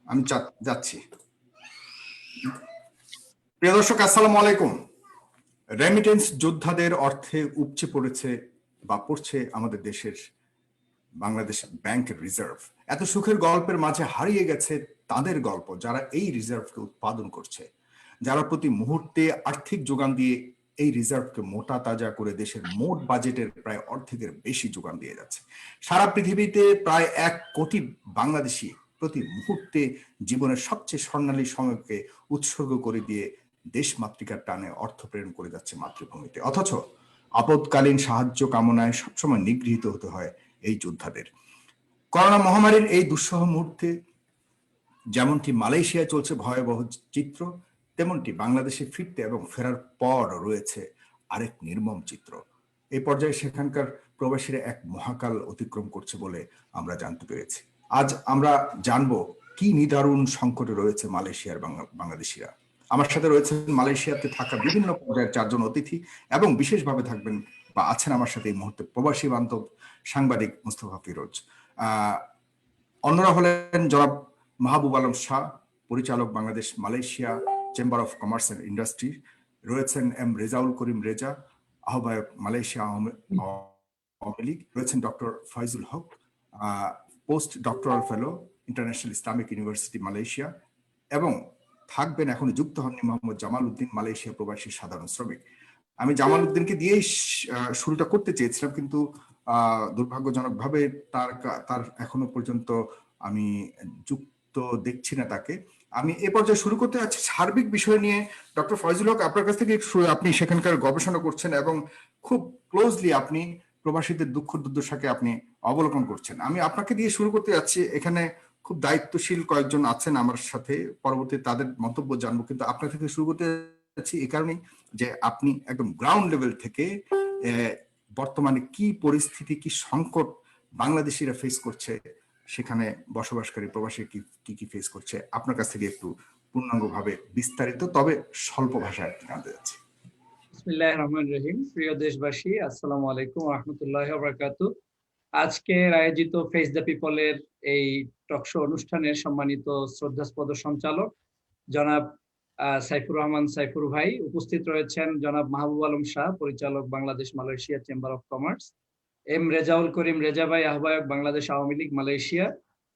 আমি যাচ্ছি। প্রিয় দর্শক, আসসালামু আলাইকুম। রেমিটেন্স যোদ্ধাদের অর্থে উপচে পড়েছে বা পড়ছে আমাদের দেশের বাংলাদেশ ব্যাংকের রিজার্ভ। এত সুখের গল্পের মাঝে হারিয়ে গেছে তাদের গল্প, যারা এই রিজার্ভকে উৎপাদন করছে, যারা প্রতি মুহূর্তে আর্থিক যোগান দিয়ে এই রিজার্ভকে মোটা তাজা করে দেশের মোট বাজেটের প্রায় অর্ধেকের বেশি যোগান দিয়ে যাচ্ছে। সারা পৃথিবীতে প্রায় 1 কোটি বাংলাদেশি প্রতি মুহূর্তে জীবনের সবচেয়ে স্বর্ণালী সময়কে উৎসর্গ করে দিয়ে দেশ মাতৃকার টানে অর্থ প্রেরণ করে যাচ্ছে মাতৃভূমিতে। অথচ আপদকালীন সাহায্য কামনায় সবসময় নিগৃহীত হতে হয় এই যোদ্ধাদের। করোনা মহামারীর এই দুঃসহ মুহূর্তে যেমনটি মালয়েশিয়ায় চলছে ভয়াবহ চিত্র, তেমনটি বাংলাদেশে ফিরতে এবং ফেরার পর রয়েছে আরেক নির্মম চিত্র। এই পর্যায়ে সেখানকার প্রবাসীরা এক মহাকাল অতিক্রম করছে বলে আমরা জানতে পেরেছি। আজ আমরা জানবো কি নিদারুণ সংকটে রয়েছে মালয়েশিয়ার বাংলাদেশিরা। আমার সাথে রয়েছেন মালয়েশিয়াতে থাকা বিভিন্ন পর্যায়ের 4 জন অতিথি এবং বিশেষভাবে থাকবেন বা আছেন আমার সাথে এই মুহূর্তে প্রবাসী বান্ধব সাংবাদিক মুস্তফা ফিরোজ। অন্যরা হলেন জনাব মাহবুব আলম শাহ, পরিচালক Bangladesh Malaysia chamber of commerce and industry, রয়েছেন এম রেজাউল করিম রেজা, আহ্বায়ক মালয়েশিয়া আওয়ামী লীগ, রয়েছেন ডক্টর ফয়জুল হক, পোস্ট ডক্টরাল ফেলো ইন্টারন্যাশনাল ইসলামিক ইউনিভার্সিটি মালয়েশিয়া, এবং থাকবেন এখনো যুক্ত হননি মোহাম্মদ জামাল উদ্দিন, মালয়েশিয়া প্রবাসী সাধারণ শ্রমিক। আমি জামাল উদ্দিনকে দিয়েই শুরুটা করতে চেয়েছিলাম, কিন্তু দুর্ভাগ্যজনকভাবে তার এখনো পর্যন্ত আমি যুক্ত দেখছি না তাকে। আমি এ পর্যায়ে শুরু করতে যাচ্ছি সার্বিক বিষয় নিয়ে। ডক্টর ফয়জুল হক, আপনার কাছ থেকে আপনি সেখানকার গবেষণা করছেন এবং খুব ক্লোজলি আপনি প্রবাসীদের দুঃখ দুর্দশাকে আপনি অবলোকন করছেন। আমি আপনাকে দিয়ে শুরু করতে যাচ্ছি। এখানে খুব দায়িত্বশীল কয়েকজন আছেন আমার সাথে, পরবর্তী তাদের মন্তব্য জানবো, কিন্তু আপনার থেকে শুরু করতে যাচ্ছি এই কারণেই যে আপনি একদম গ্রাউন্ড লেভেল থেকে বর্তমানে কি পরিস্থিতি, কি সংকট বাংলাদেশিরা ফেস করছে, সেখানে বসবাসকারী প্রবাসী কি কি ফেস করছে, আপনার কাছ থেকে একটু পূর্ণাঙ্গভাবে বিস্তারিত তবে স্বল্প ভাষায় জানতে যাচ্ছি। বিসমিল্লাহির রহমানির রহিম। প্রিয় দেশবাসী, আসসালামু আলাইকুম ওয়া রাহমাতুল্লাহি ওয়া বারাকাতুহু। আজকের আয়োজিত ফেস দ্য পিপলের এই টকশো অনুষ্ঠানের সম্মানিত শ্রদ্ধাস্পদ সঞ্চালক জনাব সাইফুর রহমান সাইফুর ভাই, উপস্থিত রয়েছেন জনাব মাহবুব আলম শাহ, পরিচালক Bangladesh Malaysia chamber of commerce, M Rezaul Karim Reza ভাই, আহ্বায়ক বাংলাদেশ আওয়ামী লীগ মালয়েশিয়া,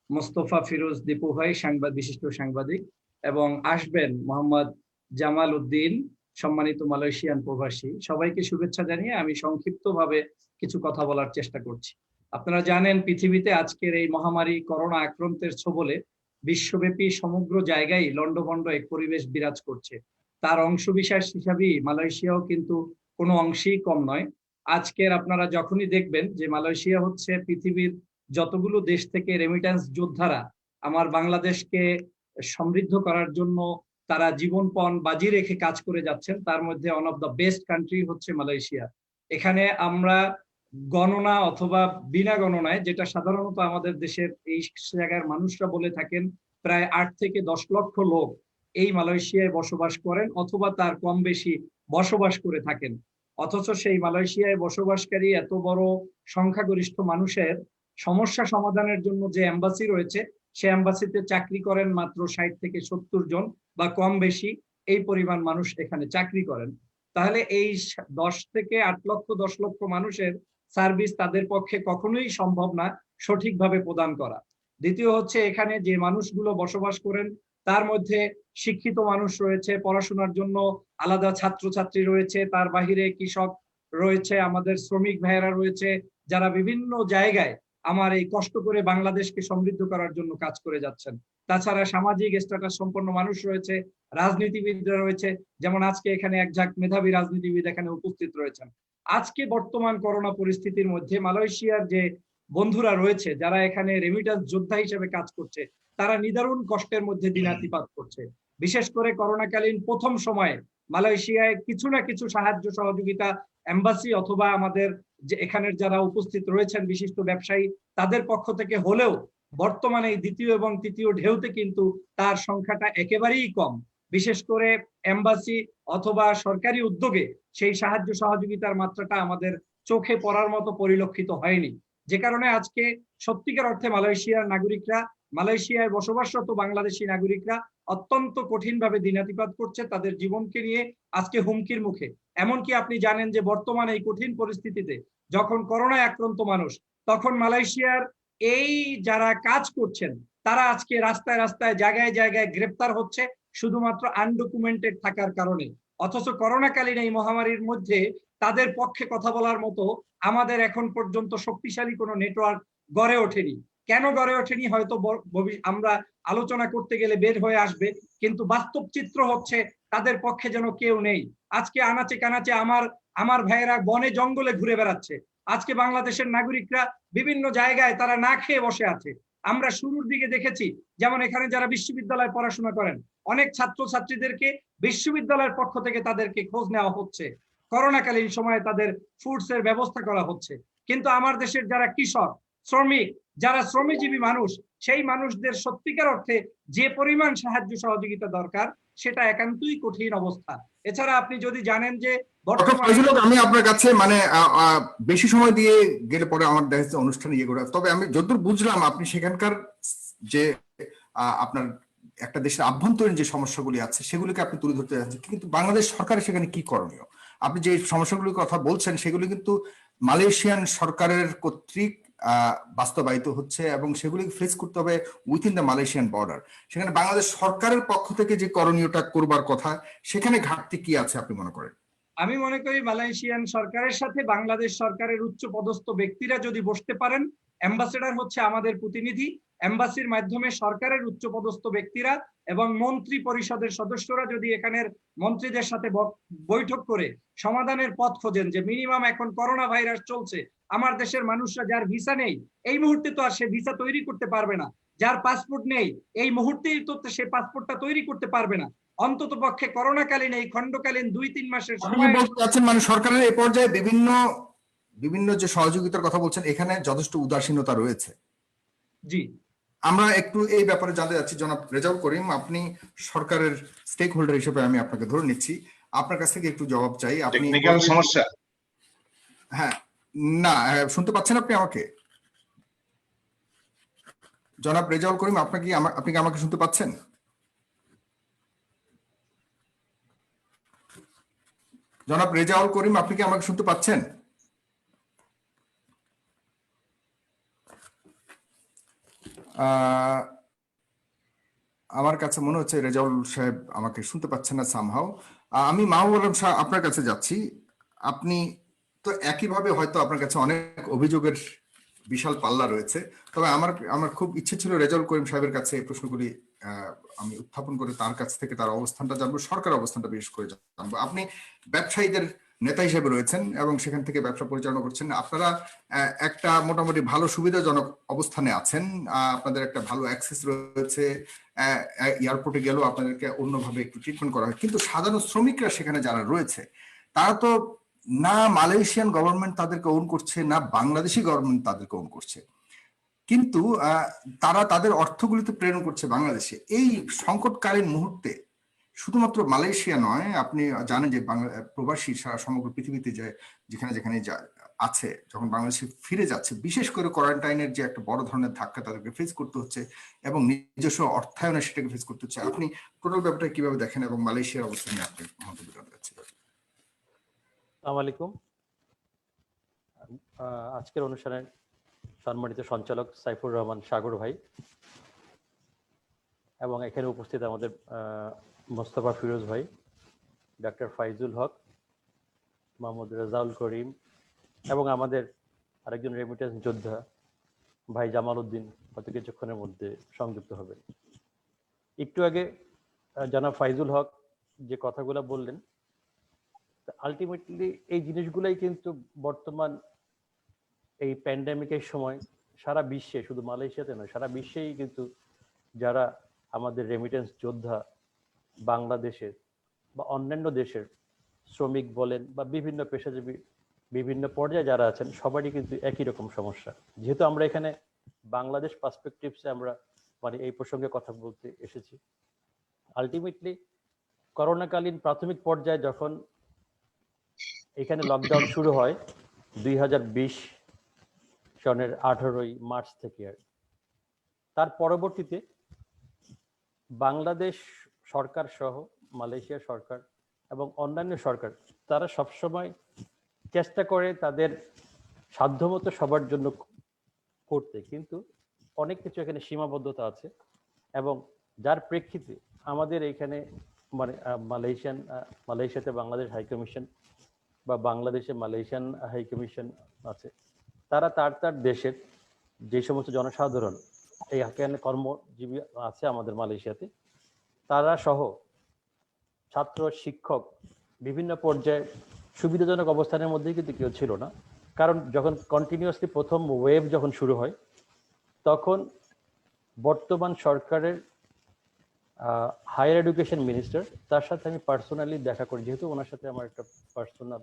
মোস্তফা ফিরোজ দীপু ভাই, বিশিষ্ট সাংবাদিক, এবং আসবেন মোহাম্মদ জামাল উদ্দিন, সম্মানিত মালয়েশিয়ান প্রবাসী। সবাইকে শুভেচ্ছা জানিয়ে আমি সংক্ষিপ্তভাবে কিছু কথা বলার চেষ্টা করছি। আপনারা জানেন, পৃথিবীতে আজকের এই মহামারী করোনা আক্রান্তের ছোবলে বিশ্বব্যাপী সমগ্র জায়গায় লন্ডভন্ড এক পরিবেশ বিরাজ করছে। তার অংশবিশেষ হিসাবেই মালয়েশিয়াও কিন্তু কোনো অংশেই কম নয়। আজকের আপনারা যখনই দেখবেন যে মালয়েশিয়া হচ্ছে পৃথিবীর যতগুলো দেশ থেকে রেমিটেন্স যোদ্ধারা আমার বাংলাদেশকে সমৃদ্ধ করার জন্য তারা জীবনপণ বাজি রেখে কাজ করে যাচ্ছেন, তার মধ্যে one of the best country হচ্ছে মালয়েশিয়া। এখানে আমরা গণনা অথবা বিনা গণনায়, যেটা সাধারণত আমাদের দেশের এই জায়গার মানুষরা বলে থাকেন, প্রায় 8 থেকে 10 লক্ষ লোক এই মালয়েশিয়ায় বসবাস করেন অথবা তার কম বেশি বসবাস করে থাকেন। অথচ সেই মালয়েশিয়ায় বসবাসকারী এত বড় সংখ্যাগরিষ্ঠ মানুষের সমস্যা সমাধানের জন্য যে এম্বাসি রয়েছে, সে এম্বাসিতে চাকরি করেন মাত্র 60 থেকে 70 জন বা কম বেশি এই পরিমাণ মানুষ এখানে চাকরি করেন। তাহলে এই 10 থেকে 8 লক্ষ 10 লক্ষ মানুষের সার্ভিস তাদের পক্ষে কখনোই সম্ভব না সঠিকভাবে প্রদান করা। দ্বিতীয় হচ্ছে, এখানে যে মানুষগুলো বসবাস করেন তার মধ্যে শিক্ষিত মানুষ রয়েছে, পড়াশোনার জন্য আলাদা ছাত্রছাত্রী রয়েছে, তার বাহিরে কৃষক রয়েছে, আমাদের শ্রমিক ভাইয়েরা রয়েছে, যারা বিভিন্ন জায়গায় আমার এই কষ্ট করে বাংলাদেশকে সমৃদ্ধ করার জন্য কাজ করে যাচ্ছেন। তাছাড়া সামাজিক স্ট্যাটাস সম্পন্ন মানুষ রয়েছে, রাজনীতিবিদরা রয়েছে, যেমন আজকে এখানে এক ঝাঁক মেধাবী রাজনীতিবিদ এখানে উপস্থিত রয়েছেন। আজকে বর্তমান করোনা পরিস্থিতির মধ্যে মালয়েশিয়ার যে বন্ধুরা রয়েছে, যারা এখানে রেমিটেন্স যোদ্ধা হিসেবে কাজ করছে, তারা নিদারুণ কষ্টের মধ্যে দিনাতিপাত করছে। বিশেষ করে করোনাকালীন প্রথম সময়ে মালয়েশিয়ায় কিছু না কিছু সাহায্য সহযোগিতা এম্বাসি অথবা আমাদের যে এখানের যারা উপস্থিত রয়েছেন বিশিষ্ট ব্যবসায়ী, তাদের পক্ষ থেকে হলেও বর্তমানে এই দ্বিতীয় এবং তৃতীয় ঢেউতে কিন্তু তার সংখ্যাটা একেবারেই কম। বিশেষ করে এম্বাসি অথবা সরকারি উদ্যোগে সেই সাহায্য সহযোগিতার মাত্রাটা আমাদের চোখে পড়ার মতো পরিলক্ষিত হয়নি, যে কারণে আজকে সত্যিকার অর্থে মালয়েশিয়ার নাগরিকরা মালয়েশিয়ায় বসবাসরত বাংলাদেশি নাগরিকরা অত্যন্ত কঠিনভাবে দিনাতিপাত করছে, তাদের জীবনকে নিয়ে আজকে হুমকির মুখে। এমনকি আপনি জানেন যে বর্তমানে এই কঠিন পরিস্থিতিতে যখন করোনায় আক্রান্ত মানুষ, তখন মালয়েশিয়ার এই যারা কাজ করছেন তারা আজকে রাস্তায় রাস্তায় জায়গায় জায়গায় গ্রেপ্তার হচ্ছে শুধুমাত্র আনডকুমেন্টেড থাকার কারণে। অথচ করোনাকালীন এই মহামারীর মধ্যে তাদের পক্ষে কথা বলার মতো আমাদের এখন পর্যন্ত শক্তিশালী কোনো নেটওয়ার্ক গড়ে ওঠেনি। কেন গড়ে ওঠেনি হয়তো আমরা আলোচনা করতে গেলে বের হয়ে আসবে, কিন্তু বাস্তব চিত্র হচ্ছে তাদের পক্ষে যেন কেউ নেই। আজকে আনাচে কানাচে আমার ভাইয়েরা বনে জঙ্গলে ঘুরে বেড়াচ্ছে। আজকে বাংলাদেশের নাগরিকরা বিভিন্ন জায়গায় তারা না খেয়ে বসে আছে। আমরা শুরুর দিকে দেখেছি যেমন এখানে যারা বিশ্ববিদ্যালয়ে পড়াশোনা করেন অনেক ছাত্রছাত্রীদেরকে বিশ্ববিদ্যালয়ের পক্ষ থেকে তাদেরকে খোঁজ নেওয়া হচ্ছে, করোনাকালীন সময়ে তাদের ফুডস এর ব্যবস্থা করা হচ্ছে। কিন্তু আমার দেশের যারা কৃষক, শ্রমিক, যারা শ্রমজীবী মানুষ, সেই মানুষদের সত্যিকার অর্থে যে পরিমাণ সাহায্য সহযোগিতা দরকার সেটা একান্তই কঠিন অবস্থা। এছাড়া আপনি যদি জানেন যে আমি আপনার কাছে মানে বেশি সময় দিয়ে গেলে পরে আমার দেখা যাচ্ছে অনুষ্ঠান ইয়ে করে, তবে আমি যতদূর বুঝলাম আপনি সেখানকার যে আপনার একটা দেশের আভ্যন্তরীণ যে সমস্যাগুলি আছে সেগুলিকে আপনি তুলে ধরতে যাচ্ছেন, কিন্তু বাংলাদেশ সরকারের সেখানে কি করণীয়? আপনি যে সমস্যাগুলির কথা বলছেন সেগুলি কিন্তু মালয়েশিয়ান সরকারের কর্তৃক বাস্তবায়িত হচ্ছে এবং সেগুলি ফেস করতে হবে উইথিন দ্য মালয়েশিয়ান বর্ডার। সেখানে বাংলাদেশ সরকারের পক্ষ থেকে যে করণীয়টা করবার কথা, সেখানে ঘাটতি কি আছে আপনি মনে করেন? আমি মনে করি মালয়েশিয়ান সরকারের সাথে বাংলাদেশ সরকারের উচ্চ পদস্থ ব্যক্তিরা যদি বসতে পারেন, অ্যাম্বাসেডর হচ্ছে আমাদের প্রতিনিধি, অ্যাম্বাসির মাধ্যমে সরকারের উচ্চ পদস্থ ব্যক্তিরা এবং মন্ত্রী পরিষদের সদস্যরা যদি এখানের মন্ত্রীদের সাথে বৈঠক করে সমাধানের পথ খোঁজেন, যে মিনিমাম এখন করোনা ভাইরাস চলছে, আমার দেশের মানুষরা যার ভিসা নেই এই মুহূর্তে তো আর সে ভিসা তৈরি করতে পারবে না, যার পাসপোর্ট নেই এই মুহূর্তেই তো সে পাসপোর্টটা তৈরি করতে পারবে না। অন্তত পক্ষে করোনাকালীন এই খণ্ডকালীন 2-3 মাসের সময় মানে সরকারের এই পর্যায়ে বিভিন্ন বিভিন্ন যে সহযোগিতার কথা বলছেন এখানে যথেষ্ট উদাসীনতা রয়েছে। জি, আমরা একটু এই ব্যাপারে জানতে যাচ্ছি। জনাব রেজাউল করিম, আপনি সরকারের স্টেক হোল্ডার হিসেবে আমি আপনাকে ধরে নিচ্ছি, আপনার কাছ থেকে একটু জবাব চাই। আপনি সমস্যা? হ্যাঁ, না শুনতে পাচ্ছেন আপনি আমাকে? জনাব রেজাউল করিম, আপনি কি আমাকে শুনতে পাচ্ছেন? জনাব রেজাউল করিম, আপনি কি আমাকে শুনতে পাচ্ছেন? আমার কাছে মনে হচ্ছে রেজাউল সাহেব আমাকে শুনতে পাচ্ছেন না সামহাও। আমি মাহবুব আলম সাহেব আপনার কাছে যাচ্ছি। আপনি তো একইভাবে হয়তো আপনার কাছে অনেক অভিযোগের বিশাল পাল্লা রয়েছে, তবে আমার খুব ইচ্ছে ছিল রেজাউল করিম সাহেবের কাছে এই প্রশ্নগুলি আমি উত্থাপন করে তার কাছ থেকে তার অবস্থানটা জানবো, সরকার অবস্থানটা বিশেষ করে জানবো। আপনি ব্যবসায়ীদের নেতা হিসেবে রয়েছেন এবং সেখান থেকে ব্যবসা পরিচালনা করছেন। আপনারা একটা মোটামুটি ভালো সুবিধাজনক অবস্থানে আছেন, আপনাদের একটা ভালো অ্যাক্সেস রয়েছে, এয়ারপোর্টে গেলেও আপনাদেরকে অন্যভাবে একটু ট্রিটমেন্ট করা হয়, কিন্তু সাধারণ শ্রমিকরা সেখানে যারা রয়েছে তারা তো না মালয়েশিয়ান গভর্নমেন্ট তাদেরকে ওন করছে, না বাংলাদেশি গভর্নমেন্ট তাদেরকে ওন করছে, কিন্তু তারা তাদের অর্থগুলি তো প্রেরণ করছে বাংলাদেশে। এই সংকটকালীন মুহূর্তে শুধুমাত্র মালয়েশিয়া নয়, আপনি জানেন যে প্রবাসী সারা সমগ্র পৃথিবীতে যেখানে যেখানে আছে, যখন বাংলাদেশে ফিরে যাচ্ছে, বিশেষ করে কোয়ারেন্টাইনের যে একটা বড় ধরনের ধাক্কা তাদেরকে ফেস করতে হচ্ছে এবং নিজস্ব অর্থায়নে সেটাকে ফেস করতে হচ্ছে। আপনি টোটাল ব্যাপারটা কিভাবে দেখেন এবং মালয়েশিয়ার অবস্থা নিয়ে আপনি মন্তব্য জানতে চাচ্ছি। আসসালামু আলাইকুম। আজকের অনুষ্ঠানের সম্মানিত সঞ্চালক সাইফুর রহমান সাগর ভাই এবং এখানে উপস্থিত আমাদের মোস্তফা ফিরোজ ভাই, ডক্টর ফাইজুল হক, মোহাম্মদ রেজাউল করিম এবং আমাদের আরেকজন রেমিটেন্স যোদ্ধা ভাই জামাল উদ্দিন হয়তো কিছুক্ষণের মধ্যে সংযুক্ত হবে। একটু আগে জনাব ফাইজুল হক যে কথাগুলো বললেন, আলটিমেটলি এই জিনিসগুলাই কিন্তু বর্তমান এই প্যান্ডেমিকের সময় সারা বিশ্বে, শুধু মালয়েশিয়াতে নয়, সারা বিশ্বেই কিন্তু যারা আমাদের রেমিটেন্স যোদ্ধা বাংলাদেশের বা অন্যান্য দেশের শ্রমিক বলেন বা বিভিন্ন পেশাজীবী বিভিন্ন পর্যায়ে যারা আছেন, সবারই কিন্তু একই রকম সমস্যা। যেহেতু আমরা এখানে বাংলাদেশ পার্সপেক্টিভসে আমরা মানে এই প্রসঙ্গে কথা বলতে এসেছি, আলটিমেটলি করোনাকালীন প্রাথমিক পর্যায়ে যখন এখানে লকডাউন শুরু হয় 2020 সনের 18ই মার্চ থেকে, তার পরবর্তীতে বাংলাদেশ সরকার সহ মালয়েশিয়া সরকার এবং অন্যান্য সরকার তারা সবসময় চেষ্টা করে তাদের সাধ্যমতো সবার জন্য করতে, কিন্তু অনেক কিছু এখানে সীমাবদ্ধতা আছে এবং যার প্রেক্ষিতে আমাদের এখানে মানে মালয়েশিয়াতে বাংলাদেশ হাই কমিশন বা বাংলাদেশে মালয়েশিয়ান হাই কমিশন আছে, তারা তার দেশের যে সমস্ত জনসাধারণ এখানে কর্মজীবী আছে আমাদের মালয়েশিয়াতে, তারা সহ ছাত্র শিক্ষক বিভিন্ন পর্যায়ে সুবিধাজনক অবস্থানের মধ্যে কিন্তু কেউ ছিল না। কারণ যখন কন্টিনিউয়াসলি প্রথম ওয়েভ যখন শুরু হয়, তখন বর্তমান সরকারের হায়ার এডুকেশন মিনিস্টার, তার সাথে আমি পার্সোনালি দেখা করি, যেহেতু ওনার সাথে আমার একটা পার্সোনাল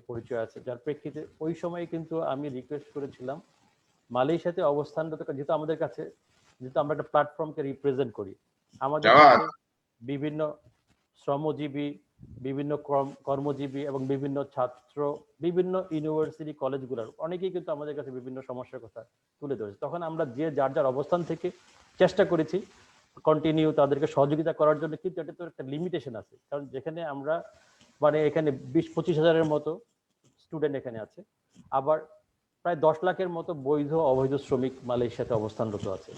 পরিচয় আছে, যার প্রেক্ষিতে ওই সময় কিন্তু আমি রিকোয়েস্ট করেছিলাম মালয়েশিয়াতে অবস্থানরত, যেহেতু আমাদের কাছে, যেহেতু আমরা একটা প্ল্যাটফর্মকে রিপ্রেজেন্ট করি, আমাদের কাছে বিভিন্ন শ্রমজীবী, বিভিন্ন কর্মজীবী এবং বিভিন্ন ছাত্র, বিভিন্ন ইউনিভার্সিটি কলেজগুলোর অনেকেই কিন্তু আমাদের কাছে বিভিন্ন সমস্যার কথা তুলে ধরেছে। তখন আমরা যে যার অবস্থান থেকে চেষ্টা করেছি কন্টিনিউ তাদেরকে সহযোগিতা করার জন্য, কিন্তু এটা তো একটা লিমিটেশন আছে। কারণ যেখানে আমরা মানে এখানে 20-25 হাজারের মতো স্টুডেন্ট এখানে আছে, আবার প্রায় 10 লাখের মতো বৈধ অবৈধ শ্রমিক মালয়েশিয়াতে অবস্থানরত আছে।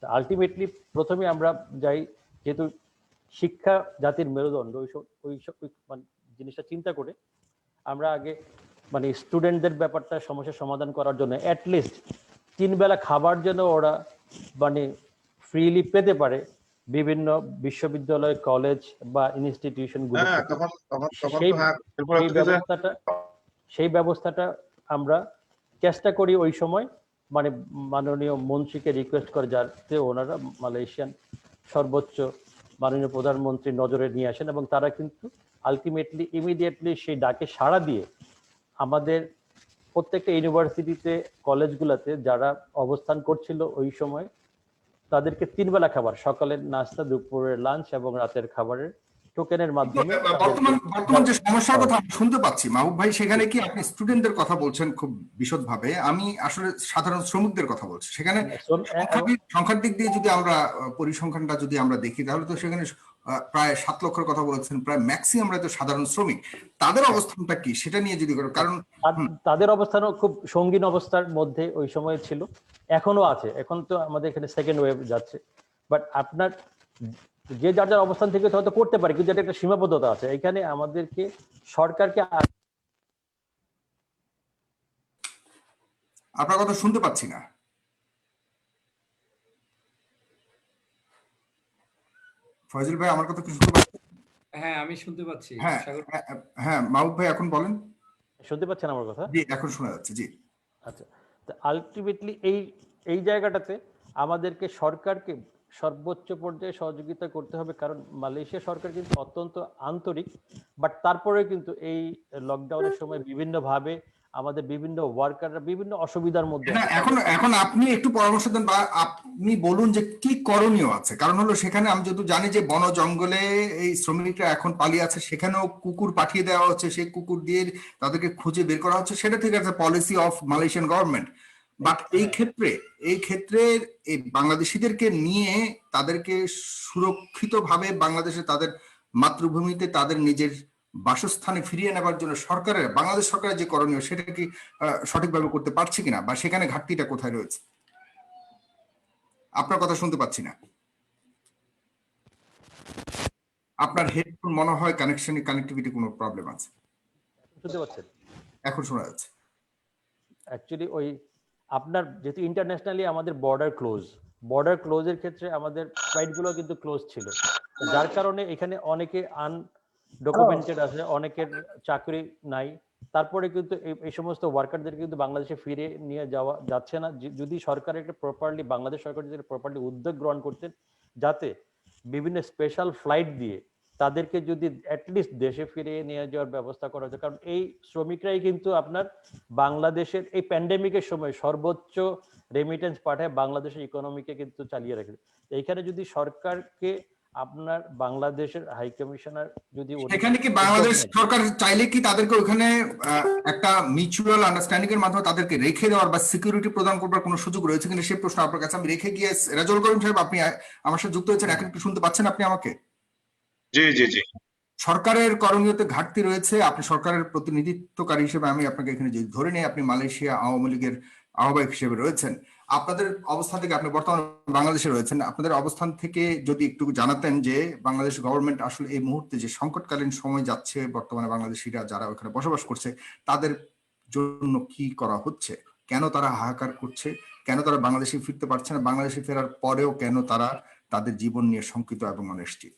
আলটিমেটলি প্রথমে আমরা যাই, যেহেতু শিক্ষা জাতির মেরুদণ্ড, ওই মানে জিনিসটা চিন্তা করে আমরা আগে মানে স্টুডেন্টদের ব্যাপারটা সমস্যার সমাধান করার জন্য অ্যাটলিস্ট 3 বেলা খাবার যেন ওরা মানে ফ্রিলি পেতে পারে বিভিন্ন বিশ্ববিদ্যালয়, কলেজ বা ইনস্টিটিউশন গুলো, সেই ব্যবস্থাটা আমরা চেষ্টা করি ওই সময়, মানে মাননীয় মন্ত্রীকে রিকোয়েস্ট করে, যাতে ওনারা মালয়েশিয়ান সর্বোচ্চ মাননীয় প্রধানমন্ত্রী নজরে নিয়ে আসেন, এবং তারা কিন্তু আলটিমেটলি ইমিডিয়েটলি সেই ডাকে সাড়া দিয়ে আমাদের প্রত্যেকটা ইউনিভার্সিটিতে, কলেজগুলোতে যারা অবস্থান করছিল ওই সময়, তাদেরকে 3 বেলা খাবার, সকালের নাস্তা, দুপুরের লাঞ্চ এবং রাতের খাবারের টোকেনের মাধ্যমে। বর্তমান যে সমস্যার কথা আমি শুনতে পাচ্ছি মাহবুব ভাই, সেখানে কি আপনি স্টুডেন্টদের কথা বলছেন খুব বিশদভাবে, আমি আসলে সাধারণ শ্রমিকদের কথা বলছি। সেখানে সংখ্যার দিক দিয়ে যদি আমরা পরিসংখ্যানটা যদি আমরা দেখি, তাহলে তো সেখানে প্রায় 7 লক্ষের কথা বলেছেন, প্রায় ম্যাক্সিমাম তো সাধারণ শ্রমিক। তাদের অবস্থানটা কি সেটা নিয়ে যদি, কারণ তাদের অবস্থানও খুব সঙ্গীন অবস্থার মধ্যে ওই সময় ছিল, এখনো আছে। এখন তো আমাদের এখানে সেকেন্ড ওয়েভ যাচ্ছে, বাট আপনার যে যার অবস্থান থেকে হয়তো করতে পারে, কিন্তু এটা একটা সীমাবদ্ধতা আছে। এখানে আমাদেরকে সরকারকে, আপনার কথা শুনতে পাচ্ছি না। ফয়জুল ভাই, আমার কথা কি শুনতে পাচ্ছেন? হ্যাঁ, আমি শুনতে পাচ্ছি। হ্যাঁ হ্যাঁ, মাহবুব ভাই এখন বলেন। শুনতে পাচ্ছেন আমার কথা? জি, এখন শোনা যাচ্ছে। জি, আচ্ছা, তো আলটিমেটলি এই জায়গাটাতে আমাদেরকে সরকারকে সর্বোচ্চ পর্যায়ে সহযোগিতা করতে হবে, কারণ মালয়েশিয়া সরকার কিন্তু অত্যন্ত আন্তরিক, বাট তারপরে কিন্তু এই লকডাউনের সময় বিভিন্নভাবে আমাদের বিভিন্ন ওয়ার্কাররা বিভিন্ন অসুবিধার মধ্যে। এখন আপনি একটু পরামর্শ দেন বা আপনি বলুন যে কি করণীয় আছে। কারণ হলো সেখানে আমি যত জানি যে বন জঙ্গলে এই শ্রমিকরা এখন পালিয়ে আছে, সেখানেও কুকুর পাঠিয়ে দেওয়া হচ্ছে, সেই কুকুর দিয়ে তাদেরকে খুঁজে বের করা হচ্ছে। সেটা ঠিক আছে, policy of Malaysian government. But এই ক্ষেত্রে এই বাংলাদেশিদেরকে নিয়ে তাদেরকে সুরক্ষিতভাবে বাংলাদেশে তাদের মাতৃভূমিতে তাদের নিজের বাসস্থানে ফিরিয়ে নেবার জন্য বাংলাদেশ সরকারের যে করণীয়, সেটা কি সঠিকভাবে করতে পারছে কিনা, বা সেখানে ঘাটতিটা কোথায় রয়েছে? আপনার কথা শুনতে পাচ্ছি না। আপনার হেডফোন মনে হয় কানেক্টিভিটি কোনো প্রবলেম আছে। শুনতে পাচ্ছেন? এখন শোনা যাচ্ছে। অ্যাকচুয়ালি ওই আপনার যেহেতু ইন্টারন্যাশনালি আমাদের বর্ডার ক্লোজের ক্ষেত্রে আমাদের ফ্লাইটগুলো কিন্তু ক্লোজ ছিল, যার কারণে এখানে অনেকে আনডকুমেন্টেড আছে, অনেকের চাকরি নাই। তারপরে কিন্তু এই সমস্ত ওয়ার্কারদের কিন্তু বাংলাদেশে ফিরে নিয়ে যাচ্ছে না। যদি সরকার একটা প্রপারলি, বাংলাদেশ সরকার যদি প্রপারলি উদ্যোগ গ্রহণ করতেন, যাতে বিভিন্ন স্পেশাল ফ্লাইট দিয়ে তাদেরকে যদি অ্যাটলিস্ট দেশে ফিরিয়ে নিয়ে যাওয়ার ব্যবস্থা করা হতো। কারণ এই শ্রমিকরাই কিন্তু আপনার বাংলাদেশের এই প্যান্ডেমিকের সময় সর্বোচ্চ রেমিটেন্স পাঠায় বাংলাদেশের ইকোনমিকে কিন্তু চালিয়ে রাখে। এইখানে যদি সরকারকে আপনার বাংলাদেশের হাই কমিশনার যদি এখানে কি বাংলাদেশ সরকার চাইলে কি তাদেরকে ওখানে একটা মিউচুয়াল আন্ডারস্ট্যান্ডিং এর মাধ্যমে তাদেরকে রেখে দেওয়ার বা সিকিউরিটি প্রদান করবার কোনো সুযোগ রয়েছে কিনা সেই প্রশ্ন আপনার কাছে আমি রেখে গিয়ে, রেজাউল করিম সাহেব আপনি আমার সাথে যুক্ত হয়েছেন, এখন কি শুনতে পাচ্ছেন আপনি আমাকে? জি জি জি। সরকারের করণীয়তে ঘাটতি রয়েছে, আপনি সরকারের প্রতিনিধিত্বকারী হিসেবে আমি আপনাকে এখানে যদি ধরে নিই, আপনি মালয়েশিয়া আওয়ামী লীগের আহ্বায়ক হিসেবে রয়েছেন, আপনাদের অবস্থান থেকে, আপনি বর্তমানে বাংলাদেশে রয়েছেন, আপনাদের অবস্থান থেকে যদি একটু জানাতেন যে বাংলাদেশ গভর্নমেন্ট আসলে এই মুহূর্তে যে সংকটকালীন সময় যাচ্ছে, বর্তমানে বাংলাদেশিরা যারা ওখানে বসবাস করছে তাদের জন্য কি করা হচ্ছে, কেন তারা হাহাকার করছে, কেন তারা বাংলাদেশে ফিরতে পারছে না, বাংলাদেশে ফেরার পরেও কেন তারা তাদের জীবন নিয়ে শঙ্কিত এবং অনিশ্চিত?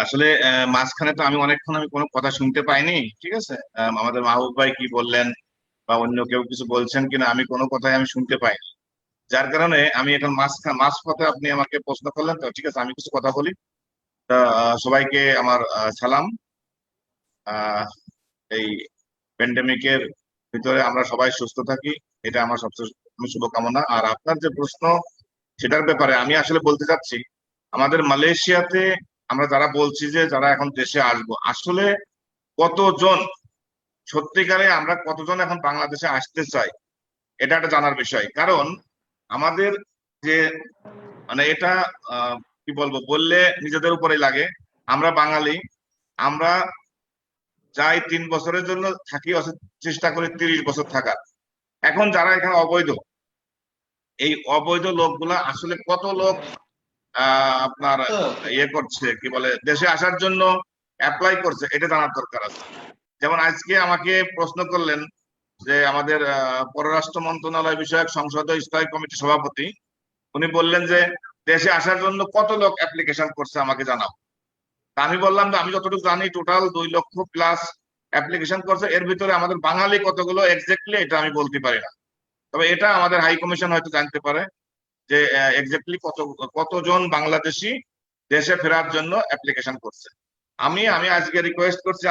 আসলে মাঝখানে তো আমি অনেকক্ষণ কোনো কথা শুনতে পাইনি, ঠিক আছে। আমাদের মাহবুব ভাই কি বললেন বা অন্য কেউ কিছু বলছেন কিনা আমি কোনো কথাই আমি শুনতে পাইনি, যার কারণে আমি এখন মাঝপথে আপনি আমাকে প্রশ্ন করলেন, তো ঠিক আছে আমি কিছু কথা বলি। তা সবাইকে আমার সালাম। এই প্যান্ডেমিকের ভিতরে আমরা সবাই সুস্থ থাকি, এটা আমার সবচেয়ে শুভকামনা। আর আপনার যে প্রশ্ন সেটার ব্যাপারে আমি আসলে বলতে চাচ্ছি, আমাদের মালয়েশিয়াতে আমরা যারা বলছি যে যারা এখন দেশে আসবো, আসলে কতজন সত্যিকারে আমরা কতজন এখন বাংলাদেশে আসতে চাই এটা একটা জানার বিষয়। কারণ আমাদের যে মানে এটা কি বলবো, বললে নিজেদের উপরেই লাগে। আমরা বাঙালি, আমরা যাই 3 বছরের জন্য থাকি, চেষ্টা করি 30 বছর থাকার। এখন যারা এখানে অবৈধ, এই অবৈধ লোকগুলা আসলে কত লোক আপনার ইয়ে করছে, কি বলে, দেশে আসার জন্য অ্যাপ্লাই করছে, এটা জানার দরকার আছে। যেমন আজকে আমাকে প্রশ্ন করলেন যে আমাদের পররাষ্ট্র মন্ত্রণালয় বিষয়ক সংসদীয় স্থায়ী কমিটির সভাপতি, উনি বললেন যে দেশে আসার জন্য কত লোক অ্যাপ্লিকেশন করছে আমাকে জানাও। আমি বললাম যে আমি যতটুকু জানি টোটাল 2 লক্ষ প্লাস অ্যাপ্লিকেশন করছে, এর ভিতরে আমাদের বাঙালি কতগুলো এক্স্যাক্টলি এটা আমি বলতে পারি না, তবে এটা আমাদের হাই কমিশন হয়তো জানতে পারে যে এক্স্যাক্টলি কতজন বাংলাদেশি দেশে ফেরার জন্য অ্যাপ্লিকেশন করছে। আমি আজকে রিকোয়েস্ট করছি,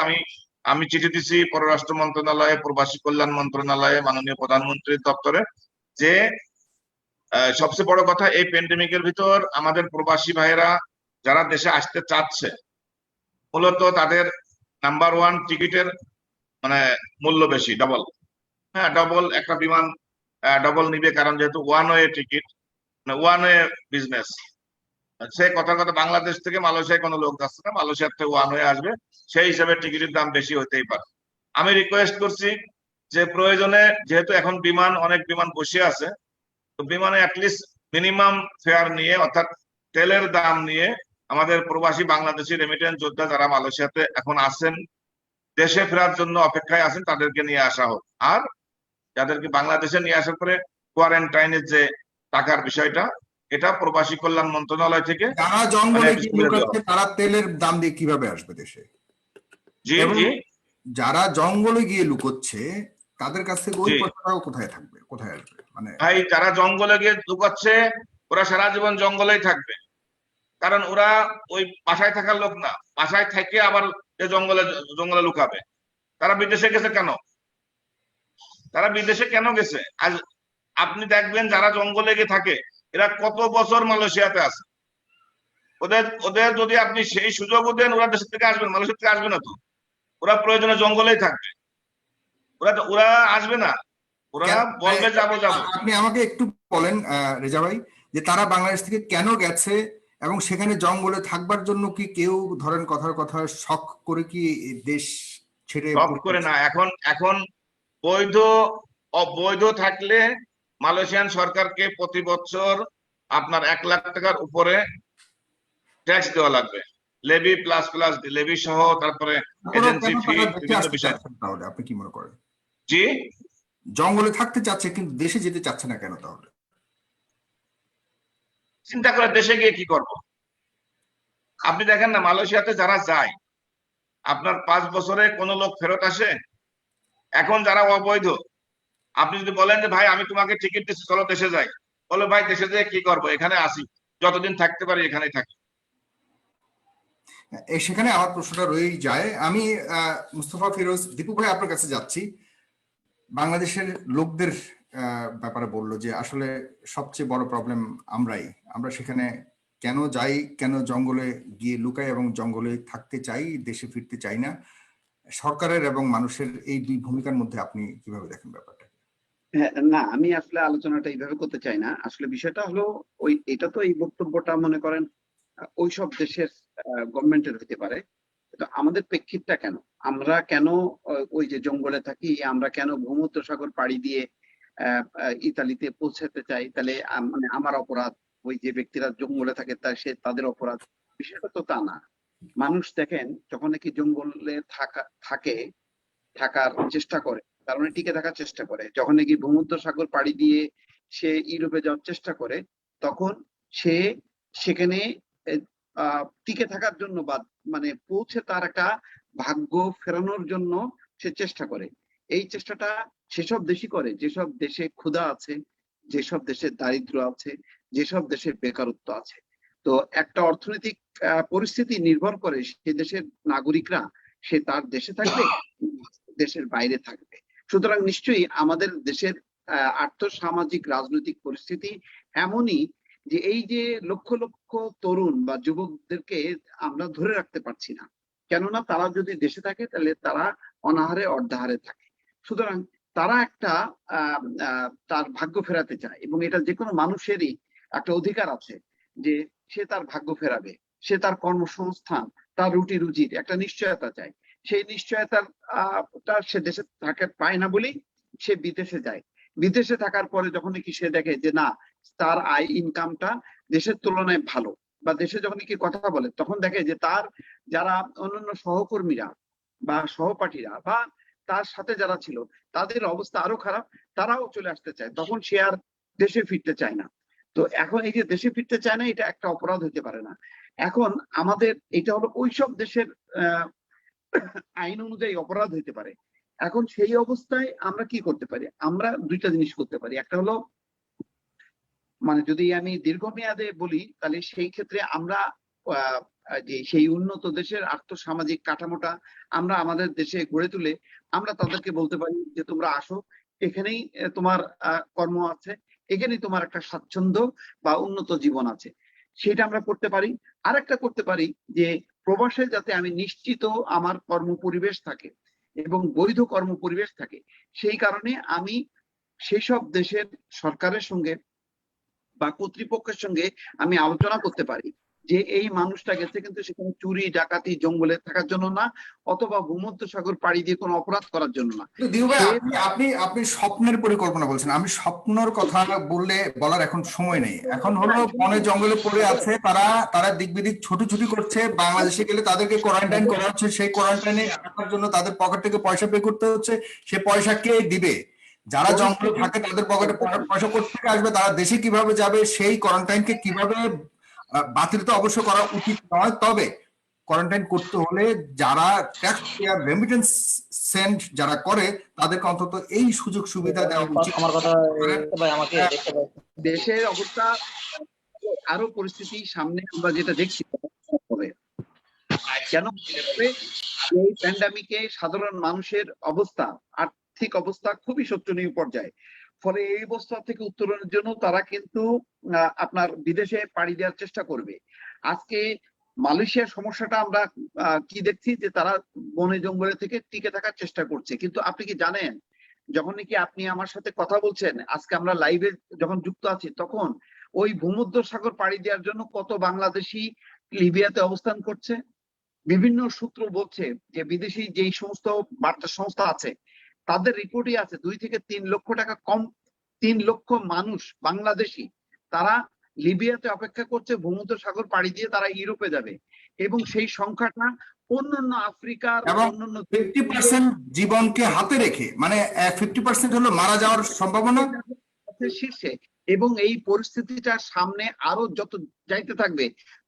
আমি চিঠি দিচ্ছি পররাষ্ট্র মন্ত্রণালয়ে, প্রবাসী কল্যাণ মন্ত্রণালয়ে, মাননীয় প্রধানমন্ত্রীর দপ্তরে, যে সবচেয়ে বড় কথা এই প্যান্ডেমিকের ভিতর আমাদের প্রবাসী ভাইয়েরা যারা দেশে আসতে চাচ্ছে, মূলত তাদের নাম্বার 1 টিকিটের মানে মূল্য বেশি, ডবল। হ্যাঁ, ডবল একটা বিমান ডবল নিবে, কারণ যেহেতু one way ticket, one way business. সে কথা বাংলাদেশ থেকে মালয়েশিয়ায় কোনো লোক যাচ্ছে না, মালয়েশিয়ার থেকে ওয়ান ওয়ে আসবে, সেই হিসাবে টিকিটের দাম বেশি হতেই পারে। আমি রিকোয়েস্ট করছি যে প্রয়োজনে, যেহেতু এখন অনেক বিমান বসে আছে, তো বিমানে অ্যাটলিস্ট মিনিমাম ফেয়ার নিয়ে, অর্থাৎ তেলের দাম নিয়ে আমাদের প্রবাসী বাংলাদেশি রেমিটেন্স যোদ্ধা যারা মালয়েশিয়াতে এখন আছেন, দেশে ফেরার জন্য অপেক্ষায় আছেন, তাদেরকে নিয়ে আসা হোক। আর যাদেরকে বাংলাদেশে নিয়ে আসার পরে কোয়ারেন্টাইনের যে টাকার বিষয়টা, এটা প্রবাসী কল্যাণ মন্ত্রণালয় থেকে। যারা জঙ্গলে গিয়ে লুকাচ্ছে তারা তেলের দাম দিয়ে কিভাবে আসবে দেশে? জি জি। যারা জঙ্গলে গিয়ে লুকোচ্ছে তাদের কাছ থেকে ওই পয়সাটাও কোথায় থাকবে, কোথায় আসবে? মানে ভাই, যারা জঙ্গলে গিয়ে লুকাচ্ছে ওরা সারা জীবন জঙ্গলেই থাকবে, কারণ ওরা ওই বাসায় থাকার লোক না, বাসায় থেকে আবার জঙ্গলে লুকাবে। তারা বিদেশে গেছে কেন? তারা বিদেশে কেন গেছে? আজ আপনি দেখবেন যারা জঙ্গলে গিয়ে থাকে এরা কত বছর মালয়েশিয়াতে আছে। ওদের যদি আপনি সেই সুযোগও দেন, ওরা দেশ থেকে আসবেন, মালয়েশিয়া থেকে আসবে না তো, ওরা প্রয়োজনে জঙ্গলেই থাকবে, ওরা আসবে না, ওরা বলবে যাবো। আপনি আমাকে একটু বলেন রেজা ভাই, যে তারা বাংলাদেশ থেকে কেন গেছে এবং সেখানে জঙ্গলে থাকবার জন্য কি কেউ ধরেন কথার কথা শখ করে কি দেশ ছেড়ে? শখ করে না, এখন অবৈধ থাকলে মালয়েশিয়ান সরকারকে প্রতি বছর আপনার 1 লাখ টাকার উপরে ট্যাক্স দেওয়া লাগবে, লেভি প্লাস লেভি সহ, তারপরে এজেন্সি ফি, বিভিন্ন বিষয়। তাহলে আপনি কি মনে করেন? জি, জঙ্গলে থাকতে চাচ্ছে কিন্তু দেশে যেতে চাচ্ছে না কেন? তাহলে চিন্তা করে দেশে গিয়ে কি করব? আপনি দেখেন না, মালয়েশিয়াতে যারা যায়, আপনার 5 বছরে কোনো লোক ফেরত আসে? এখন যারা অবৈধ, আপনি যদি বলেন যে ভাই আমি তোমাকে টিকিট দিচ্ছি চলো দেশে যাই, বলো ভাই দেশে যেয়ে কি করবো, এখানে আসি, যতদিন থাকতে পারি এখানেই থাকি। সেখানে আমার প্রশ্নটা রয়েই যায়। আমি মুস্তফা ফিরোজ, দীপু ভাই আপনার কাছে যাচ্ছি। বাংলাদেশের লোকদের ব্যাপারে বললো যে আসলে সবচেয়ে বড় প্রবলেম আমরা সেখানে কেন যাই, কেন জঙ্গলে গিয়ে লুকাই এবং জঙ্গলে থাকতে চাই, দেশে ফিরতে চাই না, সরকারের এবং মানুষের এই দুই ভূমিকার মধ্যে আপনি কিভাবে দেখেন ব্যাপারটা? হ্যাঁ, না আমি আসলে আলোচনাটা এইভাবে করতে চাই না। আসলে বিষয়টা হলো এটা তো এই বক্তব্যটা মনে করেন ওইসব দেশের গভর্নমেন্টের হতে পারে। তো আমাদের প্রেক্ষিতটা কেন, আমরা কেন ওই যে জঙ্গলে থাকি, আমরা কেন ভূমধ্য সাগর পাড়ি দিয়ে ইতালিতে পৌঁছাতে চাই, তাহলে মানে আমার অপরাধ, ওই যে ব্যক্তিরা জঙ্গলে থাকে তাদের অপরাধ? বিষয়টা তো তা না। মানুষ দেখেন যখন নাকি জঙ্গলে থাকার চেষ্টা করে, তার মানে টিকে থাকার চেষ্টা করে, যখন নাকি ভূমধ্য সাগর পাড়ি দিয়ে সে ইউরোপে যাওয়ার চেষ্টা করে, তখন সে সেখানে টিকে থাকার জন্য বা মানে পৌঁছে তার একটা ভাগ্য ফেরানোর জন্য সে চেষ্টা করে। এই চেষ্টাটা সেসব দেশই করে যেসব দেশে ক্ষুধা আছে, যেসব দেশে দারিদ্র আছে, যেসব দেশে বেকারত্ব আছে। তো একটা অর্থনৈতিক পরিস্থিতি নির্ভর করে সে দেশের নাগরিকরা সে তার দেশে থাকবে, দেশের বাইরে থাকবে। সুতরাং নিশ্চয়ই আমাদের দেশের আর্থসামাজিক রাজনৈতিক পরিস্থিতি এমনই যে এই যে লক্ষ লক্ষ তরুণ বা যুবকদেরকে আমরা ধরে রাখতে পারছি না, কেননা তারা যদি দেশে থাকে তাহলে তারা অনাহারে অর্ধাহারে থাকে। সুতরাং তারা একটা তার ভাগ্য ফেরাতে চায়, এবং এটা যে কোনো মানুষেরই একটা অধিকার আছে যে সে তার ভাগ্য ফেরাবে, সে তার কর্মসংস্থান, তার রুটি রুজির একটা নিশ্চয়তা চায়। সেই নিশ্চয়তার সে দেশে থাকে পায় না বলেই সে বিদেশে যায়। বিদেশে থাকার পরে যখন কি সে দেখে যে না, তার আয় ইনকামটা দেশের তুলনায় ভালো, বা দেশে যখন কি কথা বলে তখন দেখে যে তার যারা অন্যান্য সহকর্মীরা বা সহপাঠীরা বা তার সাথে যারা ছিল তাদের অবস্থা আরো খারাপ, তারাও চলে আসতে চায়, তখন সে আর দেশে ফিরতে চায় না। তো এখন এই যে দেশে ফিরতে চায় না, এটা একটা অপরাধ হতে পারে না? এখন আমাদের এটা হলো ওইসব দেশের আইন অনুযায়ী অপরাধ হইতে পারে। এখন সেই অবস্থায় আমরা কি করতে পারি? আমরা দুইটা জিনিস করতে পারি। একটা হলো, মানে যদি আমি দীর্ঘমেয়াদে বলি তাহলে সেই ক্ষেত্রে আমরা যে সেই উন্নত দেশের আর্থসামাজিক কাঠামোটা আমরা আমাদের দেশে গড়ে তুলে আমরা তাদেরকে বলতে পারি যে তোমরা আসো, এখানেই তোমার কর্ম আছে, এখানেই তোমার একটা স্বাচ্ছন্দ্য বা উন্নত জীবন আছে, সেটা আমরা করতে পারি। আরেকটা করতে পারি যে প্রবাসে যাতে আমি নিশ্চিত আমার কর্ম পরিবেশ থাকে এবং বৈধ কর্ম পরিবেশ থাকে, সেই কারণে আমি সেই সব দেশের সরকারের সঙ্গে বা কর্তৃপক্ষের সঙ্গে আমি আলোচনা করতে পারি যে এই মানুষটা গেছে কিন্তু সেখানে চুরি ডাকাতি জঙ্গলে থাকার জন্য না, অথবা ভূমধ্য সাগর পাড়ি দিয়ে কোনো অপরাধ করার জন্য না। দিউ ভাই, আপনি আপনি স্বপ্নের পরিকল্পনা বলছেন, আমি স্বপ্নর কথা বলার এখন সময় নেই। এখন হলো বনে জঙ্গলে পড়ে আছে তারা, তারা দিকবিদিক ছুটি করছে, বাংলাদেশে গেলে তাদেরকে কোয়ারেন্টাইন করা হচ্ছে, সেই কোয়ারেন্টাইনে থাকার জন্য তাদের পকেট থেকে পয়সা পে করতে হচ্ছে, সে পয়সা কে দিবে? যারা জঙ্গলে থাকে তাদের পকেটে পয়সা কোথা থেকে আসবে? তারা দেশে কিভাবে যাবে? সেই কোয়ারেন্টাইনকে কিভাবে বাতিল তো অবশ্য করা উচিত নয়, তবে কোয়ারেন্টাইন করতে হলে যারা ট্যাক্স পেয়ার রেমিটেন্স সেন্ড যারা করে তাদেরকে অন্তত এই সুযোগ সুবিধা দেওয়া উচিত। আমার কথা ভাই আমাকে দেশের অবস্থা আরো পরিস্থিতি সামনে আমরা যেটা দেখছি হবে কেন, এই প্যান্ডামিকে সাধারণ মানুষের অবস্থা, আর্থিক অবস্থা খুবই শোচনীয় পর্যায়ে। ফলে এই অবস্থা থেকে উত্তরণের জন্য তারা কিন্তু আপনার বিদেশে পাড়ি দেওয়ার চেষ্টা করবে। আজকে মালয়েশিয়ার সমস্যাটা আমরা কি দেখছি যে তারা বনে জঙ্গলে থেকে টিকে থাকার চেষ্টা করছে। কিন্তু আপনি কি জানেন, যখন নাকি আপনি আমার সাথে কথা বলছেন, আজকে আমরা লাইভে যখন যুক্ত আছি, তখন ওই ভূমধ্য সাগর পাড়ি দেওয়ার জন্য কত বাংলাদেশি লিবিয়াতে অবস্থান করছে। বিভিন্ন সূত্র বলছে যে বিদেশি যেই সমস্ত বার্তা সংস্থা আছে তাদের রিপোর্টই আছে 2 থেকে 3 লক্ষ টাকা কম, 3 লক্ষ মানুষ বাংলাদেশি তারা লিবিয়াতে অপেক্ষা করছে ভূমধ্য সাগর পাড়ি দিয়ে তারা ইউরোপে যাবে, এবং সেই সংখ্যাটা অন্যান্য আফ্রিকার অন্যান্য 50% জীবনকে হাতে রেখে, মানে 50% হলো মারা যাওয়ার সম্ভাবনা শীর্ষে। এবং এই পরিস্থিতিটা সামনে আরো যত যাইতে থাকবে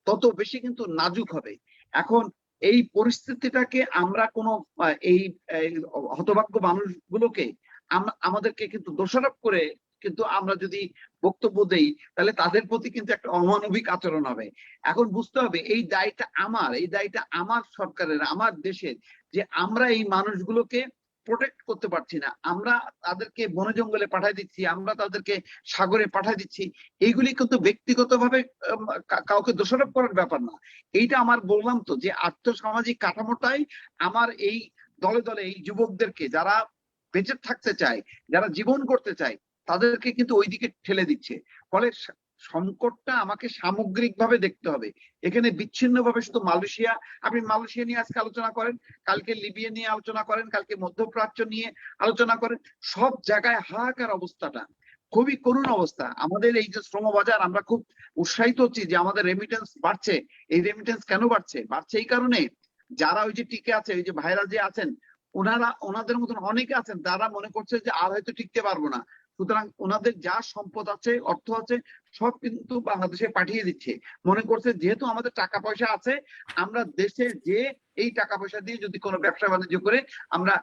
তত বেশি কিন্তু নাজুক হবে। এখন এই পরিস্থিতিটাকে আমরা কোনো এই হতভাগ্য মানুষগুলোকে আমাদেরকে কিন্তু দোষারোপ করে কিন্তু আমরা যদি বক্তব্য দেই তাহলে তাদের প্রতি কিন্তু একটা অমানবিক আচরণ হবে। এখন বুঝতে হবে এই দায়টা আমার, এই দায়টা আমার সরকারের, আমার দেশের, যে আমরা এই মানুষগুলোকে প্রোটেক্ট করতে পারছি না, আমরা তাদেরকে বনে জঙ্গলে পাঠাই দিচ্ছি, আমরা তাদেরকে সাগরে পাঠাই দিচ্ছি, এইগুলি কিন্তু ব্যক্তিগতভাবে কাউকে দোষারোপ করার ব্যাপার না। এইটা আমার বললাম তো যে আর্থসামাজিক কাঠামোটাই আমার এই দলে দলে এই যুবকদেরকে, যারা বেঁচে থাকতে চায়, যারা জীবন করতে চায়, তাদেরকে কিন্তু ওইদিকে ঠেলে দিচ্ছে। ফলে সংকটটা আমাকে সামগ্রিকভাবে দেখতে হবে। এখানে বিচ্ছিন্নভাবে শুধু মালয়েশিয়া, আপনি মালয়েশিয়া নিয়ে আজকে আলোচনা করেন, কালকে লিবিয়া নিয়ে আলোচনা করেন, কালকে মধ্যপ্রাচ্য নিয়ে আলোচনা করেন, সব জায়গায় হাহাকার অবস্থাটা, খুবই করুণ অবস্থা। আমাদের এই যে শ্রম বাজার, আমরা খুব উৎসাহিত হচ্ছি যে আমাদের রেমিটেন্স বাড়ছে। এই রেমিটেন্স কেন বাড়ছে? বাড়ছে এই কারণে, যারা ওই যে টিকে আছে, ওই যে ভাইরা যে আছেন, ওনাদের মতন অনেকে আছেন যারা মনে করছে যে আর হয়তো টিকতে পারবো না, সুতরাং ওনাদের যা সম্পদ আছে, অর্থ আছে, সব কিন্তু বাংলাদেশে পাঠিয়ে দিচ্ছে। মনে করছে যেহেতু আমাদের টাকা পয়সা আছে, আমরা দেশে যে এই টাকা পয়সা দিয়ে যদি কোনো ব্যবসা বাণিজ্য করে আমরা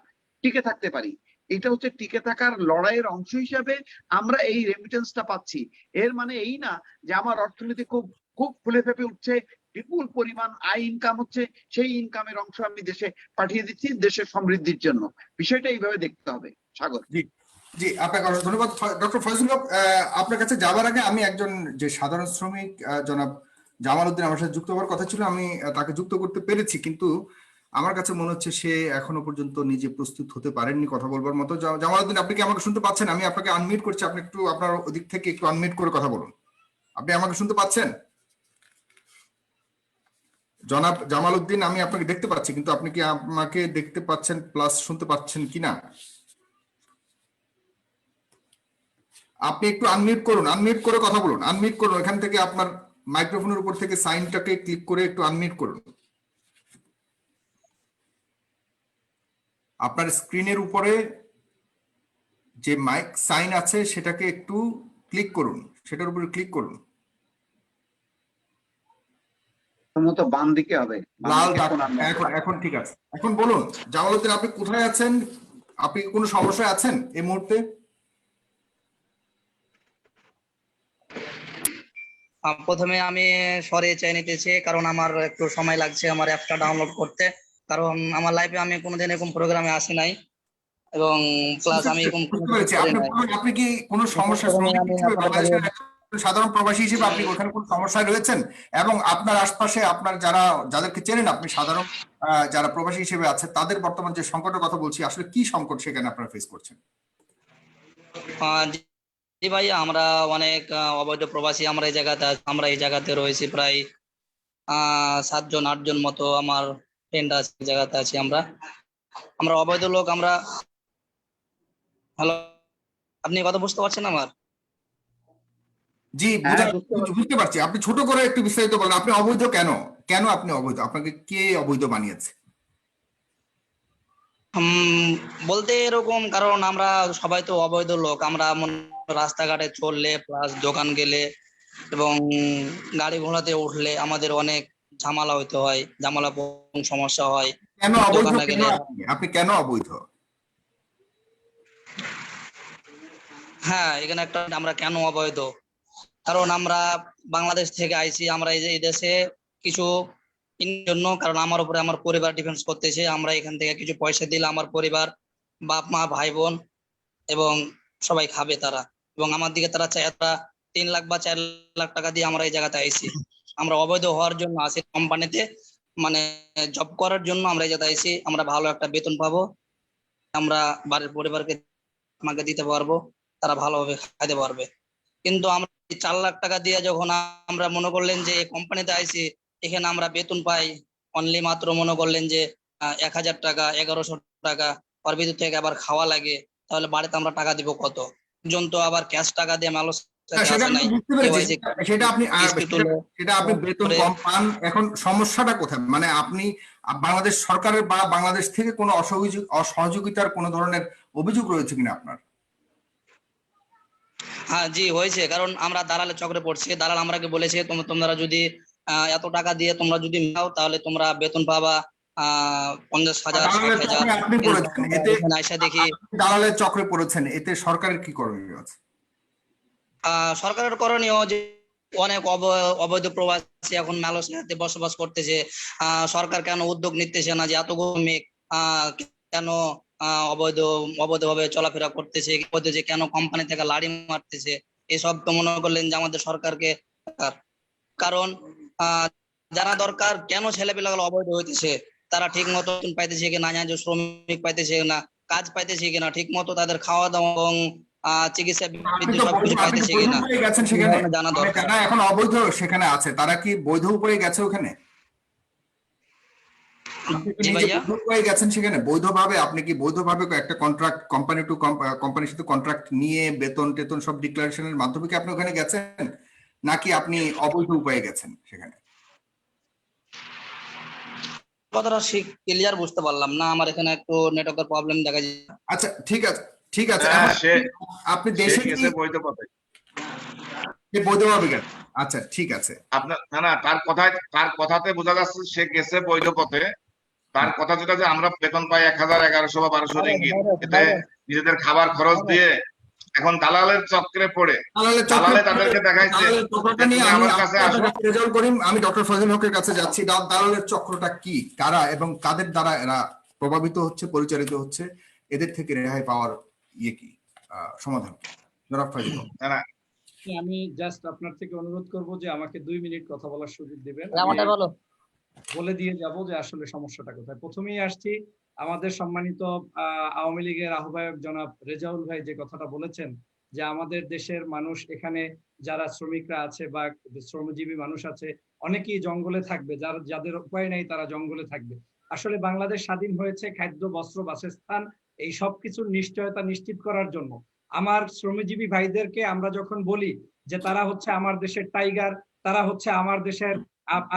টিকে থাকতে পারি। এটা হচ্ছে টিকে থাকার লড়াইয়ের অংশ হিসাবে আমরা এই রেমিটেন্সটা পাচ্ছি। এর মানে এই না যে আমার অর্থনীতি খুব খুব ফুলে ফেপে উঠছে, বিপুল পরিমাণ আয় ইনকাম হচ্ছে, সেই ইনকামের অংশ আমি দেশে পাঠিয়ে দিচ্ছি দেশের সমৃদ্ধির জন্য। বিষয়টা এইভাবে দেখতে হবে। সাগর। জি, আপনাকে অনেক ধন্যবাদ ডক্টর ফয়জুল হক। আপনার কাছে যাবার আগে আমি একজন যে সাধারণ শ্রমিক জনাব জামাল উদ্দিন আমার সাথে যুক্ত হওয়ার কথা ছিল, আমি তাকে যুক্ত করতে পেরেছি, কিন্তু আমার কাছে মনে হচ্ছে সে এখনো পর্যন্ত নিজে প্রস্তুত হতে পারেননি কথা বলবার মতো। জামাল উদ্দিন, আপনি কি আমাকে শুনতে পাচ্ছেন? আমি আপনাকে আনমিউট করছি, আপনি একটু আপনার ওদিক থেকে একটু আনমিউট করে কথা বলুন। আপনি আমাকে শুনতে পাচ্ছেন? জনাব জামাল উদ্দিন, আমি আপনাকে দেখতে পাচ্ছি, কিন্তু আপনি কি আমাকে দেখতে পাচ্ছেন প্লাস শুনতে পাচ্ছেন কিনা? আপনি একটু আনমিউট করুন, আনমিউট করে কথা বলুন, আনমিউট করুন। এখান থেকে আপনার মাইক্রোফোনের উপর থেকে সাইনটাকে ক্লিক করে একটু আনমিউট করুন। আপনার স্ক্রিনের উপরে যে মাইক সাইন আছে সেটাকে একটু ক্লিক করুন, সেটার উপরে ক্লিক করুন। সম্ভবত বাম দিকে হবে। লাল দাগ, এখন ঠিক আছে। এখন বলুন জামাল উদ্দিন, আপনি কোথায় আছেন? আপনি কোনো সমস্যায় আছেন এই মুহূর্তে? প্রথমে আমি সরে চেয়ে নিতেছি, কারণ আমার একটু সময় লাগছে আমার অ্যাপটা ডাউনলোড করতে, কারণ আমার লাইফে আমি কোনোদিন এরকম প্রোগ্রামে আসি নাই, এবং প্লাস আমি এরকম আপনি কি কোনো সমস্যা, সাধারণ প্রবাসী হিসেবে আপনি ওখানে কোনো সমস্যায় রয়েছেন? এবং আপনার আশপাশে আপনার যাদেরকে চেনেন আপনি, সাধারণ যারা প্রবাসী হিসেবে আছে, তাদের বর্তমান যে সংকটের কথা বলছি, আসলে কি সংকট সেখানে আপনারা ফেস করছেন? জি ভাই, আমরা অনেক অবৈধ প্রবাসী আমরা এই জায়গাতে রয়েছি প্রায় 7 জন 8 জন মতো আমার ফ্রেন্ড আছে, জায়গাতে আছি আমরা অবৈধ লোক। হ্যালো, আপনি কথা বুঝতে পারছেন আমার? জি, বুঝতে পারছি। আপনি ছোট করে একটু বিস্তারিত বলেন, আপনি অবৈধ কেন? কেন আপনি অবৈধ? আপনাকে কে অবৈধ বানিয়েছে? বলতে এরকম, কারণ আমরা সবাই তো অবৈধ লোক। আমরা রাস্তাঘাটে চললে, প্লাস দোকান গেলে এবং গাড়ি ঘোড়াতে উঠলে আমাদের অনেক ঝামেলা হইতে হয়, সমস্যা হয়। কেন অবৈধ? আপনি কেন অবৈধ? হ্যাঁ, এখানে একটা আমরা কেন অবৈধ, কারণ আমরা বাংলাদেশ থেকে আইছি। আমরা এই দেশে কিছু জন্য, কারণ আমার উপরে আমার পরিবার ডিফেন্স করতেছে। আমরা এখান থেকে কিছু পয়সা দিলে আমার পরিবার, বাপ মা ভাই বোন এবং সবাই খাবে তারা, এবং আমার দিকে তারা চায় 3 লাখ বা 4 লাখ টাকা দিয়ে আমরা এই জায়গাতে আইছি। আমরা অবৈধ হওয়ার জন্য আসি, কোম্পানিতে মানে জব করার জন্য আমরা এই জায়গাতে আইছি। আমরা ভালো একটা বেতন পাবো, আমরা বাড়ির পরিবারকে আমাকে দিতে পারবো, তারা ভালোভাবে খাইতে পারবে। কিন্তু আমরা 4 লাখ টাকা দিয়ে যখন আমরা মনে করলেন যে কোম্পানিতে আইছি, এখানে আমরা বেতন পাই অনলি মাত্র মনে করলেন যে 1000 টাকা 1100 টাকা, ওর ভিতর থেকে আবার খাওয়া লাগে, তাহলে বাড়িতে আমরা টাকা দিব কত? পর্যন্ত আবার ক্যাশ টাকা দিয়ে সেটা আপনি বেতন কম পান। এখন সমস্যাটা কোথায়? মানে আপনি বাংলাদেশ সরকারের বা বাংলাদেশ থেকে কোনো অসহযোগিতার কোনো ধরনের অভিযোগ রয়েছে কিনা আপনার? হ্যাঁ জি, হয়েছে। কারণ আমরা দালালের চক্রে পড়ছি। দালাল আমরাকে বলেছে তোমরা যদি এত টাকা দিয়ে তোমরা যদি নাও, তাহলে তোমরা বেতন পাবা 50,000 60,000। দেখি দালালের চক্রে পড়েছেন, এতে সরকারের কি করণীয় আছে? সরকারের করণীয় যে অনেক অবৈধ প্রবাসী এখন মালয়েশিয়াতে বসবাস করতেছে। সরকার কেন উদ্যোগ নিতেছে না যে এত শ্রমিক কেন অবৈধভাবে চলাফেরা করতেছে, বলতে যে কেন কোম্পানি থেকে লাড়ি মারতেছে, এসব তো মনে করলেন যে আমাদের সরকারকে, কারণ জানা দরকার কেন ছেলেপিলাগুলো অবৈধ হইতেছে, তারা ঠিক মতো পাইতেছে কিনা, ন্যায্য শ্রমিক পাইতেছে কিনা, কাজ পাইতেছে কিনা, ঠিক মতো তাদের খাওয়া দাওয়া এবং চিকিৎসা আপনি বৃত্তি তো সবকিছু আপনি পাইতেছে তো বৈধ কিনা, উপায়ে গেছেন সেখানে, জানা মানে দরকার। যারা এখন অবৈধ সেখানে আছে তারা কি বৈধ উপায়ে গেছে ওখানে? আপনি কি জি নিজে ভাইয়া। বৈধ উপায়ে গেছেন সেখানে বৈধভাবে? আপনি কি বৈধভাবে একটা কন্ট্রাক্ট কোম্পানি টু কোম্পানির সাথে কন্ট্রাক্ট নিয়ে বেতন টেতন সব ডিক্লারেশনের মাধ্যমে কি আপনি ওখানে গেছেন, নাকি আপনি অবৈধ উপায়ে গেছেন সেখানে? কথাটা ক্লিয়ার বুঝতে পারলাম না, আমার এখানে একটু নেটওয়ার্কের প্রবলেম দেখা যায়। আচ্ছা ঠিক আছে, ঠিক আছে। হ্যাঁ, এখন সে আপনি সে দেশে কি গেছে বৈধ পথে। বৈধভাবে গেছেন? আচ্ছা ঠিক আছে। আপনার না না, তার কথাতে বোঝা যাচ্ছে সে গেছে বৈধ পথে। তার কথা যেটা যে আমরা বেতন পাই 1000, 1100 বা 1200 রিঙ্গিত, এতে নিজেদের খাবার খরচ দিয়ে এখন দালালের চক্রে পড়ে দালালে তাদেরকে দেখাইছে দালালের চক্রটা যে নিয়ে তুমি আমি আমার কাছে আসো। রেজাল্ট করিম, আমি ডক্টর ফজল হকের কাছে যাচ্ছি। দালালের চক্রটা কি, কারা এবং কাদের দ্বারা এরা প্রভাবিত হচ্ছে, পরিচালিত হচ্ছে, এদের থেকে রেহাই পাওয়ার ইয়ে কি, সমাধান কি? জনাব ফজল হক। না না, আমি জাস্ট আপনার থেকে অনুরোধ করব যে আমাকে 2 মিনিট কথা বলার সুযোগ দিবেন, আমারটা আমি বলো। বলে দিয়ে যাব যে আসলে সমস্যাটা কোথায়। প্রথমেই আসছি, আমাদের সম্মানিত আওয়ামী লীগের আহ্বায়ক জনাব রেজাউল ভাই যে কথাটা বলেছেন যে আমাদের দেশের মানুষ এখানে যারা শ্রমিকরা আছে বা শ্রমজীবী মানুষ আছে অনেকেই জঙ্গলে থাকবে, যাদের উপায় নাই তারা জঙ্গলে থাকবে। আসলে বাংলাদেশ স্বাধীন হয়েছে খাদ্য, বস্ত্র, বাসস্থান এই সব কিছুর নিশ্চয়তা নিশ্চিত করার জন্য। আমার শ্রমজীবী ভাইদেরকে আমরা যখন বলি যে তারা হচ্ছে আমার দেশের টাইগার, তারা হচ্ছে আমার দেশের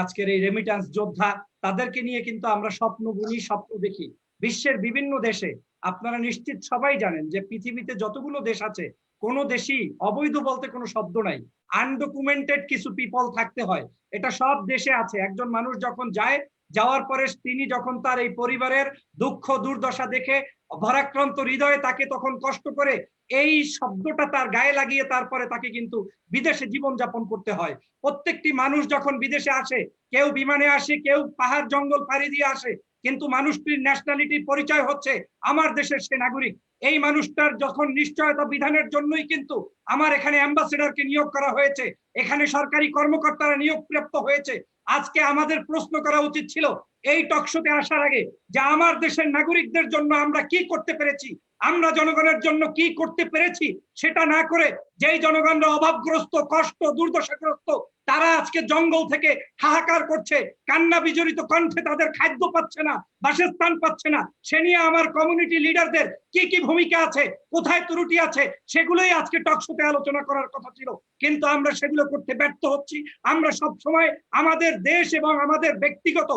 আজকের এই রেমিটেন্স যোদ্ধা, তাদেরকে নিয়ে কিন্তু আমরা স্বপ্ন বুনি, স্বপ্ন দেখি। বিশ্বের বিভিন্ন দেশে আপনারা নিশ্চিত সবাই জানেন যে পৃথিবীতে যতগুলো দেশ আছে কোন দেশই অবৈধ বলতে কোনো শব্দ নাই, আনডকুমেন্টেড কিছু পিপল থাকতে হয়, এটা সব দেশে আছে। একজন মানুষ যখন যায়, যাওয়ার পরে তিনি যখন তার এই পরিবারের দুঃখ দুর্দশা দেখে ভারাক্রান্ত হৃদয়ে তাকে তখন কষ্ট করে এই শব্দটা তার গায়ে লাগিয়ে তারপরে তাকে কিন্তু বিদেশে জীবনযাপন করতে হয়। প্রত্যেকটি মানুষ যখন বিদেশে আসে, কেউ বিমানে আসে, কেউ পাহাড় জঙ্গল পাড়ি দিয়ে আসে, কিন্তু মানুষটির ন্যাশনালিটির পরিচয় হচ্ছে আমার দেশের সে নাগরিক। এই মানুষটার যখন নিশ্চয়তা বিধানের জন্যই কিন্তু আমার এখানে অ্যাম্বাসেডরকে নিয়োগ করা হয়েছে, এখানে সরকারি কর্মকর্তারা নিয়োগপ্রাপ্ত হয়েছে। আজকে আমাদের প্রশ্ন করা উচিত ছিল এই টকশোতে আসার আগে যে আমার দেশের নাগরিকদের জন্য আমরা কি করতে পেরেছি, আমরা জনগণের জন্য কি করতে পেরেছি, সেটা না করে যেই জনগণরা অভাবগ্রস্ত, কষ্ট, দুর্দশাগ্রস্ত, তারা আজকে জঙ্গল থেকে হাহাকার করছে, কান্না বিজড়িত কণ্ঠে তাদের খাদ্য পাচ্ছে না, বাসস্থান পাচ্ছে না, সে নিয়ে আমার কমিউনিটি লিডারদের কি কি ভূমিকা আছে, কোথায় ত্রুটি আছে, সেগুলোই আজকে টকশোতে আলোচনা করার কথা ছিল, কিন্তু আমরা সেগুলো করতে ব্যর্থ হচ্ছি। আমরা সব সময় আমাদের দেশ এবং আমাদের ব্যক্তিগত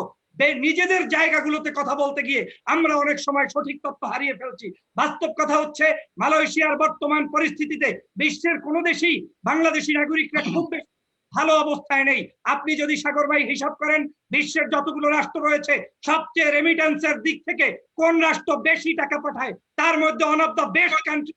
নিজেদের জায়গাগুলোতে কথা বলতে গিয়ে আমরা অনেক সময় সঠিক তথ্য হারিয়ে ফেলছি। বাস্তব কথা হচ্ছে মালয়েশিয়ার বর্তমান পরিস্থিতিতে বিশ্বের কোন দেশেই বাংলাদেশি নাগরিকরা খুব বেশি ভালো অবস্থায় নেই। আপনি যদি সাগর ভাই হিসাব করেন বিশ্বের যতগুলো রাষ্ট্র রয়েছে সবচেয়ে রেমিটেন্সের দিক থেকে কোন রাষ্ট্র বেশি টাকা পাঠায়, তার মধ্যে one of the best country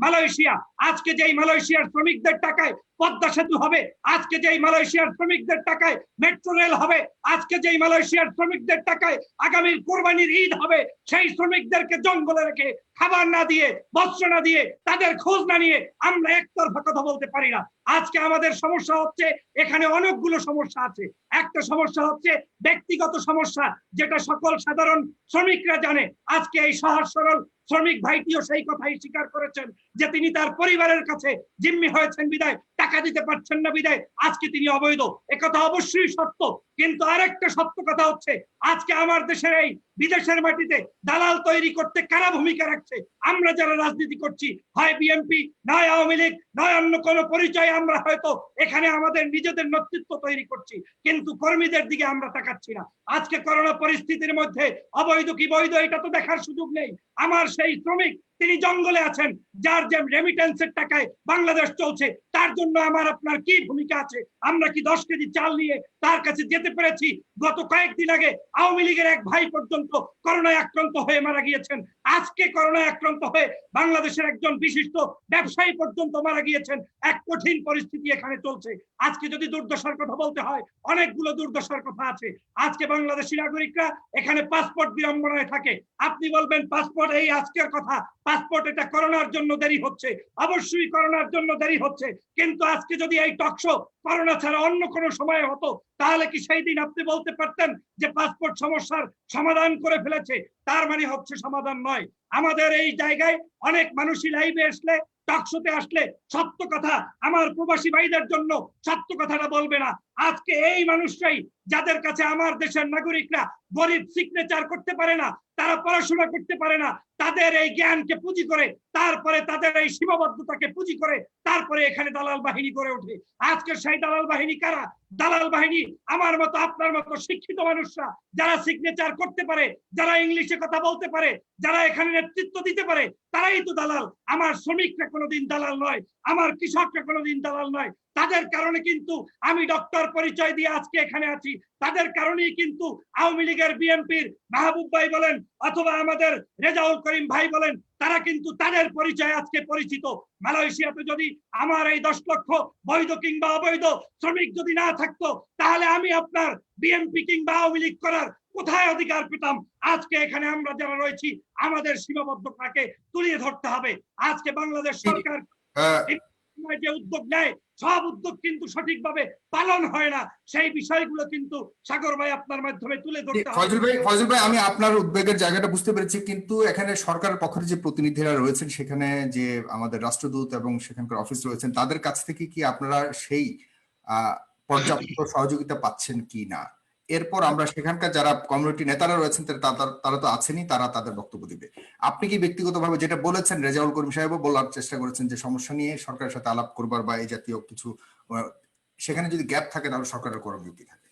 Malaysia. আজকে যেই মালয়েশিয়ার শ্রমিকদের টাকায় পদ্মা সেতু হবে, আজকে যেই মালয়েশিয়ার শ্রমিকদের টাকায় মেট্রো রেল হবে, আজকে যেই মালয়েশিয়ার শ্রমিকদের টাকায় আগামীর কোরবানির ঈদ হবে, সেই শ্রমিকদেরকে জঙ্গলে রেখে খাবার না দিয়ে, বস্ত্র না দিয়ে, তাদের খোঁজ না নিয়ে আমরা একতরফা কথা বলতে পারি না। আজকে আমাদের সমস্যা হচ্ছে এখানে অনেকগুলো সমস্যা আছে। একটা সমস্যা হচ্ছে ব্যক্তিগত সমস্যা, যেটা সকল সাধারণ শ্রমিকরা জানে। আজকে এই সহজ সরল শ্রমিক ভাইটিও সেই কথাই স্বীকার করেছেন যে তিনি তার পরিবারের কাছে জিম্মি হয়েছেন বিদায় টাকা দিতে পারছেন না বিদায় আজকে তিনি অবৈধ। একথা অবশ্যই সত্য, কিন্তু আরেকটা সত্য কথা হচ্ছে আজকে আমার দেশের এই বিদেশের মাটিতে দালাল তৈরি করতে কারা ভূমিকা রাখছে? আমরা যারা রাজনীতি করছি, হয় বিএনপি, নয় আওয়ামী লীগ, নয় অন্য কোনো পরিচয়, আমরা হয়তো এখানে আমাদের নিজেদের নেতৃত্ব তৈরি করছি, কিন্তু কর্মীদের দিকে আমরা তাকাচ্ছি না। আজকে করোনা পরিস্থিতির মধ্যে অবৈধ কি বৈধ এটা তো দেখার সুযোগ নেই। আমার সেই শ্রমিক তিনি জঙ্গলে আছেন, যার যে রেমিটেন্সের টাকায় বাংলাদেশ চলছে, তার জন্য আমার আপনার কি ভূমিকা আছে? আমরা কি 10 কেজি চাল নিয়ে তার কাছে যেতে পেরেছি? গত কয়েকদিন আগে আওয়ামী লীগের এক ভাই পর্যন্ত করোনায় আক্রান্ত হয়ে মারা গিয়েছেন। আজকে করোনায় আক্রান্ত হয়ে বাংলাদেশের একজন বিশিষ্ট ব্যবসায়ী পর্যন্ত মারা গিয়েছেন। এক কঠিন পরিস্থিতি এখানে চলছে। আজকে যদি দুর্দশার কথা বলতে হয়, অনেকগুলো দুর্দশার কথা আছে। আজকে বাংলাদেশি নাগরিকরা এখানে পাসপোর্ট বিড়ম্বনায় থাকে। আপনি বলবেন পাসপোর্ট এই আজকের কথা, পাসপোর্ট এটা করোনার জন্য দেরি হচ্ছে। অবশ্যই করোনার জন্য দেরি হচ্ছে, কিন্তু আজকে যদি এই টকশো করোনা ছাড়া অন্য কোনো সময় হতো, তাহলে কি সেই দিন আপনি বলতে পারতেন যে পাসপোর্ট সমস্যার সমাধান করে ফেলেছে? তার মানে হচ্ছে সমাধান নয়। আমাদের এই জায়গায় অনেক মানুষই লাইভে আসলে, টকশোতে আসলে সত্য কথা, আমার প্রবাসী ভাইদের জন্য সত্য কথাটা বলবে না। আজকে এই মানুষরাই, যাদের কাছে আমার দেশের নাগরিকরা গরিব সিগনেচার করতে পারে না, তারা পড়াশোনা করতে পারে না, তাদের এই জ্ঞানকে পুঁজি করে, তারপরে তাদের এই সীমাবদ্ধতাকে পুঁজি করে, তারপরে এখানে দালাল বাহিনী গড়ে ওঠে। আজকে সেই দালাল বাহিনী কারা? দালাল বাহিনী আমার মতো আপনার মতো শিক্ষিত মানুষরা, যারা সিগনেচার করতে পারে, যারা ইংলিশে কথা বলতে পারে, যারা এখানে নেতৃত্ব দিতে পারে, তারাই তো দালাল। আমার শ্রমিকরা কোনোদিন দালাল নয়, আমার কৃষকরা কোনোদিন দালাল নয়। তাদের কারণে কিন্তু আমি ডক্টর পরিচয় দিয়ে আজকে এখানে আছি। তাদের কারণেই কিন্তু আওয়ামী লীগের বিএনপির মাহবুব ভাই বলেন অথবা আমাদের রেজাউল করিম ভাই বলেন, তারা কিন্তু তাদের পরিচয় আজকে পরিচিত। মালয়েশিয়াতে যদি আমার এই 10 লক্ষ বৈধ কিংবা অবৈধ শ্রমিক যদি না থাকতো, তাহলে আমি আপনার বিএনপি কিংবা আওয়ামী লীগ করার কোথায় অধিকার পেতাম? আজকে এখানে আমরা যারা রয়েছি, আমাদের সীমাবদ্ধতাকে তুলিয়ে ধরতে হবে। আজকে বাংলাদেশ সরকার যে উদ্যোগ নেয়, সব উদ্যোগ কিন্তু সঠিকভাবে পালন হয় না। সেই বিষয়গুলো কিন্তু সাগর ভাই আপনার মাধ্যমে তুলে ধরতে হবে। ফয়জুল ভাই, আমি আপনার উদ্বেগের জায়গাটা বুঝতে পেরেছি, কিন্তু এখানে সরকারের পক্ষের যে প্রতিনিধিরা রয়েছেন, সেখানে যে আমাদের রাষ্ট্রদূত এবং সেখানকার অফিস রয়েছেন, তাদের কাছ থেকে কি আপনারা সেই পর্যাপ্ত সহযোগিতা পাচ্ছেন কি না? এরপর আমরা সেখানকার যারা কমিউনিটি নেতারা রয়েছেন তারা তো আছেনই, তারা তাদের বক্তব্য দিবে। আপনি কি ব্যক্তিগতভাবে যেটা বলেছেন, রেজাউল করিম সাহেবও বলার চেষ্টা করেছেন যে সমস্যা নিয়ে সরকারের সাথে আলাপ করবার বা এই জাতীয় কিছু, সেখানে যদি গ্যাপ থাকে তাহলে সরকারের করণীয় কি থাকে?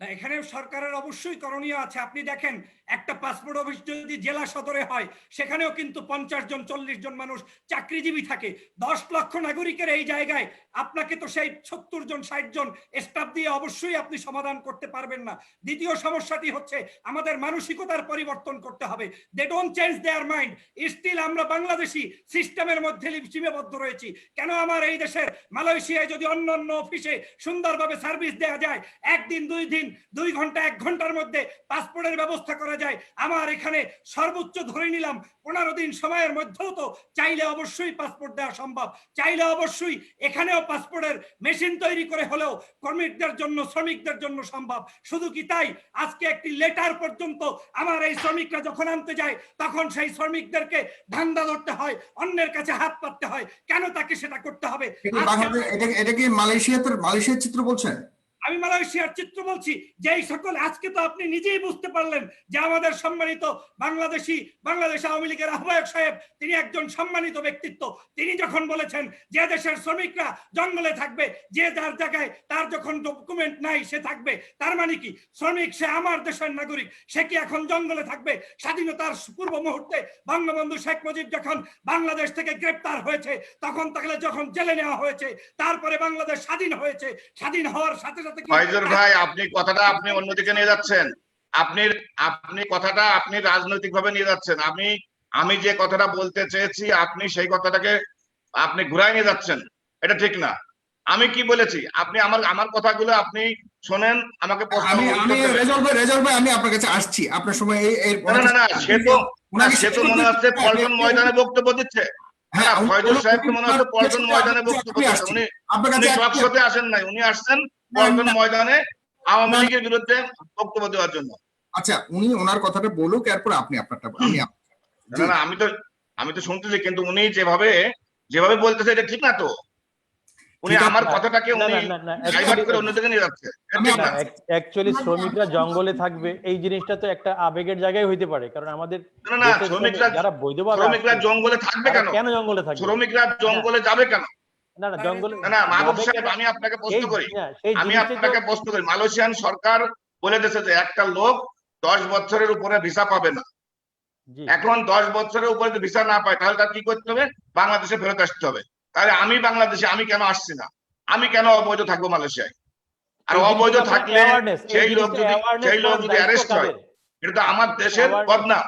এখানে সরকারের অবশ্যই করণীয় আছে। আপনি দেখেন, একটা পাসপোর্ট অফিস যদি জেলা সদরে হয়, সেখানেও কিন্তু 50 জন 40 জন মানুষ চাকরিজীবী থাকে। 10 লক্ষ নাগরিকের এই জায়গায় আপনাকে তো সেই 70 জন 60 জন স্টাফ দিয়ে অবশ্যই আপনি সমাধান করতে পারবেন না। দ্বিতীয় সমস্যাটি হচ্ছে আমাদের মানসিকতার পরিবর্তন করতে হবে। They don't change their mind. Still আমরা বাংলাদেশি সিস্টেমের মধ্যে সীমাবদ্ধ রয়েছি। কেন আমার এই দেশের মালয়েশিয়ায় যদি অন্য অন্য অফিসে সুন্দরভাবে সার্ভিস দেওয়া যায়, একদিন 2 দিন 2 ঘন্টা 1 ঘন্টার মধ্যে পাসপোর্টের ব্যবস্থা করা যায়, আমার এখানে সর্বোচ্চ ধরে নিলাম 15 দিন সময়ের মধ্যেও তো চাইলে অবশ্যই পাসপোর্ট দেওয়া সম্ভব। চাইলে অবশ্যই এখানেও পাসপোর্টের মেশিন তৈরি করে হলেও কর্মীদের জন্য, শ্রমিকদের জন্য সম্ভব। শুধু কি তাই, আজকে একটি লেটার পর্যন্ত আমার এই শ্রমিকরা যখন আনতে যায়, তখন সেই শ্রমিকদেরকে ধান্দা ধরতে হয়, অন্যের কাছে হাত পাততে হয়। কেন তাকে সেটা করতে হবে? এটা কি মালয়েশিয়ার চিত্র বলছেন? আমি মালয়েশিয়ার চিত্র বলছি। যেই সকল, আজকে তো আপনি নিজেই বুঝতে পারলেন যে আমাদের সম্মানিত বাংলাদেশ আওয়ামী লীগের আহ্বায়ক সাহেব, তিনি একজন সম্মানিত ব্যক্তিত্ব। তিনি যখন বলেছেন যে দেশের শ্রমিকরা জঙ্গলে থাকবে, যে যার জায়গায় তার যখন ডকুমেন্ট নাই সে থাকবে, তার মানে কি শ্রমিক সে আমার দেশের নাগরিক, সে কি এখন জঙ্গলে থাকবে? স্বাধীনতার পূর্ব মুহূর্তে বঙ্গবন্ধু শেখ মুজিব যখন বাংলাদেশ থেকে গ্রেপ্তার হয়েছে, তখন তাকে যখন জেলে নেওয়া হয়েছে, তারপরে বাংলাদেশ স্বাধীন হয়েছে। স্বাধীন হওয়ার সাথে সাথে ফয়জুল ভাই, আপনি কথাটা আপনি অন্যদিকে নিয়ে যাচ্ছেন। আপনি কথাটা আপনি রাজনৈতিক ভাবে নিয়ে যাচ্ছেন। আমি যে কথাটা বলতে চেয়েছি, আপনি সেই কথাটাকে আপনি ঘুরাই নিয়ে যাচ্ছেন। এটা ঠিক না। আমি কি বলেছি, আপনি আমার কথাগুলো আপনি শোনেন, আমাকে রেজাউল ভাই, আমি আপনার কাছে আসছি আপনার সময়। না, সে তো মনে হচ্ছে পল্টন ময়দানে বক্তব্য দিচ্ছে। হ্যাঁ, ফয়জুল সাহেব মনে হচ্ছে পল্টন ময়দানে বক্তব্য দিচ্ছে। উনি টকশোতে আসেন নাই, উনি আসছেন পল্টন ময়দানে আওয়ামী লীগের বিরুদ্ধে বক্তব্য দেওয়ার জন্য। আচ্ছা, উনি ওনার কথাটা বলুক, এরপর আপনি আপনারটা। না, আমি তো শুনতেছি, কিন্তু উনি যেভাবে বলতেছে এটা ঠিক না তো। উনি আমার কথাটাকে ডাইভার্ট করে অন্যদিকে নিয়ে যাচ্ছে। অ্যাকচুয়ালি শ্রমিকরা জঙ্গলে থাকবে এই জিনিসটা তো একটা আবেগের জায়গায় হইতে পারে, কারণ আমাদের যারা বৈধভাবে শ্রমিকরা জঙ্গলে থাকবে কেন? কেন জঙ্গলে থাকবে? শ্রমিকরা জঙ্গলে যাবে কেন? জঙ্গলে মাহবুব সাহেব, আমি আপনাকে প্রশ্ন করি, মালয়েশিয়ান সরকার বলে দিয়েছে যে একটা লোক 10 বছরের উপরে ভিসা পাবে না। জি এখন 10 বছরের উপরে যদি ভিসা না পায় তাহলে তার কি করতে হবে? বাংলাদেশে ফেরত আসতে হবে। তাহলে আমি বাংলাদেশে আমি কেন আসছি না? আমি কেন অবৈধ থাকবো মালয়েশিয়ায়? আর এই অবৈধ জিনিসটা আমরা থাকলে অ্যাওয়ারনেস, এই সেই লোক জিনিসটা যদি অ্যাওয়ারনেস করার দায়িত্ব অ্যারেস্ট হয়, কাদের? এটা তো আমার দেশের অ্যাওয়ারনেস বদনাম।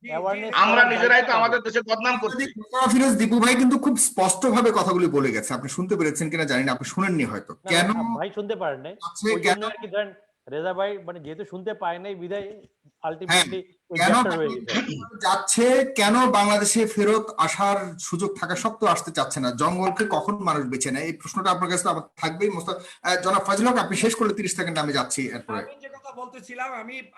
অ্যাওয়ারনেস আমরা করার নিজেরাই দায়িত্ব তো আমাদের কাদের? দেশের বদনাম করছি। ফিরোজ দীপু ভাই কিন্তু খুব স্পষ্ট ভাবে কথাগুলি বলে গেছে, আপনি শুনতে পেরেছেন কিনা জানি না, আপনি শুনেননি হয়তো। না কেন ভাই শুনতে পারেন নাই, আছে, ওই কেন জন্য আর কি ধরেন রেজা ভাই মানে যেহেতু শুনতে পায় নাই বিধায় হ্যাঁ আলটিমেটলি ওই কেন গ্যাপটা রয়ে গেছে আর কি। যাচ্ছে, কেন বাংলাদেশে ফেরত আসার সুযোগ থাকা সত্ত্বেও আসতে চাচ্ছে না, জঙ্গলকে কখন মানুষ বেছে নেয়, এই প্রশ্নটা আপনার কাছে তো আমার থাকবেই। জনাব ফজল হক, আপনি শেষ করলে 30 সেকেন্ড আমি যাচ্ছি এরপরে। আমি যে কথা বলতেছিলাম,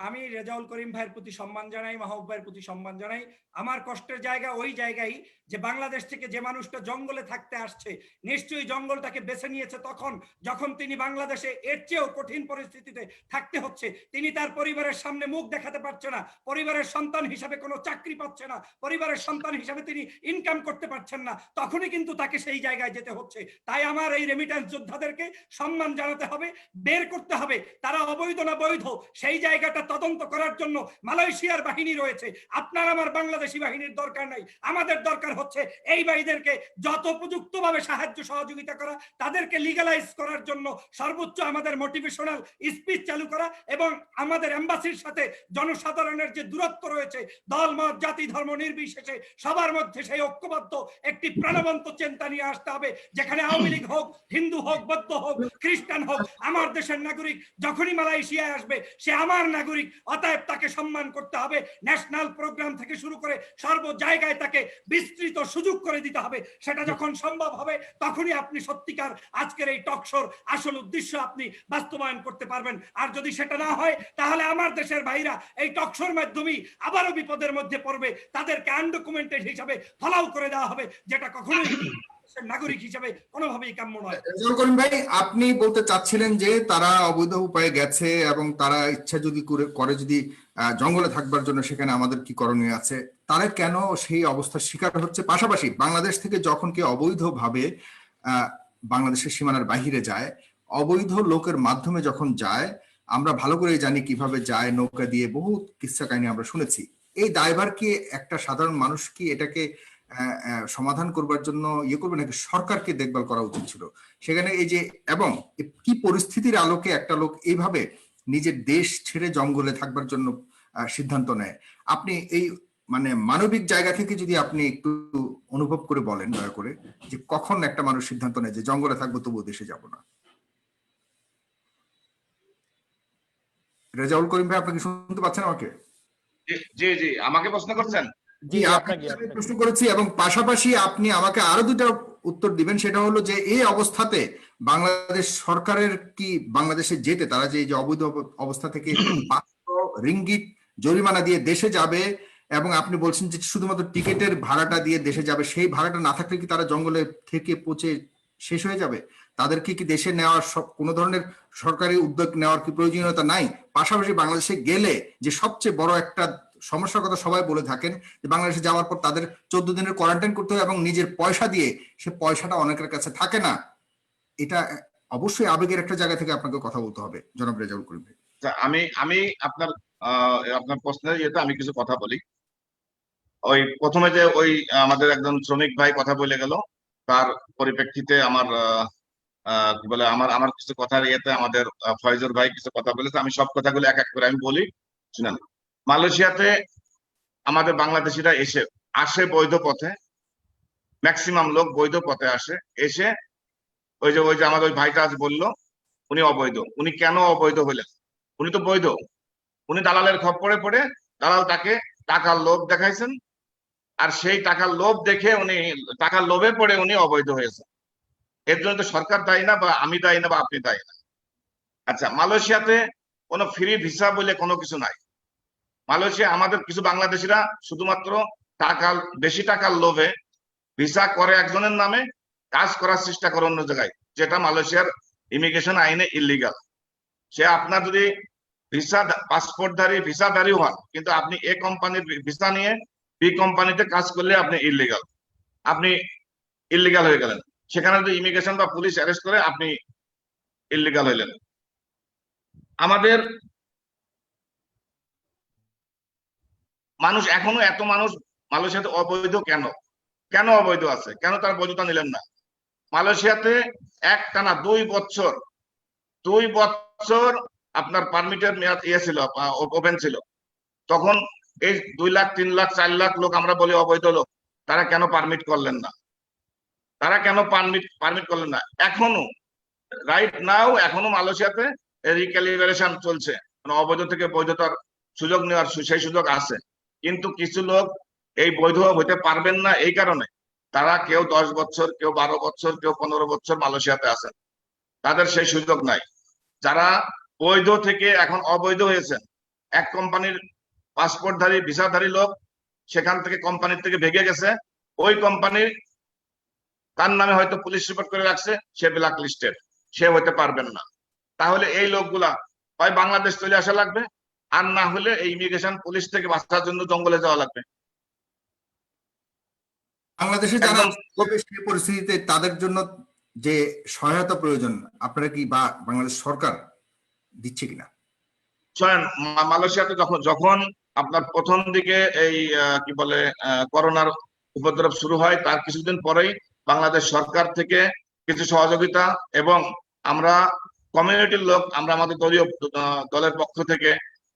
আমি রেজাউল করিম ভাইয়ের প্রতি সম্মান জানাই, মাহবুব ভাইয়ের প্রতি সম্মান জানাই। আমার কষ্টের জায়গা ওই জায়গায় যে বাংলাদেশ থেকে যে মানুষটা জঙ্গলে থাকতে আসছে, নিশ্চয়ই জঙ্গলটাকে বেছে নিয়েছে তখন যখন তিনি বাংলাদেশে এর চেয়েও কঠিন পরিস্থিতিতে থাকতে হচ্ছে। তিনি তার পরিবারের সামনে মুখ দেখাতে পারছে না, পরিবারের সন্তান হিসাবে কোনো চাকরি পাচ্ছে না, পরিবারের সন্তান হিসাবে তিনি ইনকাম করতে পারছেন না, তখনই কিন্তু তাকে সেই জায়গায় যেতে হচ্ছে। তাই আমার এই রেমিটেন্স যোদ্ধাদেরকে সম্মান জানাতে হবে, বের করতে হবে তারা অবৈধ না বৈধ, সেই জায়গাটা তদন্ত করার জন্য মালয়েশিয়ার বাহিনী রয়েছে। আপনার আমার বাংলাদেশি বাহিনীর দরকার নাই, আমাদের দরকার হচ্ছে এই ভাইদেরকে যত উপযুক্তভাবে সাহায্য সহযোগিতা করা, তাদেরকে লিগালাইজ করার জন্য সর্বোচ্চ আমাদের মোটিভেশনাল স্পিচ চালু করা, এবং আমাদের এম্বাসির সাথে জনসাধারণের যে দূরত্ব রয়েছে, দল মত জাতি ধর্ম নির্বিশেষে সবার মধ্যে সেই ঐক্যবদ্ধ একটি প্রাণবন্ত চিন্তা নিয়ে আসতে হবে, যেখানে আওয়ামী লীগ হোক, হিন্দু হোক, বৌদ্ধ হোক, খ্রিস্টান হোক, আমার দেশের নাগরিক যখনই মালয়েশিয়ায় আসবে সে আমার নাগরিক, অতএব তাকে সম্মান করতে হবে। ন্যাশনাল প্রোগ্রাম থেকে শুরু করে সর্ব জায়গায় তাকে বিস্তৃত সুযোগ করে দিতে হবে। সেটা যখন সম্ভব হবে তখনই আপনি সত্যিকার আজকের এই টকশোর আসল উদ্দেশ্য আপনি বাস্তবায়ন করতে পারবেন। আর যদি সেটা না হয় তাহলে আমার দেশের ভাইরা এই টকশোর মাধ্যমেই আবারও বিপদের মধ্যে পড়বে, তাদেরকে আনডকুমেন্টেড হিসাবে ফলাও করে দেওয়া হবে, যেটা কখনোই নাগরিক হিসাবে কোনোভাবেই কাম্য নয়। রেজাউল করিম ভাই, আপনি বলতে চাচ্ছিলেন যে তারা অবৈধ উপায়ে গেছে এবং তারা ইচ্ছা যদি করে যদি জঙ্গলে থাকবার জন্য, সেখানে আমাদের কি করণীয় আছে, তারা কেন সেই অবস্থার শিকার হচ্ছে? পাশাপাশি বাংলাদেশ থেকে যখন কেউ অবৈধভাবে বাংলাদেশের সীমানার বাহিরে যায়, অবৈধ লোকের মাধ্যমে যখন যায়, আমরা ভালো করে জানি কিভাবে যায়, নৌকা দিয়ে, বহু কিস্সা কাহিনী আমরা শুনেছি। এই দায়ভার কি একটা সাধারণ মানুষ কি এটাকে সমাধান করবার জন্য করবে, নাকি সরকারকে দেখভাল করা উচিত ছিল? সেখানে এই যে, এবং কি পরিস্থিতির আলোকে একটা লোক এইভাবে নিজের দেশ ছেড়ে জঙ্গলে থাকবার জন্য সিদ্ধান্ত নেয়? আপনি এই মানে মানবিক জায়গা থেকে যদি আপনি একটু অনুভব করে বলেন দয়া করে, যে কখন একটা মানুষ সিদ্ধান্ত নেয় যে জঙ্গলে থাকবো তবুও দেশে যাব না। রেজাউল করিম ভাই, আপনি কি শুনতে পাচ্ছেন আমাকে? জি জি, আমাকে প্রশ্ন করছেন? জি, আপনাকে প্রশ্ন করেছি, এবং পাশাপাশি আপনি আমাকে আরো দুটা উত্তর দিবেন। সেটা হলো যে এই অবস্থাতে বাংলাদেশ সরকারের কি বাংলাদেশে যেতে, তারা যে অবৈধ অবস্থা থেকে 500 রিঙ্গিট জরিমানা দিয়ে দেশে যাবে, এবং আপনি বলছেন যে শুধুমাত্র টিকেটের ভাড়াটা দিয়ে দেশে যাবে, সেই ভাড়াটা না থাকলে কি তারা জঙ্গলে থেকে পচে শেষ হয়ে যাবে? তাদেরকে কি দেশে নেওয়ার কোনো ধরনের সরকারি উদ্যোগ নেওয়ার কি প্রয়োজনীয়তা নাই? পাশাপাশি বাংলাদেশে গেলে যে সবচেয়ে বড় একটা সমস্যার কথা সবাই বলে থাকেন, যে বাংলাদেশে যাওয়ার পর তাদের 14 দিনের কোয়ারেন্টাইন করতে হয়, এবং নিজের পয়সা দিয়ে, সে পয়সাটা অনেকের কাছে থাকে না। এটা অবশ্যই আবেগের একটা জায়গা থেকে আপনাকে কথা বলতে হবে, জনাব রেজাউল করিম ভাই। আমি আমি আপনার আপনার প্রশ্নের ইয়েতে আমি কিছু কথা বলি। ওই প্রথমে যে ওই আমাদের একজন শ্রমিক ভাই কথা বলে গেল, তার পরিপ্রেক্ষিতে আমার কি বলে আমার আমার কিছু কথার ইয়েতে আমাদের ফয়জুর ভাই কিছু কথা বলেছে, আমি সব কথাগুলো এক এক করে আমি বলি, শুনেন। মালয়েশিয়াতে আমাদের বাংলাদেশিরা আসে বৈধ পথে, ম্যাক্সিমাম লোক বৈধ পথে আসে, এসে ওই যে আমাদের ওই ভাইটা আজ বললো উনি অবৈধ। উনি কেন অবৈধ হলেন? উনি তো বৈধ। উনি দালালের খপ্পরে পড়ে, দালাল তাকে টাকার লোভ দেখাইছেন, আর সেই টাকার লোভ দেখে উনি টাকার লোভে পড়ে উনি অবৈধ হয়েছে। এর জন্য তো সরকার দায়ী না, বা আমি দায়ী না, বা আপনি দায়ী না। আচ্ছা, মালয়েশিয়াতে কোনো ফ্রি ভিসা বলে কোনো কিছু নাই। মালয়েশিয়া আমাদের কিছু বাংলাদেশিরা শুধুমাত্র বেশি টাকার লোভে ভিসা করে একজনের নামে, কাজ করার চেষ্টা করে অন্য জায়গায়, যেটা মালয়েশিয়ার ইমিগ্রেশন আইনে ইলিগাল। সে আপনার যদি পাসপোর্টধারী ভিসাধারী হন, কিন্তু আপনি এ কোম্পানির ভিসা নিয়ে বি কোম্পানিতে কাজ করলে আপনি ইলিগাল হয়ে গেলেন। সেখানে যদি ইমিগ্রেশন বা পুলিশ অ্যারেস্ট করে আপনি ইলিগাল হইলেন। আমাদের মানুষ এখনো এত মানুষ মালয়েশিয়াতে অবৈধ কেন? কেন অবৈধ আছে? কেন তার বৈধতা নিলেন না? মালয়েশিয়াতে একটানা 2 বছর আপনার পারমিটের মেয়াদ ছিল, ওপেন ছিল। তখন এই 2 লাখ 3 লাখ 4 লাখ লোক আমরা বলি অবৈধ লোক, তারা কেন পারমিট করলেন না? তারা কেন পারমিট করলেন না? এখনো রাইট নাও এখনো মালয়েশিয়াতে রিক্যালিব্রেশন চলছে, মানে অবৈধ থেকে বৈধতার সুযোগ নেওয়ার সেই সুযোগ আছে। কিন্তু কিছু লোক এই বৈধ হইতে পারবেন না এই কারণে তারা কেউ 10 বছর, কেউ 12 বছর, কেউ 15 বছর মালয়েশিয়াতে আছেন, তাদের সেই সুযোগ নাই। যারা বৈধ থেকে এখন অবৈধ হয়েছেন, এক কোম্পানির পাসপোর্টধারী ভিসাধারী লোক সেখান থেকে কোম্পানির থেকে ভেগে গেছে, ওই কোম্পানির তার নামে হয়তো পুলিশ রিপোর্ট করে রাখছে, সে ব্ল্যাক লিস্টেড, সে হতে পারবেন না। তাহলে এই লোকগুলা হয় বাংলাদেশ চলে আসা লাগবে, আর না হলে এই ইমিগ্রেশন পুলিশ থেকে বাঁচার জন্য জঙ্গলে যাওয়া লাগবে। বাংলাদেশে যারা একদম। সেই পরিস্থিতিতে তাদের জন্য যে সহায়তা প্রয়োজন আপনারা কি বা বাংলাদেশ সরকার দিচ্ছে কিনা? শোনেন, মালয়েশিয়াতে যখন আপনার প্রথম দিকে এই কি বলে করোনার উপদ্রব শুরু হয়, তার কিছুদিন পরেই বাংলাদেশ সরকার থেকে কিছু সহযোগিতা এবং আমরা কমিউনিটির লোক, আমরা আমাদের দলের পক্ষ থেকে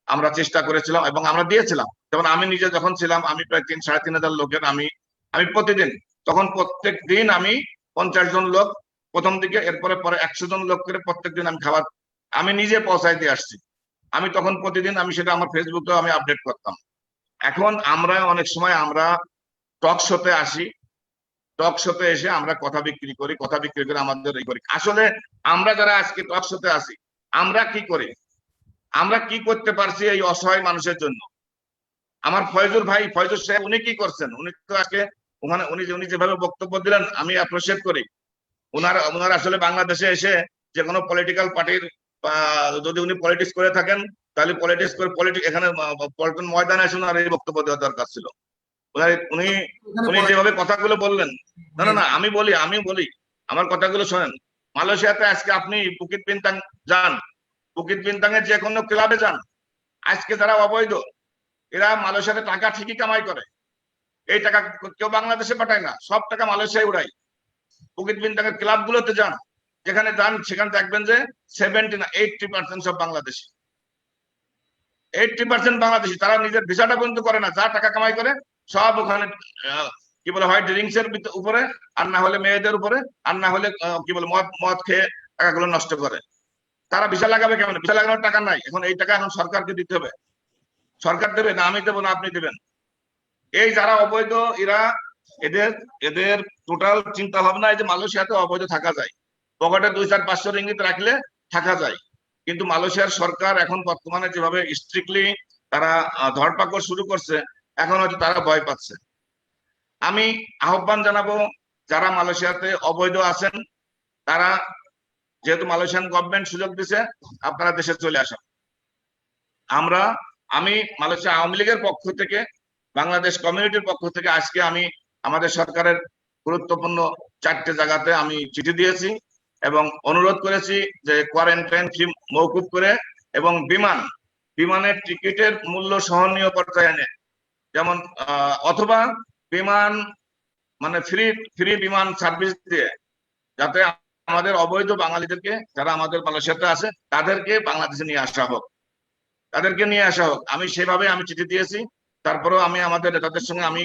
আমরা চেষ্টা করেছিলাম এবং আমরা দিয়েছিলাম। যেমন আমি নিজে যখন ছিলাম, আমি প্রায় 3,500 লোকের আমি প্রতিদিন, তখন প্রত্যেক দিন আমি 50 জন লোক প্রথম দিকে, এরপরে 100 জন লোক করে প্রত্যেকদিন আমি খাবার আমি নিজে পৌঁছাই দিয়ে আসছি। আমি তখন প্রতিদিন আমি সেটা আমার ফেসবুকেও আমি আপডেট করতাম। এখন আমরা অনেক সময় আমরা টক শোতে আসি, টক শোতে এসে আমরা কথা বিক্রি করি আমাদের এই করি। আসলে আমরা যারা আজকে টক শোতে আসি, আমরা কি করি, আমরা কি করতে পারছি এই অসহায় মানুষের জন্য? আমার ফয়জুল সাহেব উনি কি করছেন? উনি তো আজকে ওখানে উনি যেভাবে বক্তব্য দিলেন আমি অ্যাপ্রিসিয়েট করি। ওনার আসলে বাংলাদেশে এসে যে কোনো পলিটিক্যাল পার্টির যদি উনি পলিটিক্স করে থাকেন, তাহলে এখানে পল্টন ময়দানে এসে ওনার এই বক্তব্য দেওয়া দরকার ছিল। উনি যেভাবে কথাগুলো বললেন, না আমি বলি আমার কথাগুলো শোনেন। মালয়েশিয়াতে আজকে আপনি বুকিত বিনতাং যান, বুকিত বিনতাং এর যে কোনো ক্লাবে যান, আজকে যারা অবৈধ এরা মালয়েশিয়াতে টাকা ঠিকই কামাই করে, এই টাকা কেউ বাংলাদেশে পাঠায় না, সব টাকা মালয়েশিয়ায় উড়ায়। বুকিত বিনতাং এর ক্লাব গুলোতে যান, যেখানে যান সেখানে দেখবেন যে 80% সব বাংলাদেশি, 80% বাংলাদেশি। তারা নিজের ভিসাটা পর্যন্ত করে না, যা টাকা কামাই করে সব ওখানে কি বলে হয় ড্রিঙ্কস এর উপরে, আর না হলে মেয়েদের উপরে, আর না হলে কি বলে মদ খেয়ে টাকাগুলো নষ্ট করে। তারা ভিসা লাগাবে কেমন? ভিসা লাগানোর টাকা নাই, এখন এই টাকা এখন সরকারকে দিতে হবে। সরকার দেবে না আমি দেবো না আপনি দেবেন? এই যারা অবৈধ এরা এদের টোটাল চিন্তা ভাবনা এই যে মালয়েশিয়াতে অবৈধ থাকা যায়, পকেটে 200-500 রিঙ্গিত রাখলে থাকা যায়। কিন্তু মালয়েশিয়ার সরকার এখন বর্তমানে যেভাবে স্ট্রিক্টলি তারা ধরপাকড় শুরু করছে, এখন হয়তো তারা ভয় পাচ্ছে। আমি আহ্বান জানাবো যারা মালয়েশিয়াতে অবৈধ আছেন, তারা যেহেতু মালয়েশিয়ান গভর্নমেন্ট সুযোগ দিছে, আপনারা দেশে চলে আসেন। আমি মালয়েশিয়া আওয়ামী লীগের পক্ষ থেকে, বাংলাদেশ কমিউনিটির পক্ষ থেকে আজকে আমি আমাদের সরকারের গুরুত্বপূর্ণ 4টে জায়গাতে আমি চিঠি দিয়েছি এবং অনুরোধ করেছি যে কোয়ারেন্টাইন ফি মওকুফ করে এবং বিমানের টিকিটের মূল্য সহনীয় পর্যায়ে এনে, যেমন অথবা বিমান মানে ফ্রি বিমান সার্ভিস দিয়ে, যাতে আমাদের অবৈধ বাঙালিদেরকে যারা আমাদের মালয়েশিয়াতে আছে তাদেরকে বাংলাদেশে নিয়ে আসা হোক, আমি সেভাবে আমি চিঠি দিয়েছি। তারপরেও আমি আমাদের নেতাদের সঙ্গে আমি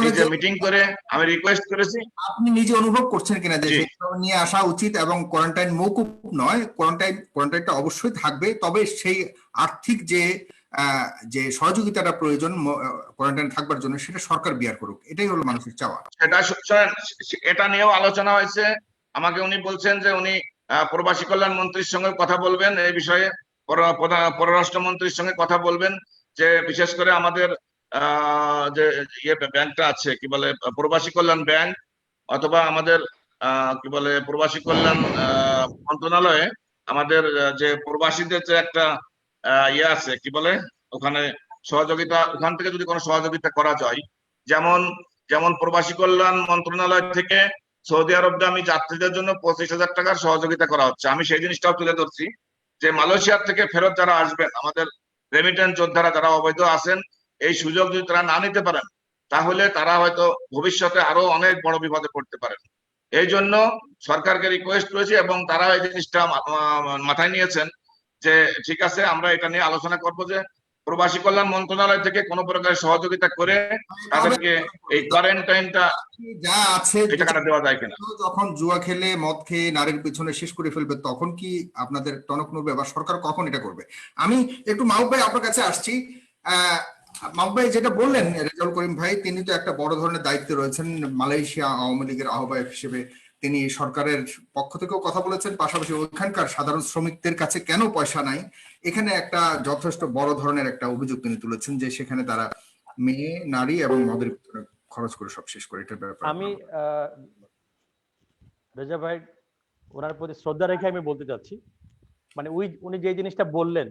নিজে মিটিং করে আমি রিকোয়েস্ট করেছি। আপনি নিজে অনুভব করছেন কিনা যে সেটা নিয়ে আসা উচিত এবং কোয়ারেন্টাইন মওকুফ নয়, কোয়ারেন্টাইনটা অবশ্যই থাকবে, তবে সেই আর্থিক যে সহযোগিতাটা প্রয়োজন কোয়ারেন্টাইন থাকবার জন্য সেটা সরকার বিয়ার করুক, এটাই হলো মানুষের চাওয়া। এটা নিয়েও আলোচনা হয়েছে। আমাকে উনি বলছেন যে উনি প্রবাসী কল্যাণ মন্ত্রীর সঙ্গে কথা বলবেন এই বিষয়ে, পররাষ্ট্রমন্ত্রীর সঙ্গে কথা বলবেন, যে বিশেষ করে আমাদের যে ব্যাংকটা আছে কি বলে প্রবাসী কল্যাণ ব্যাংক, অথবা আমাদের কি বলে প্রবাসী কল্যাণ মন্ত্রণালয়ে আমাদের যে প্রবাসীদের যে একটা ইয়ে আছে কি বলে ওখানে সহযোগিতা, ওখান থেকে যদি কোনো সহযোগিতা করা যায়, যেমন প্রবাসী কল্যাণ মন্ত্রণালয় থেকে সৌদি আরবগামী যাত্রীদের জন্য 25,000 টাকার সহযোগিতা করা হচ্ছে। আমি সেই জিনিসটাও তুলে ধরছি যে মালয়েশিয়ার থেকে ফেরত যারা আসবেন, আমাদের রেমিটেন্স যোদ্ধারা যারা অবৈধ আছেন, এই সুযোগ যদি তারা না নিতে পারেন, তাহলে তারা হয়তো ভবিষ্যতে আরো অনেক বড় বিপদে পড়তে পারেন। এই জন্য সরকারকে রিকোয়েস্ট করেছি এবং তারা এই জিনিসটা মাথায় নিয়েছেন যে ঠিক আছে, আমরা এটা নিয়ে আলোচনা করব যে প্রবাসী কল্যাণ মন্ত্রণালয় থেকে কোনো প্রকার সহযোগিতা করে তাদেরকে এই কোয়ারেন্টাইনটা যা আছে এই টাকাটা দেওয়া যায় কিনা। যখন জুয়া খেলে মদ খেয়ে নারীর পিছনে শেষ করে ফেলবে, তখন কি আপনাদের টনক নড়বে বা সরকার কখন এটা করবে? আমি একটু মাহবুব ভাই আপনার কাছে আসছি। মাহবুব ভাই যেটা বললেন, রেজাউল করিম ভাই তিনি তো একটা বড় ধরনের দায়িত্বে রয়েছেন মালয়েশিয়া আওয়ামী লীগের আহ্বায়ক হিসেবে। তিনি সরকারের পক্ষ থেকেও কথা বলেছেন, পাশাপাশি ওইখানকার সাধারণ শ্রমিকদের কাছে কেন পয়সা নাই, এখানে একটা যথেষ্ট বড় ধরনের একটা অভিযোগ তিনি তুলেছেন যে সেখানে তারা মেয়ে, নারী এবং মদের পিছনে খরচ করে সব শেষ করে। এটার ব্যাপারে আমি রেজা ভাই ওনার প্রতি শ্রদ্ধা রেখে আমি বলতে চাচ্ছি, মানে উনি যে জিনিসটা বললেন,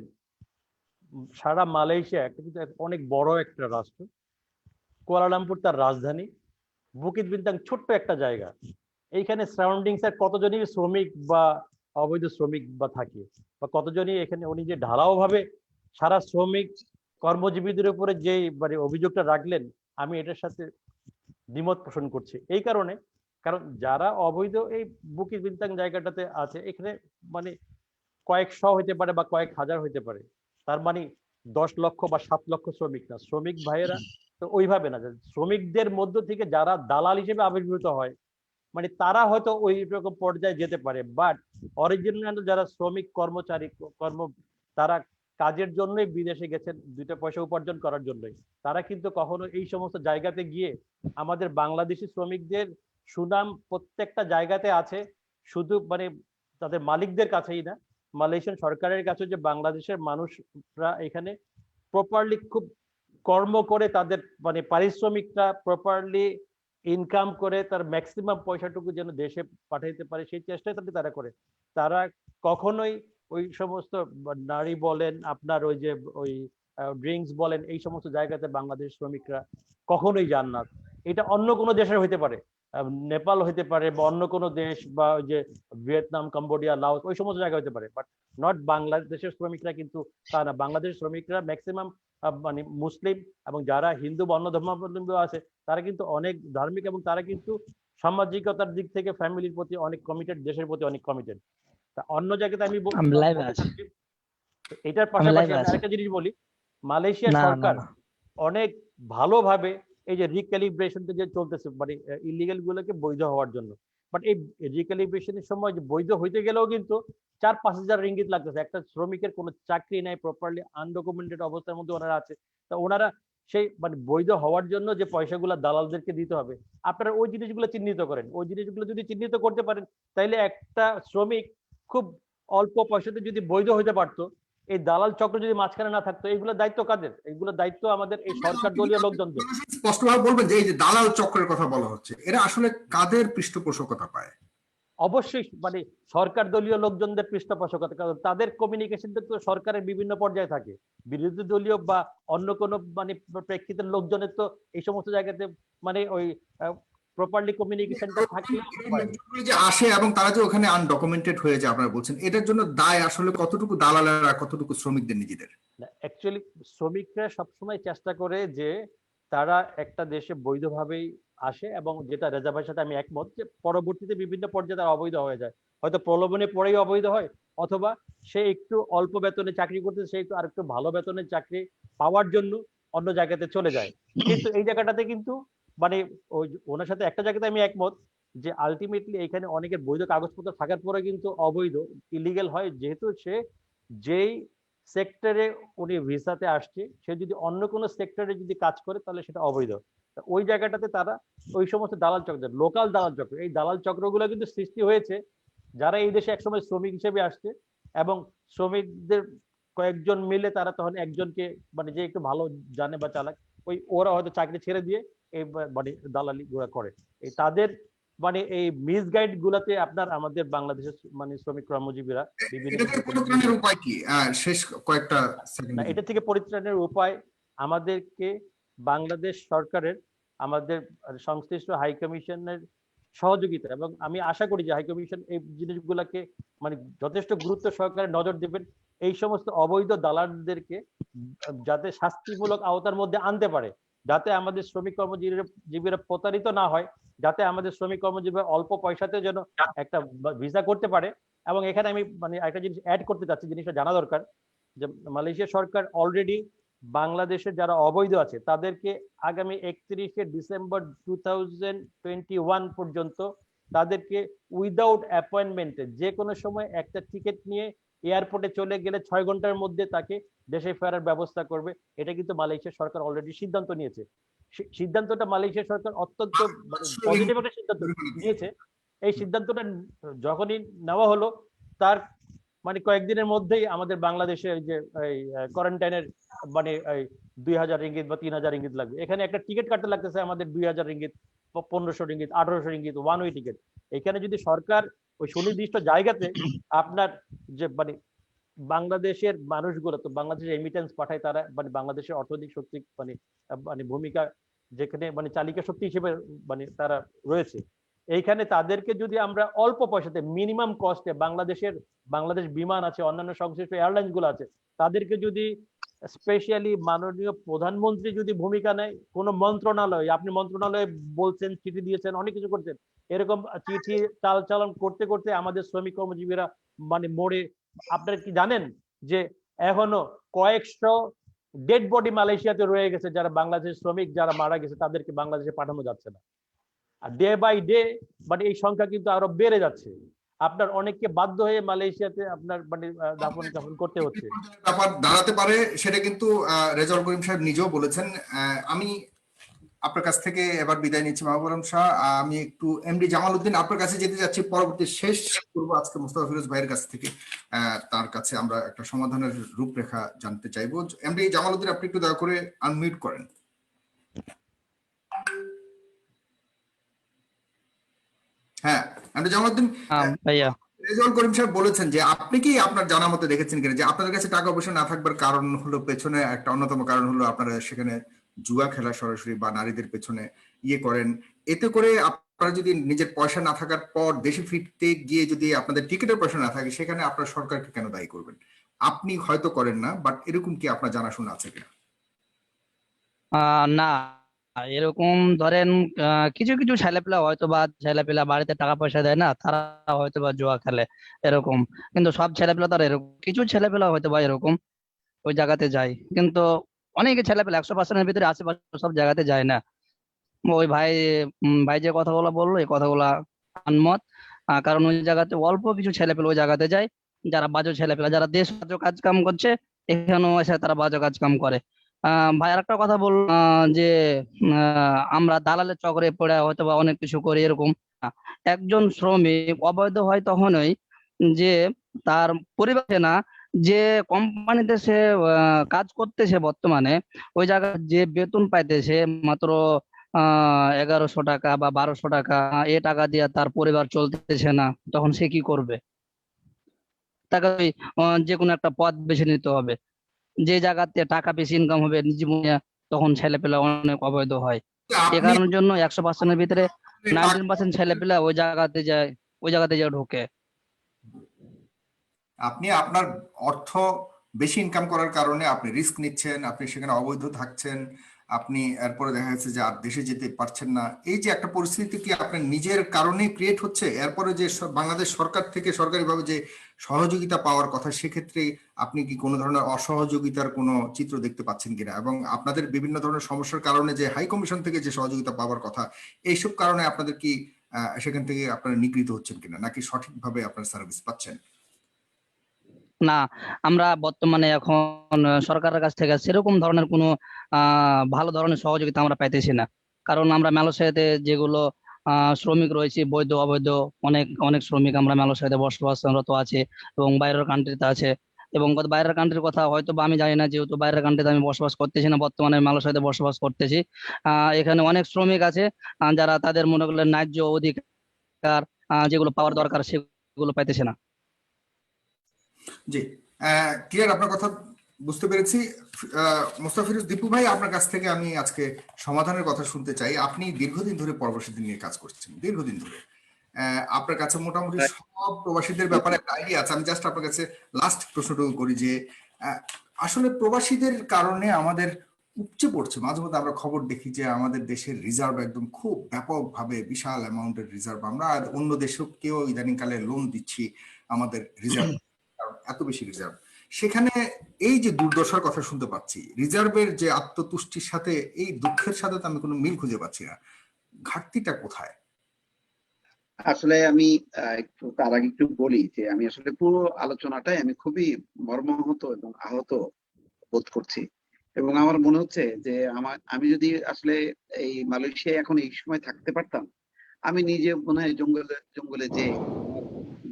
সারা মালয়েশিয়া একটা কিন্তু অনেক বড় একটা রাষ্ট্র, কুয়ালালামপুর তার রাজধানী, বুকিত বিন্তাং ছোট্ট একটা জায়গা, এইখানে সারাউন্ডিংস এর কতজনই শ্রমিক বা অবৈধ শ্রমিক বা থাকে, বা কতজনই এখানে উনি যে ঢালাও ভাবে সারা শ্রমিক কর্মজীবীদের উপরে যে মানে অভিযোগটা রাখলেন, আমি এটার সাথে দ্বিমত পোষণ করছি। এই কারণে, কারণ যারা অবৈধ এই বুকিত বিন্তাং জায়গাটাতে আছে, এখানে মানে কয়েকশো হইতে পারে বা কয়েক হাজার হইতে পারে, তার মানে 10 লক্ষ বা 7 লক্ষ শ্রমিক না। শ্রমিক ভাইয়েরা তো ওইভাবে না, শ্রমিকদের মধ্য থেকে যারা দালাল হিসেবে আবির্ভূত হয়, মানে তারা হয়তো ওই রকম পর্যায়ে যেতে পারে, বাট অরিজিনাল যারা শ্রমিক কর্মচারী তারা কাজের জন্যই বিদেশে গেছেন, 2টা পয়সা উপার্জন করার জন্যই, তারা কিন্তু কখনো এই সমস্ত জায়গাতে গিয়ে আমাদের বাংলাদেশি শ্রমিকদের সুনাম প্রত্যেকটা জায়গাতে আছে, শুধু মানে তাদের মালিকদের কাছেই না, মালয়েশিয়ান সরকারের কাছে, যে বাংলাদেশের মানুষরা এখানে প্রপারলি খুব কর্ম করে তাদের মানে পারিশ্রমিকটা প্রপারলি ইনকাম করে তার ম্যাক্সিমাম পয়সাটুকু যেন দেশে পাঠাইতে পারে, সেই চেষ্টাই তারা করে। তারা কখনোই ওই সমস্ত নারী বলেন, আপনার ওই যে ওই ড্রিঙ্কস বলেন, এই সমস্ত জায়গাতে বাংলাদেশ শ্রমিকরা কখনোই যান না। এটা অন্য কোনো দেশের হইতে পারে, নেপাল হইতে পারে, বা অন্য কোনো দেশ, বা ওই যে ভিয়েতনাম, কম্বোডিয়া, লাওস, ওই সমস্ত জায়গা হইতে পারে, বাট নট বাংলাদেশের শ্রমিকরা কিন্তু তা না। বাংলাদেশের শ্রমিকরা ম্যাক্সিমাম মানে মুসলিম, এবং যারা হিন্দু বা অন্য ধর্মাবলম্বী আছে তারা কিন্তু অনেক ধার্মিক, এবং তারা কিন্তু সামাজিকতার দিক থেকে ফ্যামিলির প্রতি অনেক কমিটেড, দেশের প্রতি অনেক কমিটেড। তা অন্য জায়গাতে আমি এটার পাশাপাশি আমি আরেকটা জিনিস বলি, মালয়েশিয়া সরকার অনেক ভালোভাবে এই যে রিক্যালিব্রেশনটা যে চলতেছে, মানে ইলিগাল গুলোকে বৈধ হওয়ার জন্য, বাট এই রিক্যালিব্রেশনের সময় যে বৈধ হইতে গেলেও কিন্তু 4-5 হাজার রিঙ্গিত লাগতেছে। একটা শ্রমিকের কোনো চাকরি নাই, প্রপারলি আনডকুমেন্টেড অবস্থার মধ্যে ওনারা আছে, তা ওনারা সেই মানে বৈধ হওয়ার জন্য যে পয়সাগুলো দালালদেরকে দিতে হবে, আপনারা ওই জিনিসগুলো চিহ্নিত করেন। ওই জিনিসগুলো যদি চিহ্নিত করতে পারেন, তাইলে একটা শ্রমিক খুব অল্প পয়সাতে যদি বৈধ হইতে পারতো, এই দালাল চক্র যদি মাঝখানে না থাকতো, এইগুলো দায়িত্ব কাদের? এইগুলো দায়িত্ব আমাদের এই সরকার দলীয় লোকজনদের। স্পষ্টভাবে বলবেন যে এই যে দালাল চক্রের কথা বলা হচ্ছে, এরা আসলে কাদের পৃষ্ঠপোষকতা পায়? অবশ্যই মানে সরকার দলীয় লোকজনদের পৃষ্ঠপোষকতা, কারণ তাদের কমিউনিকেশনটা তো সরকারের বিভিন্ন পর্যায়ে থাকে। বিরোধী দলীয় বা অন্য কোনো মানে প্রেক্ষিতের লোকজনের তো এই সমস্ত জায়গাতে মানে ওই প্রপারলি কমিউনিকেশনটা থাকলে যে আসে এবং তারা যে ওখানে আনডকুমেন্টেড হয়ে যায় আপনারা বলছেন, এটার জন্য দায় আসলে কতটুকু দালালেরা, কতটুকু শ্রমিকদের নিজেদের? অ্যাকচুয়ালি শ্রমিকরা সবসময় চেষ্টা করে যে তারা একটা দেশে বৈধভাবেই আসে, এবং যেটা রেজা ভাইয়ের সাথে আমি একমত যে পরবর্তীতে বিভিন্ন পর্যায়ে তারা অবৈধ হয়ে যায়, হয়তো প্রলোভনে পড়েই অবৈধ হয়, অথবা সে একটু অল্প বেতনে চাকরি করতে, সে একটু আরেকটু ভালো বেতনের চাকরি পাওয়ার জন্য অন্য জায়গাতে চলে যায়। কিন্তু এই জায়গাটাতে কিন্তু মানে ওই ওনার সাথে একটা জায়গাতে আমি একমত যে আলটিমেটলি এখানে অনেকের বৈধ কাগজপত্র থাকার পরে কিন্তু অবৈধ, ইলিগেল হয়, যেহেতু সে যেই সেক্টরে উনি ভিসাতে আসছে, সে যদি অন্য কোনো সেক্টরে যদি কাজ করে তাহলে সেটা অবৈধ। ওই জায়গাটাতে তারা ওই সমস্ত দালাল চক্র, লোকাল দালাল চক্র, এই দালাল চক্রগুলো কিন্তু সৃষ্টি হয়েছে যারা এই দেশে একসময় শ্রমিক হিসেবে আসছে, এবং শ্রমিকদের কয়েকজন মিলে তারা তখন একজনকে মানে যে একটু ভালো জানে বা চালাক, ওই ওরা হয়তো চাকরি ছেড়ে দিয়ে এই মানে দালালি গুলা করে। এই তাদের মানে এই মিসগাইড গুলাতে আপনার আমাদের বাংলাদেশের মানে শ্রমিক কর্মজীবীরা বিভিন্ন উপায় কি? শেষ কয়েকটা সেকেন্ড। এটা থেকে পরিত্রাণের উপায় আমাদেরকে বাংলাদেশ সরকারের, আমাদের সংশ্লিষ্ট হাই কমিশনের সহযোগিতা, এবং আমি আশা করি যে হাই কমিশন এই জিনিসগুলোকে মানে যথেষ্ট গুরুত্ব সহকারে নজর দেবেন, এই সমস্ত অবৈধ দালালদেরকে যাতে শাস্তিমূলক আওতার মধ্যে আনতে পারে, যাতে আমাদের শ্রমিক কর্মজীবীরা প্রতারিত না হয়, যাতে আমাদের শ্রমিক কর্মজীবীরা অল্প পয়সাতে যেন একটা ভিসা করতে পারে। এবং এখানে আমি মানে একটা জিনিস অ্যাড করতে চাচ্ছি, জিনিসটা জানা দরকার যে মালয়েশিয়া সরকার অলরেডি বাংলাদেশের যারা অবৈধ আছে তাদেরকে আগামী 31শে ডিসেম্বর 2021 পর্যন্ত তাদেরকে উইদাউট অ্যাপয়েন্টমেন্টে যে কোনো সময় একটা টিকিট নিয়ে এয়ারপোর্টে চলে গেলে 6 ঘন্টার মধ্যে তাকে দেশে ফেরার ব্যবস্থা করবে। এটা কিন্তু মালয়েশিয়া সরকার অলরেডি সিদ্ধান্ত নিয়েছে। সিদ্ধান্তটা মালয়েশিয়া সরকার অত্যন্ত পজিটিভ একটা সিদ্ধান্ত নিয়েছে। এই সিদ্ধান্তটা যখনই নেওয়া হলো তার মানে কয়েকদিনের মধ্যেই আমাদের বাংলাদেশে যে কোয়ারেন্টাইনের মানে 2000 রিঙ্গিত বা 3000 রিঙ্গিত লাগবে। এখানে একটা টিকিট কাটতে লাগতেছে আমাদের 2000 ringgit, 1500 ringgit, 1800 ringgit one way ticket. এখানে যদি সরকার ওই সুনির্দিষ্ট জায়গাতে আপনার যে মানে বাংলাদেশের মানুষগুলো তো বাংলাদেশের রেমিটেন্স পাঠায়, তারা মানে বাংলাদেশের অর্থনৈতিক শক্তি মানে মানে ভূমিকা যেখানে মানে চালিকা শক্তি হিসেবে মানে তারা রয়েছে, এইখানে তাদেরকে যদি আমরা অল্প পয়সাতে মিনিমাম কস্টে বাংলাদেশ বিমান আছে, অন্যান্য সংশ্লিষ্ট এয়ারলাইন্স গুলো আছে, তাদেরকে যদি স্পেশালি মাননীয় প্রধানমন্ত্রী যদি ভূমিকা নেয়, কোন মন্ত্রণালয়, আপনি মন্ত্রণালয়ে বলছেন, চিঠি দিয়েছেন, অনেক কিছু করছেন, এরকম চিঠি চালচালন করতে করতে আমাদের শ্রমিক কর্মজীবীরা মানে মরে, আপনারা কি জানেন যে এখনো কয়েকশো ডেড বডি মালয়েশিয়াতে রয়ে গেছে, যারা বাংলাদেশের শ্রমিক যারা মারা গেছে তাদেরকে বাংলাদেশে পাঠানো যাচ্ছে না। আর ডে বাই ডে মানে এই সংখ্যা কিন্তু আরো বেড়ে যাচ্ছে। আপনার অনেককে বাধ্য হয়ে মালয়েশিয়াতে আপনার মানে দাফন কাফন করতে হচ্ছে। ব্যাপার দাঁড়াতে পারে সেটা কিন্তু রেজাউল করিম সাহেব নিজেও বলেছেন। আমি আপনার কাছ থেকে এবার বিদায় নিচ্ছি মাহবুব আলম শাহ। আমি একটু এমডি জামাল উদ্দিন আপনার কাছে যেতে যাচ্ছি, পরবর্তী শেষ করবো আজকে মোস্তফা ফিরোজ ভাইয়ের কাছ থেকে। তার কাছে আমরা একটা সমাধানের রূপরেখা জানতে চাইবো। এমডি জামাল উদ্দিন, আপনি একটু দয়া করে আনমিউট করেন। হ্যাঁ এমডি জামাল উদ্দিন, ভাইয়া রেজাউল করিম সাহেব বলেছেন যে আপনি কি আপনার জানা মতে দেখেছেন কিনা যে আপনাদের কাছে টাকা পয়সা না থাকবার কারণ হলো, পেছনে একটা অন্যতম কারণ হলো আপনারা সেখানে জুয়া খেলা সরাসরি বা নারীদের পেছনে ইয়ে করেন। এতে করে আপনারা যদি নিজের পয়সা না থাকার পর দেশে ফিরতে গিয়ে যদি আপনাদের টিকিটের পয়সা না থাকে, সেখানে আপনার সরকারকে কেন দায়ী করবেন? আপনি হয়তো করেন না, বাট এরকম কি আপনার জানাশোনা আছে কিনা? না, এরকম ধরেন কিছু কিছু ছেলেপেলা বাড়িতে টাকা পয়সা দেয় না, তারা হয়তো বা জুয়া খেলে এরকম। কিন্তু সব ছেলেপেলা তারা এরকম, কিছু ছেলেপেলা হয়তো বা এরকম ওই জায়গাতে যায়, কিন্তু অনেকে ছেলেপেলা 100%-এর ভিতরে আশেপাশে সব জায়গাতে যায় না। ওই ভাই যে কথাগুলো বললো এই কথাগুলা আনমত। কারণ ওই জায়গাতে অল্প কিছু ছেলেপেলা ওই জায়গাতে যায়, যারা বাজে ছেলেপেলা, যারা দেশ বাজে কাজ কাম করছে, এখানেও এসে তারা বাজে কাজ কাম করে। ভাই আর একটা কথা বললো যে আমরা দালালের চক্রে পড়ে হয়তো বা অনেক কিছু করি এরকম। একজন শ্রমিক অবৈধ হয় তখনই যে তার পরিবারে না, যে কোম্পানিতে সে কাজ করতেছে বর্তমানে, ওই জায়গায় যে বেতন পাইতেছে মাত্র 1100 টাকা বা 1200 টাকা, এ টাকা দিয়ে তার পরিবার চলতেছে না, তখন সে কি করবে? তাকে ওই যে কোনো একটা পথ বেছে নিতে হবে, যে জায়গাতে টাকা বেশি ইনকাম হবে জীবনে, তখন ছেলেপেলা অনেক অবৈধ হয়। এ কারণের জন্য 100%-এর ভিতরে 19% ছেলেপেলা ওই জায়গাতে যায় ঢোকে। আপনি আপনার অর্থ বেশি ইনকাম করার কারণে আপনি রিস্ক নিচ্ছেন, আপনি সেখানে অবৈধ থাকছেন, আপনি এরপরে দেখা যাচ্ছে যে আর দেশে যেতে পারছেন না। এই যে একটা পরিস্থিতি কি আপনার নিজের কারণে ক্রিয়েট হচ্ছে? এরপরে যে বাংলাদেশ সরকার থেকে সরকারিভাবে যে সহযোগিতা পাওয়ার কথা, সেক্ষেত্রে আপনি কি কোনো ধরনের অসহযোগিতার কোনো চিত্র দেখতে পাচ্ছেন কিনা? এবং আপনাদের বিভিন্ন ধরনের সমস্যার কারণে যে হাই কমিশন থেকে যে সহযোগিতা পাওয়ার কথা, এইসব কারণে আপনাদের কি সেখান থেকে আপনারা নিগৃহীত হচ্ছেন কিনা, নাকি সঠিকভাবে আপনার সার্ভিস পাচ্ছেন? না, আমরা বর্তমানে এখন সরকারের কাছ থেকে সেরকম ধরনের কোনো ভালো ধরনের সহযোগিতা আমরা পাইতেছি না। কারণ আমরা মালয়েশিয়াতে যেগুলো শ্রমিক রয়েছে, বৈধ অবৈধ অনেক অনেক শ্রমিক আমরা মালয়েশিয়াতে বসবাসরত আছে এবং বাইরের কান্ট্রিতে আছে। এবং বাইরের কান্ট্রির কথা হয়তো বা আমি জানি না, যেহেতু বাইরের কান্ট্রিতে আমি বসবাস করতেছি না, বর্তমানে মালয়েশিয়াতে বসবাস করতেছি। এখানে অনেক শ্রমিক আছে যারা তাদের মনে করলে ন্যায্য অধিকার যেগুলো পাওয়ার দরকার সেগুলো পাইতেছে না। জি, ক্লিয়ার, আপনার কথা বুঝতে পেরেছি। মোস্তফা ফিরোজ দীপু ভাই, আপনার কাছ থেকে আমি আজকে সমাধানের কথা শুনতে চাই। আপনি দীর্ঘদিন ধরে প্রবাসীদের নিয়ে কাজ করছেন, দীর্ঘদিন ধরে। আপনার কাছে মোটামুটি সব প্রবাসীদের ব্যাপারে একটা আইডিয়া আছে। আমি জাস্ট আপনার কাছে লাস্ট প্রশ্নটুকু করি যে আসলে প্রবাসীদের কারণে আমাদের উপচে পড়ছে, মাঝে মধ্যে আমরা খবর দেখি যে আমাদের দেশের রিজার্ভ একদম খুব ব্যাপকভাবে বিশাল অ্যামাউন্টের রিজার্ভ, আমরা আর অন্য দেশকেও ইদানিং কালে লোন দিচ্ছি আমাদের রিজার্ভ, কারণ এত বেশি রিজার্ভ। সেখানে এই যে দুর্দশার কথা শুনতে পাচ্ছি, রিজার্ভের যে আত্মতুষ্টির সাথে এই দুঃখের সাথে তো আমি কোনো মিল খুঁজে পাচ্ছি না। ঘাটতিটা কোথায়? আসলে আমি একটু তার আগে একটু বলি যে আমি আসলে পুরো আলোচনাটাই আমি খুবই মর্মাহত এবং আহত বোধ করছি, এবং আমার মনে হচ্ছে যে আমি যদি আসলে এই মালয়েশিয়ায় এখন এই সময় থাকতে পারতাম, আমি নিজে মনে হয় জঙ্গলে জঙ্গলে যে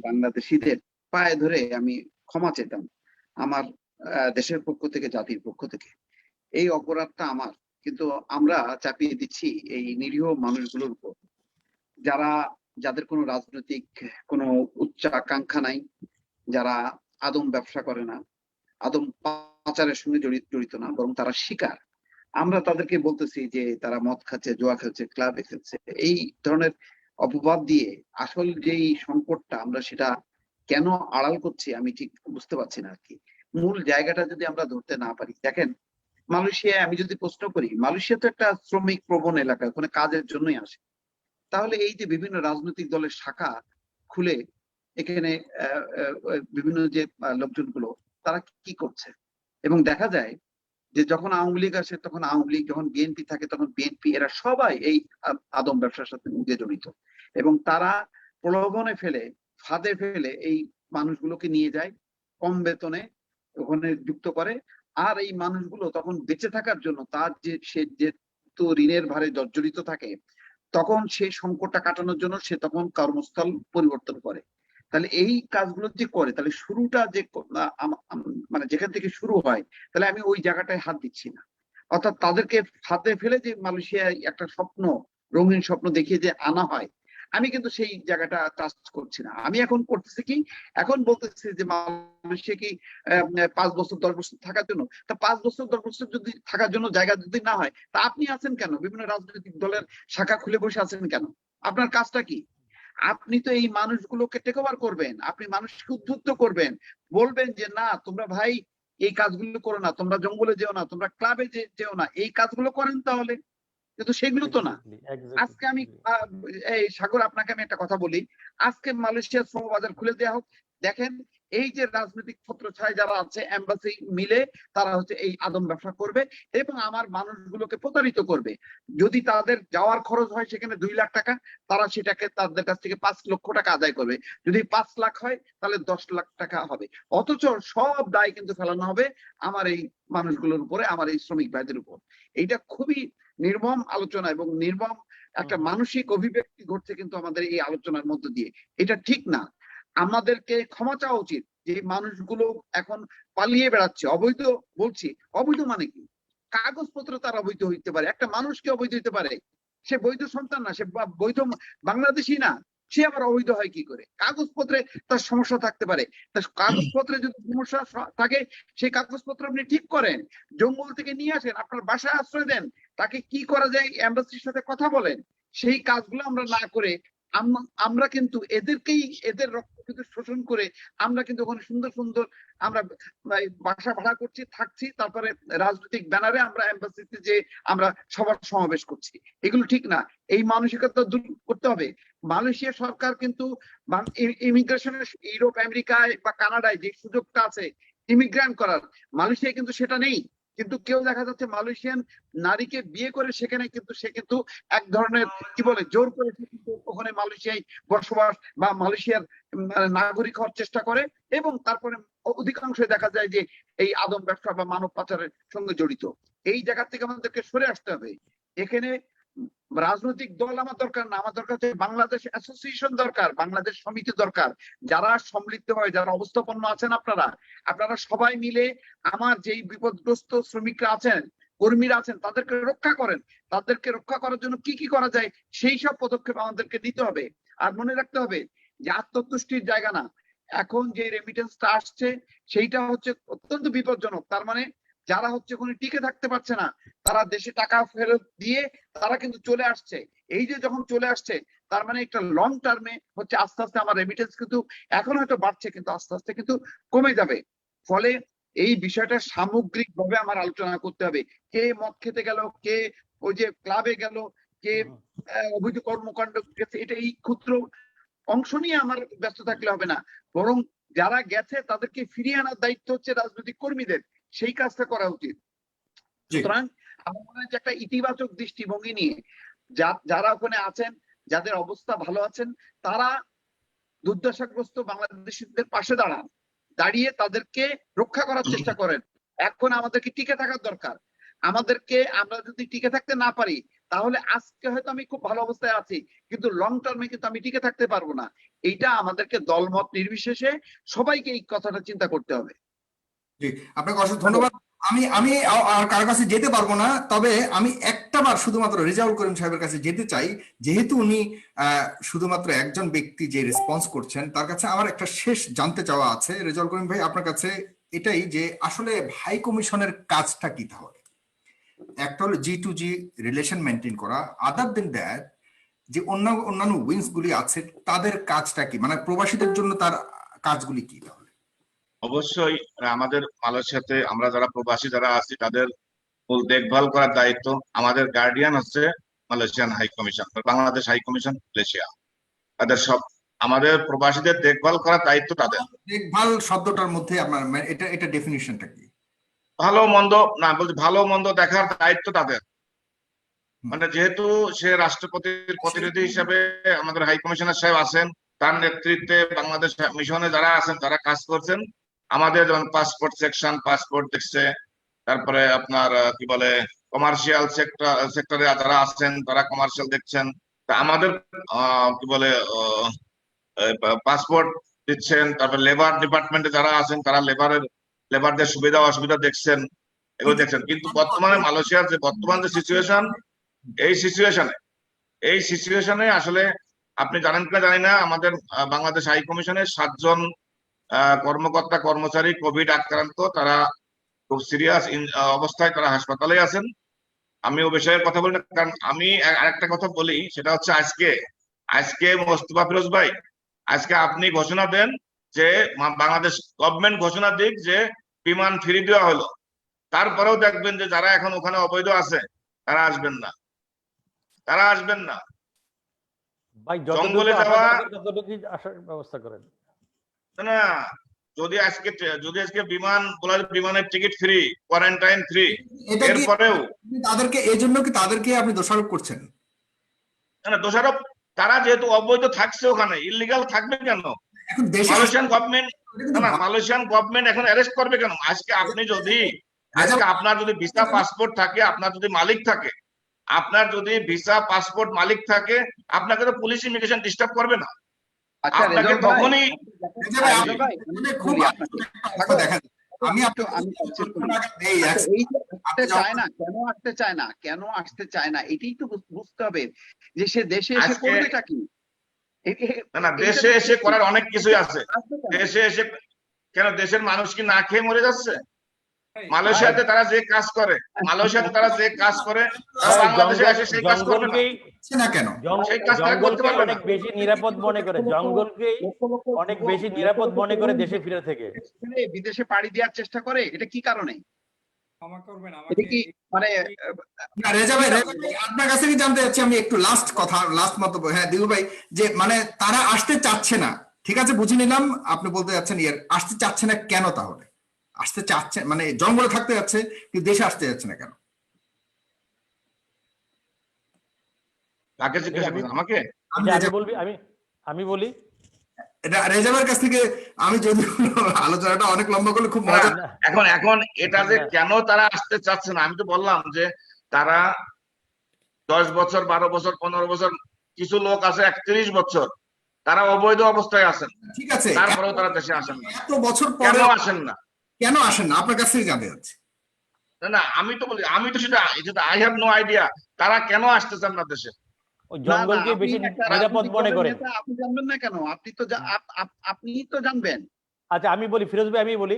বাংলাদেশিদের পায়ে ধরে আমি ক্ষমা চেতাম আমার দেশের পক্ষ থেকে, জাতির পক্ষ থেকে। এই অপরাধটা আমার, কিন্তু আমরা চাপিয়ে দিচ্ছি এই নিরীহ মানুষগুলোর উপর, যাদের কোনো রাজনৈতিক কোনো উচ্চাকাঙ্ক্ষা নাই, যারা আদম ব্যবসা করে না, আদম পাচারের সঙ্গে জড়িত না, বরং তারা শিকার। আমরা তাদেরকে বলতেছি যে তারা মদ খাচ্ছে, জুয়া খেলছে, ক্লাবে খেলছে, এই ধরনের অপবাদ দিয়ে আসল যেই সংকটটা আমরা সেটা কেন আড়াল করছি আমি ঠিক বুঝতে পারছি না আর কি। মূল জায়গাটা যদি আমরা ধরতে না পারি, দেখেন মালয়েশিয়ায় আমি যদি প্রশ্ন করি, মালয়েশিয়া তো একটা শ্রমিক প্রবণ এলাকা, ওখানে কাজের জন্যই আসে। তাহলে এই যে বিভিন্ন রাজনৈতিক দলের শাখা খুলে এখানে বিভিন্ন যে লোকজনগুলো তারা কি করছে, এবং দেখা যায় যে যখন আওয়ামী লীগ আসে তখন আওয়ামী লীগ, যখন বিএনপি থাকে তখন বিএনপি, এরা সবাই এই আদম ব্যবসার সাথে জড়িত, এবং তারা প্রলোভনে ফেলে, ফাঁদে ফেলে এই মানুষগুলোকে নিয়ে যায়, কম বেতনে ওখানে যুক্ত করে। আর এই মানুষগুলো তখন বেঁচে থাকার জন্য তার সে যেহেতু ঋণের ভারে জর্জরিত থাকে, তখন সেই সংকটটা কাটানোর জন্য সে তখন কর্মস্থল পরিবর্তন করে। তাহলে এই কাজগুলো যে করে, তাহলে শুরুটা যে মানে যেখান থেকে শুরু হয়, তাহলে আমি ওই জায়গাটায় হাত দিচ্ছি না। অর্থাৎ তাদেরকে ফাঁদে ফেলে যে মালয়েশিয়ায় একটা স্বপ্ন, রঙিন স্বপ্ন দেখিয়ে যে আনা হয়, আমি কিন্তু সেই জায়গাটা টাচ করছি না। আমি এখন করতেছি কি, এখন বলতেছি যে মালয়েশিয়া কি 5 বছর 10 বছর থাকার জন্য, তা 5 বছর 10 বছর যদি থাকার জন্য জায়গা যদি না হয়, তা আপনি আছেন কেন? বিভিন্ন রাজনৈতিক দলের শাখা খুলে বসে আছেন কেন? আপনার কাজটা কি? আপনি তো এই মানুষগুলোকে টেক ওভার করবেন, আপনি মানুষকে উদ্বুদ্ধ করবেন, বলবেন যে না তোমরা ভাই এই কাজগুলো করো না, তোমরা জঙ্গলে যেও না, তোমরা ক্লাবে যেও না, এই কাজগুলো করেন তাহলে। কিন্তু সেগুলো তো না। আজকে আমি এই সাগর, আপনাকে আমি একটা কথা বলি, আজকে মালয়েশিয়ার শ্রম বাজার খুলে দেওয়া হোক, দেখেন এই যে রাজনৈতিক ছত্রছায়া যারা আছে, এম্বাসি মিলে তারা হচ্ছে এই আদম ব্যবসা করবে এবং আমার মানুষগুলোকে প্রতারিত করবে। যদি তাদের যাওয়ার খরচ হয় সেখানে 2 লাখ টাকা, তারা সেটাকে তাদের কাছ থেকে 5 লক্ষ টাকা আদায় করবে। যদি 5 লাখ হয় তাহলে 10 লাখ টাকা হবে, অথচ সব দায় কিন্তু ফেলানো হবে আমার এই মানুষগুলোর উপরে, আমার এই শ্রমিক ভাইদের উপর। এইটা খুবই নির্মম আলোচনা এবং নির্মম একটা মানসিক অভিব্যক্তি ঘটছে কিন্তু আমাদের এই আলোচনার মধ্য দিয়ে। এটা ঠিক না। আমাদেরকে ক্ষমা চাওয়া উচিত যে মানুষগুলো এখন পালিয়ে বেড়াচ্ছে, অবৈধ। বলছি অবৈধ মানে কি? কাগজপত্র তার অবৈধ হইতে পারে, একটা মানুষকে অবৈধ হইতে পারে, সে বৈধ সন্তান না, সে বৈধ বাংলাদেশি না, সে আবার অবৈধ হয় কি করে? কাগজপত্রে তার সমস্যা থাকতে পারে, তার কাগজপত্রে যদি সমস্যা থাকে সেই কাগজপত্র আপনি ঠিক করেন, জঙ্গল থেকে নিয়ে আসেন, আপনার বাসায় আশ্রয় দেন, তাকে কি করা যায় এমবাসির সাথে কথা বলেন। সেই কাজগুলো আমরা না করে আমরা কিন্তু এদের রক্ত কিন্তু শোষণ করে আমরা কিন্তু ওখানে সুন্দর সুন্দর আমরা বাসা ভাড়া করছি, থাকছি, তারপরে রাজনৈতিক ব্যানারে আমরা এমবাসিতে যে আমরা সবার সমাবেশ করছি। এগুলো ঠিক না, এই মানসিকতা দূর করতে হবে। মালয়েশিয়া সরকার কিন্তু ইমিগ্রেশনের ইউরোপ, আমেরিকায় বা কানাডায় যে সুযোগটা আছে ইমিগ্রেন্ট করার, মালয়েশিয়ায় কিন্তু সেটা নেই। কিন্তু কেউ দেখা যাচ্ছে মালয়েশিয়ান নারীকে বিয়ে করে সেখানে কিন্তু সে কিন্তু এক ধরনের কি বলে জোর করে কিন্তু ওখানে মালয়েশিয়ায় বসবাস বা মালয়েশিয়ার নাগরিক হওয়ার চেষ্টা করে, এবং তারপরে অধিকাংশই দেখা যায় যে এই আদম ব্যবসা বা মানব পাচারের সঙ্গে জড়িত। এই জায়গা থেকে আমাদেরকে সরে আসতে হবে। এখানে রাজনৈতিক দল আমার দরকার না, আমার দরকার হচ্ছে বাংলাদেশ অ্যাসোসিয়েশন দরকার, বাংলাদেশ সমিতি দরকার। যারা সম্মিলিত হয়, যারা অবস্থাপন্ন আছেন, আপনারা সবাই মিলে আমার যেই বিপদগ্রস্ত শ্রমিকরা আছেন, কর্মীরা আছেন, তাদেরকে রক্ষা করেন। তাদেরকে রক্ষা করার জন্য কি কি করা যায় সেই সব পদক্ষেপ আমাদেরকে নিতে হবে। আর মনে রাখতে হবে যে আত্মতুষ্টির জায়গা না, এখন যে রেমিটেন্সটা আসছে সেইটা হচ্ছে অত্যন্ত বিপজ্জনক। তার মানে যারা হচ্ছে কোনো টিকে থাকতে পারছে না, তারা দেশে টাকা ফেরত দিয়ে তারা কিন্তু চলে আসছে। এই যে যখন চলে আসছে তার মানে একটা লং টার্মে হচ্ছে আস্তে আস্তে আমার রেমিটেন্স কিন্তু এখন হয়তো বাড়ছে, কিন্তু আস্তে আস্তে কিন্তু কমে যাবে। ফলে এই বিষয়টা সামগ্রিক ভাবে আমার আলোচনা করতে হবে। কে মদ খেতে গেল, কে ওই যে ক্লাবে গেল, কে অবৈধ কর্মকাণ্ড গেছে, এটা এই ক্ষুদ্র অংশ নিয়ে আমার ব্যস্ত থাকলে হবে না, বরং যারা গেছে তাদেরকে ফিরিয়ে আনার দায়িত্ব হচ্ছে রাজনৈতিক কর্মীদের, সেই কাজটা করা উচিত। সুতরাং আমার মনে হয় যে একটা ইতিবাচক দৃষ্টিভঙ্গি নিয়ে যারা ওখানে আছেন, যাদের অবস্থা ভালো আছেন, তারা দুর্দশাগ্রস্ত বাংলাদেশিদের পাশে দাঁড়িয়ে তাদেরকে রক্ষা করার চেষ্টা করেন। এখন আমাদেরকে টিকে থাকার দরকার। আমরা যদি টিকে থাকতে না পারি, তাহলে আজকে হয়তো আমি খুব ভালো অবস্থায় আছি, কিন্তু লং টার্মে কিন্তু আমি টিকে থাকতে পারবো না। এইটা আমাদেরকে দলমত নির্বিশেষে সবাইকে এই কথাটা চিন্তা করতে হবে। জি, আপনাকে অসংখ্য ধন্যবাদ। আমি আর কারো কাছে যেতে পারবো না, তবে আমি একটাবার শুধুমাত্র রেজাউল করিম সাহেবের কাছে যেতে চাই, যেহেতু উনি শুধুমাত্র একজন ব্যক্তি যে রেসপন্স করছেন, তার কাছে আমার একটা শেষ জানতে চাওয়া আছে। রেজাউল করিম ভাই, আপনার কাছে এটাই যে আসলে হাই কমিশনের কাজটা কি তাহলে? একটা হলো G2G রিলেশন মেনটেন করা, আদার দেন দ্যাট যে অন্যান্য উইংস গুলি আছে তাদের কাজটা কি, মানে প্রবাসীদের জন্য তার কাজগুলি কি তাহলে? অবশ্যই আমাদের মালয়েশিয়াতে আমরা যারা প্রবাসী যারা আছি তাদের ফুল দেখভাল করার দায়িত্ব আমাদের গার্ডিয়ান হচ্ছে Malaysian high commission, Bangladesh high commission Malaysia. তাদের সব আমাদের প্রবাসীদের দেখভাল করার দায়িত্ব তাদের। দেখভাল শব্দটার মধ্যে আপনার এটা ডেফিনিশনটা কি? ভালো মন্দ না, বলছি ভালো মন্দ দেখার দায়িত্ব তাদের। মানে যেহেতু সে রাষ্ট্রপতির প্রতিনিধি হিসেবে আমাদের হাই কমিশনার সাহেব আছেন, তার নেতৃত্বে বাংলাদেশ মিশনে যারা আছেন তারা কাজ করছেন। আমাদের যেমন পাসপোর্ট সেকশন, পাসপোর্ট দেখছে, তারপরে আপনার কি বলে কমার্শিয়াল সেক্টরে যারা আছেন তারা কমার্শিয়াল দেখছেন। তা আমাদের কি বলে পাসপোর্ট দিচ্ছেন, তারপরে লেবার ডিপার্টমেন্টে যারা আছেন তারা লেবারদের সুবিধা অসুবিধা দেখছেন, এগুলো দেখছেন। কিন্তু বর্তমানে মালয়েশিয়ার যে বর্তমান যে সিচুয়েশন, এই সিচুয়েশনে আসলে আপনি জানেন কিনা জানি না, আমাদের বাংলাদেশ হাই কমিশনের 7 জন কর্মকর্তা কর্মচারী কোভিড আক্রান্ত, তারা খুব সিরিয়াস অবস্থায় তারা হাসপাতালে আছেন। আমি ও বিষয়ে কথা বলি না, কারণ আমি আরেকটা কথা বলি, সেটা হচ্ছে আজকে মোস্তফা ফিরোজ ভাই, আজকে আপনি ঘোষণা দেন যে বাংলাদেশ গভর্নমেন্ট ঘোষণা দিক যে বিমান ফ্রি দেওয়া হলো, তারপরেও দেখবেন যে যারা এখন ওখানে অবৈধ আছে তারা আসবেন না। ভাই জঙ্গলে যাওয়া আসার ব্যবস্থা করেন না, যদি আজকে বিমানের টিকিট ফ্রি, কোয়ারেন্টাইন ফ্রি, এরপরেও তাদেরকে এই জন্য কি তাদেরকে আপনি দোষারোপ করছেন? না, দোষারোপ, তারা যেহেতু অবৈধ থাকছে ওখানে, ইলিগাল থাকবে কেন? এখন দেশে মালয়েশিয়ান গভর্নমেন্ট এখন অ্যারেস্ট করবে কেন? আজকে আপনার যদি ভিসা পাসপোর্ট থাকে, আপনার যদি ভিসা পাসপোর্ট মালিক থাকে, আপনাকে তো পুলিশ ইমিগ্রেশন ডিস্টার্ব করবে না। আচ্ছা আপনাকে তখনই কেন আসতে চায় না এটাই তো বুঝতে হবে, যে সে দেশে এসে করবেটা কি। না, দেশে এসে করার অনেক কিছুই আছে। দেশে এসে কেন, দেশের মানুষ কি না খেয়ে মরে যাচ্ছে? মালয়েশিয়াতে তারা যে কাজ করে, বাংলাদেশে এসে সেই কাজ করবে না কেন? সেই কাজ তারা করতে পারবে না। অনেক বেশি নিরাপদ মনে করে, জঙ্গলকেই অনেক বেশি নিরাপদ মনে করে দেশে ফিরে থেকে বিদেশে পাড়ি দেওয়ার চেষ্টা করে। এটা কি কারণে? ক্ষমা করবেন এটা কি মানে রেজা ভাই, আপনার কাছে কি জানতে চাচ্ছি আমি একটু লাস্ট মন্তব্য। হ্যাঁ দিবু ভাই, যে মানে তারা আসতে চাচ্ছে না, ঠিক আছে বুঝে নিলাম, আপনি বলতে যাচ্ছেন আসতে চাচ্ছে না কেন? তাহলে আসতে চাচ্ছে মানে জঙ্গলে থাকতে যাচ্ছে, কিন্তু দেশে আসতে যাচ্ছে না কেন? কাকে জিজ্ঞাসা করছেন? আমাকে? আমি বলি রেজাবের কাছ থেকে। আমি যদি আলোচনাটা অনেক লম্বা করলে খুব মজা। এখন এটা যে কেন তারা আসতে চাচ্ছে না, আমি তো বললাম যে তারা 10 বছর 12 বছর 15 বছর, কিছু লোক আছে 31 বছর, তারা অবৈধ অবস্থায় আছেন, ঠিক আছে, তারপরেও তারা দেশে আসেন না। এত বছর কেন পরে আসেন না? আপনার কাছ থেকে জানতে যাচ্ছে। না, আমি তো বলি, আমি তো সেটা আই হ্যাভ নো আইডিয়া তারা কেন আসতেছেন না দেশে। জঙ্গলকে বেশি নিরাপদ মনে করেন। আপনি জানবেন না কেন? আপনি তো জানবেন। আচ্ছা আমি বলি, ফিরোজ ভাই আমি বলি,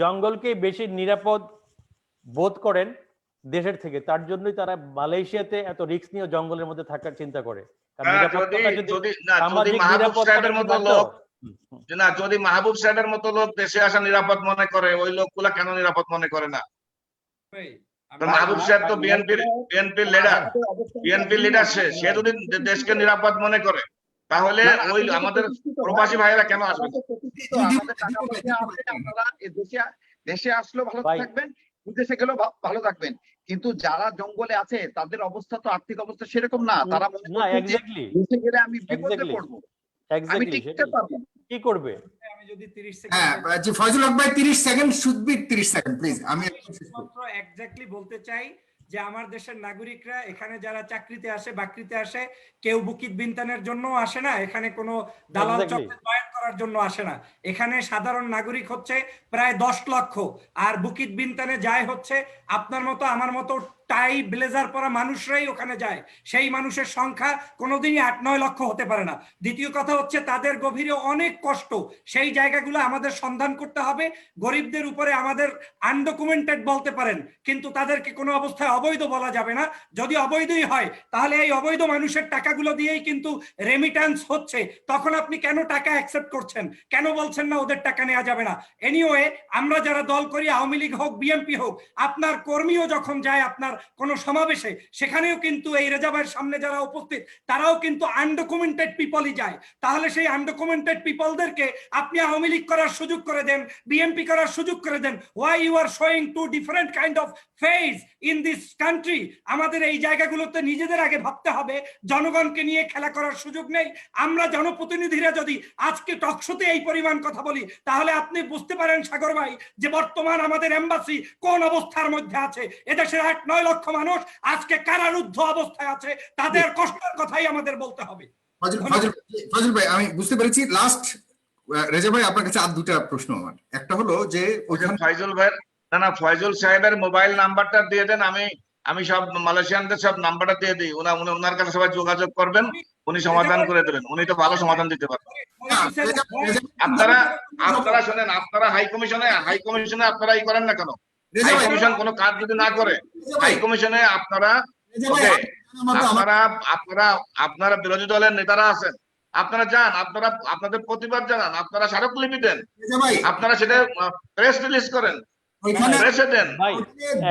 জঙ্গলকে বেশি নিরাপদ বোধ করেন দেশের থেকে, তার জন্যই তারা মালয়েশিয়াতে এত রিস্ক নিয়ে জঙ্গলের মধ্যে থাকার চিন্তা করে। কারণ যদি নিরাপত্তাটা যদি যদি না যদি সামাজিক মাহবুব সাহেবের নিরাপত্তাটা মতো থাকতো, লোক না যদি মাহবুব সাহেবের মতো লোক দেশে আসা নিরাপদ মনে করে, ওই লোকগুলা কেন নিরাপদ মনে করে না? ভাই, তো আমি- মাহবুব সাহেব তো বিএনপির লিডার, বিএনপির লিডার, সে যদি দেশকে নিরাপদ মনে করে, তাহলে না, না, ওই আপনি যদি আমাদের প্রতিষ্ঠিত প্রবাসী হয়, ভাইয়েরা কেন আসবে না? আমাদের প্রতিষ্ঠিত, আমাদের টাকা পয়সা আছে, আপনারা এ দেশে আসলেও ভালো ভাই। থাকবেন, বিদেশে গেলেও ভালো থাকবেন। কিন্তু যারা জঙ্গলে আছে তাদের অবস্থা তো, আর্থিক অবস্থা সেরকম না। তারা মনে না, করছে যে এক্স্যাক্টলি দেশে গেলে আমি বিপদে Exactly. পড়বো, আমি এক্স্যাক্টলি টিকতে পারবো না। কি করবে? আমি যদি 30 হ্যাঁ সেকেন্ড জি ফয়জুল হক ভাই 30 second, should be 30 second please. আমি একদম শেষ করছি। মাত্র এক্স্যাক্টলি বলতে চাই যে আমার দেশের নাগরিকরা এখানে যারা চাকরিতে আসে, বাকরিতে আসে, কেউ বুকিত বিনতানের জন্য আসে না, এখানে কোনো দালাল Exactly. চক্রে জয়েন করার জন্য আসে না। এখানে সাধারণ নাগরিক হচ্ছে প্রায় 10 লক্ষ, আর বুকিত বিনতানে যায় হচ্ছে আপনার মতো আমার মতো টাই ব্লেজার পরা মানুষরাই ওখানে যায়। সেই মানুষের সংখ্যা কোনোদিনই 8-9 লক্ষ হতে পারে না। দ্বিতীয় কথা হচ্ছে তাদের গভীরে অনেক কষ্ট, সেই জায়গাগুলো আমাদের সন্ধান করতে হবে। গরিবদের উপরে আমাদের আনডকুমেন্টেড বলতে পারেন, কিন্তু তাদেরকে কোনো অবস্থায় অবৈধ বলা যাবে না। যদি অবৈধই হয় তাহলে এই অবৈধ মানুষের টাকাগুলো দিয়েই কিন্তু রেমিট্যান্স হচ্ছে। তখন আপনি কেন টাকা অ্যাকসেপ্ট করছেন? কেন বলছেন না ওদের টাকা নেওয়া যাবে না? এনিওয়ে, আমরা যারা দল করি, আওয়ামী লীগ হোক, বিএনপি হোক, আপনার কর্মীও যখন যায় আপনার কোনো সমাবেশে, সেখানেও কিন্তু এই রেজা ভাইয়ের সামনে যারা উপস্থিত তারাও কিন্তু আনডকুমেন্টেড পিপলই যায়। তাহলে সেই আনডকুমেন্টেড পিপলদেরকে আপনি আওয়ামী লীগ করার সুযোগ করে দেন, বিএনপি করার সুযোগ করে দেন। Why you are showing to different kind of phase in this country? আমাদের এই জায়গাগুলোতে নিজেদের আগে ভাবতে হবে, জনগণকে নিয়ে খেলা করার সুযোগ নেই। আমরা জনপ্রতিনিধিরা যদি আজকে টকশোতে এই পরিমাণ কথা বলি, তাহলে আপনি বুঝতে পারেন সাগর ভাই যে বর্তমান আমাদের এম্বাসি কোন অবস্থার মধ্যে আছে। এদেশের 8-9 লক্ষ মানুষ আজকে কারারুদ্ধ অবস্থায় আছে, তাদের কষ্টের কথাই আমাদের বলতে হবে। ফয়জুল ভাই আমি বুঝতে পেরেছি। লাস্ট রেজা ভাই আপনার কাছে আর দুটা প্রশ্ন আমার। একটা হলো যে ওইখানে ফয়জুল ভাইয়ের না ফয়জুল সাহেবের মোবাইল নাম্বারটা দিয়ে দেন, আমি সব মালয়েশিয়ানদের সব নাম্বারটা দিয়ে দিই, ওনার কাছে সবাই যোগাযোগ করবেন, উনি সমাধান করে দেবেন, উনি তো ভালো সমাধান দিতে পারবেন। আপনারা শোনেন, আপনারা হাই কমিশনে আপনারা ই করেন না কেন? হাই কমিশন কোনো কাজ যদি না করে, হাই কমিশনে আপনারা আপনারা বিরোধী দলের নেতারা আছেন, আপনারা যান, আপনাদের প্রতিবাদ জানান, আপনারা স্মারকলিপি দেন, আপনারা সেটা প্রেস রিলিজ করেন, প্রেসে দেন। ভাই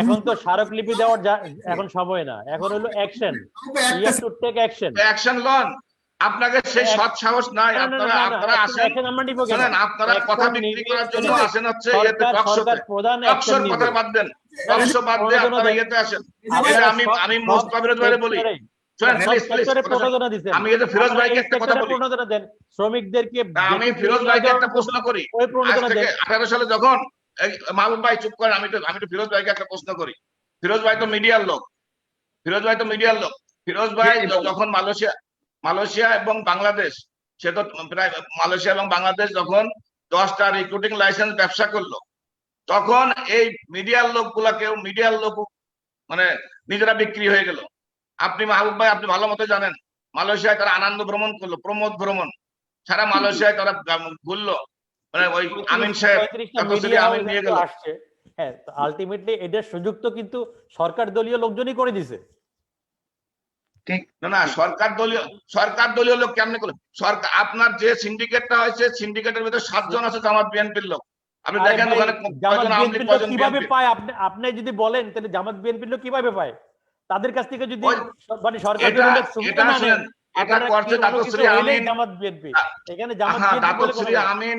এখন তো স্মারকলিপি দেওয়ার এখন সময় না, এখন হলো action, you have to take action. Action লন, আপনাকে সেই সৎ সাহস নাই। আপনারা আসেন, শুনেন, আপনারা কথা বিক্রি করার জন্য আসেন হচ্ছে ইয়েতে টকশোতে। টকশোর কথা বাদ দেন, টকশো বাদ দিয়ে আপনারা ইয়েতে আসেন। আমি মোস্তফা ফিরোজ ভাইরে বলি, শুনেন প্লিজ আমি এই যে ফিরোজ ভাইকে একটা কথা বলি, শ্রমিকদেরকে আমি ফিরোজ ভাইকে একটা প্রশ্ন করি। আজ থেকে 18 সালে যখন মাহবুব ভাই চুপ করেন, আমি তো ফিরোজ ভাইকে একটা প্রশ্ন করি। ফিরোজ ভাই তো মিডিয়ার লোক, ফিরোজ ভাই যখন মালয়েশিয়া এবং বাংলাদেশ, সে তো প্রায় মালয়েশিয়া এবং বাংলাদেশ যখন 10টা রিক্রুটিং লাইসেন্স ব্যবসা করলো, তখন এই মিডিয়ার লোক মানে নিজেরা বিক্রি হয়ে গেল। আপনি মাহবুব ভাই আপনি ভালো মতো জানেন, মালয়েশিয়ায় তারা আনন্দ ভ্রমণ করলো, প্রমোদ ভ্রমণ, সারা মালয়েশিয়ায় তারা ঘুরলো, মানে ওই আমিন সাহেব আমিন নিয়ে গেল। হ্যাঁ, আলটিমেটলি এটার সুযোগ তো কিন্তু সরকার দলীয় লোকজনই করে দিছে। ঠিক না সরকার দলীয় লোক কেমনে করলো? সরকার আপনার যে সিন্ডিকেটটা হয়েছে, সিন্ডিকেটের ভিতরে 7 জন আছে জামাত বিএনপির লোক। আপনি দেখেন ওখানে কিভাবে পায়, আপনি যদি বলেন তাহলে জামাত বিএনপির লোক কিভাবে পায়? তাদের কাছ থেকে যদি মানে সরকার এটা করছে দাতুশ্রী আমিন, জামাত বিএনপি, এখানে দাতুশ্রী আমিন,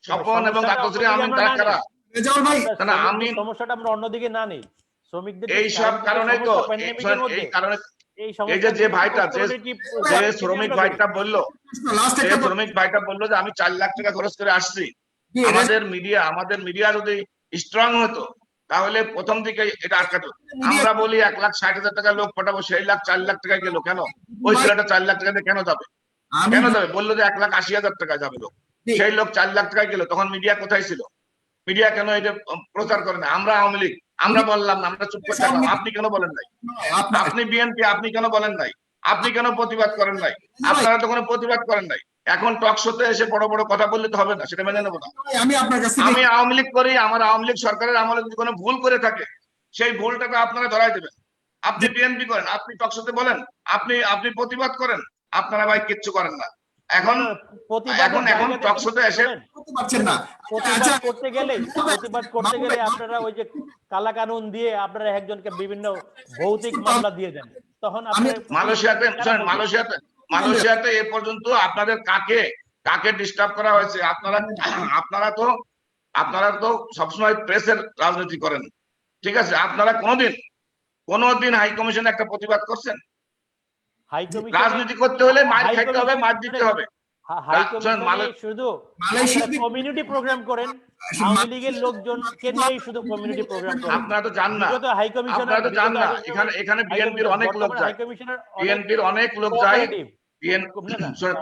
স্বপন এবং দাতুশ্রী আমিন কারা? সমস্যাটা আমরা অন্যদিকে না নেই, শ্রমিকদের এই সব কারণে তো এই কারণে এই যে ভাইটা যে শ্রমিক ভাইটা বললো যে আমি 4 লাখ টাকা খরচ করে আসছি। আমাদের মিডিয়া যদি স্ট্রং হতো তাহলে প্রথম দিকে এটা আটকাতো। আমরা বলি 1,60,000 টাকা লোক পাঠাবো, সেই 4 লাখ টাকা গেল কেন? ওই ছেলেটা 4 লাখ টাকা দিয়ে কেন যাবে? বললো যে 1,80,000 টাকা যাবে লোক, সেই লোক 4 লাখ টাকায় গেল। তখন মিডিয়া কোথায় ছিল? মিডিয়া কেন এটা প্রচার করে না? আমরা আওয়ামী লীগ, আমরা বললাম না, আমরা চুপ করে থাকলাম। আপনি কেন বলেন নাই? আপনি বিএনপি, আপনি কেন বলেন নাই? আপনি কেন প্রতিবাদ করেন নাই? আপনারা তো কোনো প্রতিবাদ করেন নাই। এখন টকশোতে এসে বড় বড় কথা বললে তো হবে না, সেটা মেনে নেবো না। আমি আওয়ামী লীগ করি, আমার আওয়ামী লীগ সরকারের আমলে যদি কোনো ভুল করে থাকে, সেই ভুলটাকে আপনারা ধরাই দেবেন। আপনি বিএনপি করেন, আপনি টকশোতে বলেন, আপনি প্রতিবাদ করেন, আপনারা ভাই কিচ্ছু করেন না। এখন এখন টকশোতে এসে করতে পারছেন না। প্রতিবাদ আচ্ছা, করতে গেলে আপনারা ওই যে কালা কানুন দিয়ে আপনারা একজনকে বিভিন্ন ভৌতিক মামলা দিয়ে দেন, তখন মালয়েশিয়াতে এ পর্যন্ত আপনাদের কাকে ডিস্টার্ব করা হয়েছে? আপনারা তো সবসময় প্রেসের রাজনীতি করেন, ঠিক আছে? আপনারা কোনোদিন হাই কমিশনে একটা প্রতিবাদ করছেন? রাজনীতি করতে হলে মার খাইতে হবে, মার দিতে হবে। হাই কমিশনে শুধু কমিউনিটি প্রোগ্রাম করেন, আওয়ামী লীগের লোকজনকে নিয়েই শুধু কমিউনিটি প্রোগ্রাম করেন। আপনারা তো জান না, হাই কমিশনার আপনারা তো জান না, এখানে বিএনপির অনেক লোক যায়, বিএনপির অনেক লোক যায়,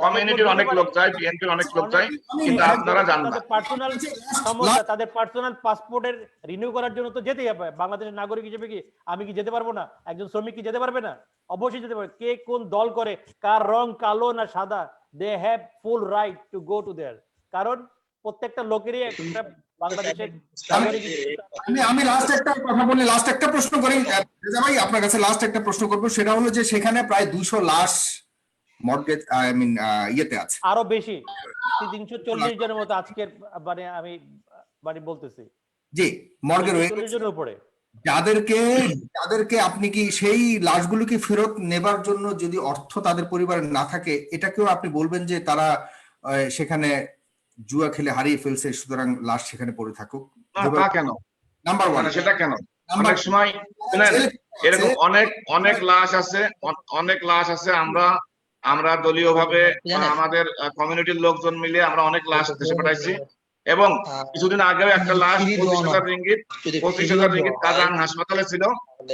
কমিউনিটির অনেক লোক যায়, বিএনপির অনেক লোক যায়, কিন্তু আপনারা জান না। পার্সোনাল সমস্যা, তাদের পার্সোনাল পাসপোর্টের রিনিউ করার জন্য তো যেতেই হবে। বাংলাদেশের নাগরিক হিসেবে কি আমি কি যেতে পারবো না? একজন শ্রমিক কি যেতে পারবে না? অবশ্যই যেতে পারবে। কে কোন দল করে, কার রং কালো না সাদা, they have full right to go to there. কারণ প্রত্যেকটা লোকেরই একটা বাংলাদেশের আমি লাস্ট একটা কথা বলি, লাস্ট একটা প্রশ্ন করি রেজা ভাই, আপনার কাছে লাস্ট একটা প্রশ্ন করবো, সেটা হলো যে সেখানে প্রায় 200 লাশ মর্গেজ ইয়েতে আছে, আরো বেশি 340 জনের মতো আজকের আমি বলতেছি, জি মর্গে রয়েছে 40 জনের উপরে। যাদেরকে আপনি কি সেই লাশগুলো কি ফেরত নেবার জন্য যদি অর্থ তাদের পরিবারে না থাকে, এটাকেও আপনি বলবেন যে তারা সেখানে জুয়া খেলে হারিয়ে ফেলছে, সুতরাং লাশ সেখানে পড়ে থাকুক? তা কেন? নাম্বার ওয়ান, সেটা কেন? অনেক সময় এরকম অনেক লাশ আছে, অনেক লাশ আছে। আমরা দলীয় ভাবে আমাদের কমিউনিটির লোকজন মিলে আমরা অনেক লাশ দেশে পাঠাইছি, এবং কিছুদিন আগেও একটা লাশ 25,000 রিঙ্গিত কাজান হাসপাতালে ছিল,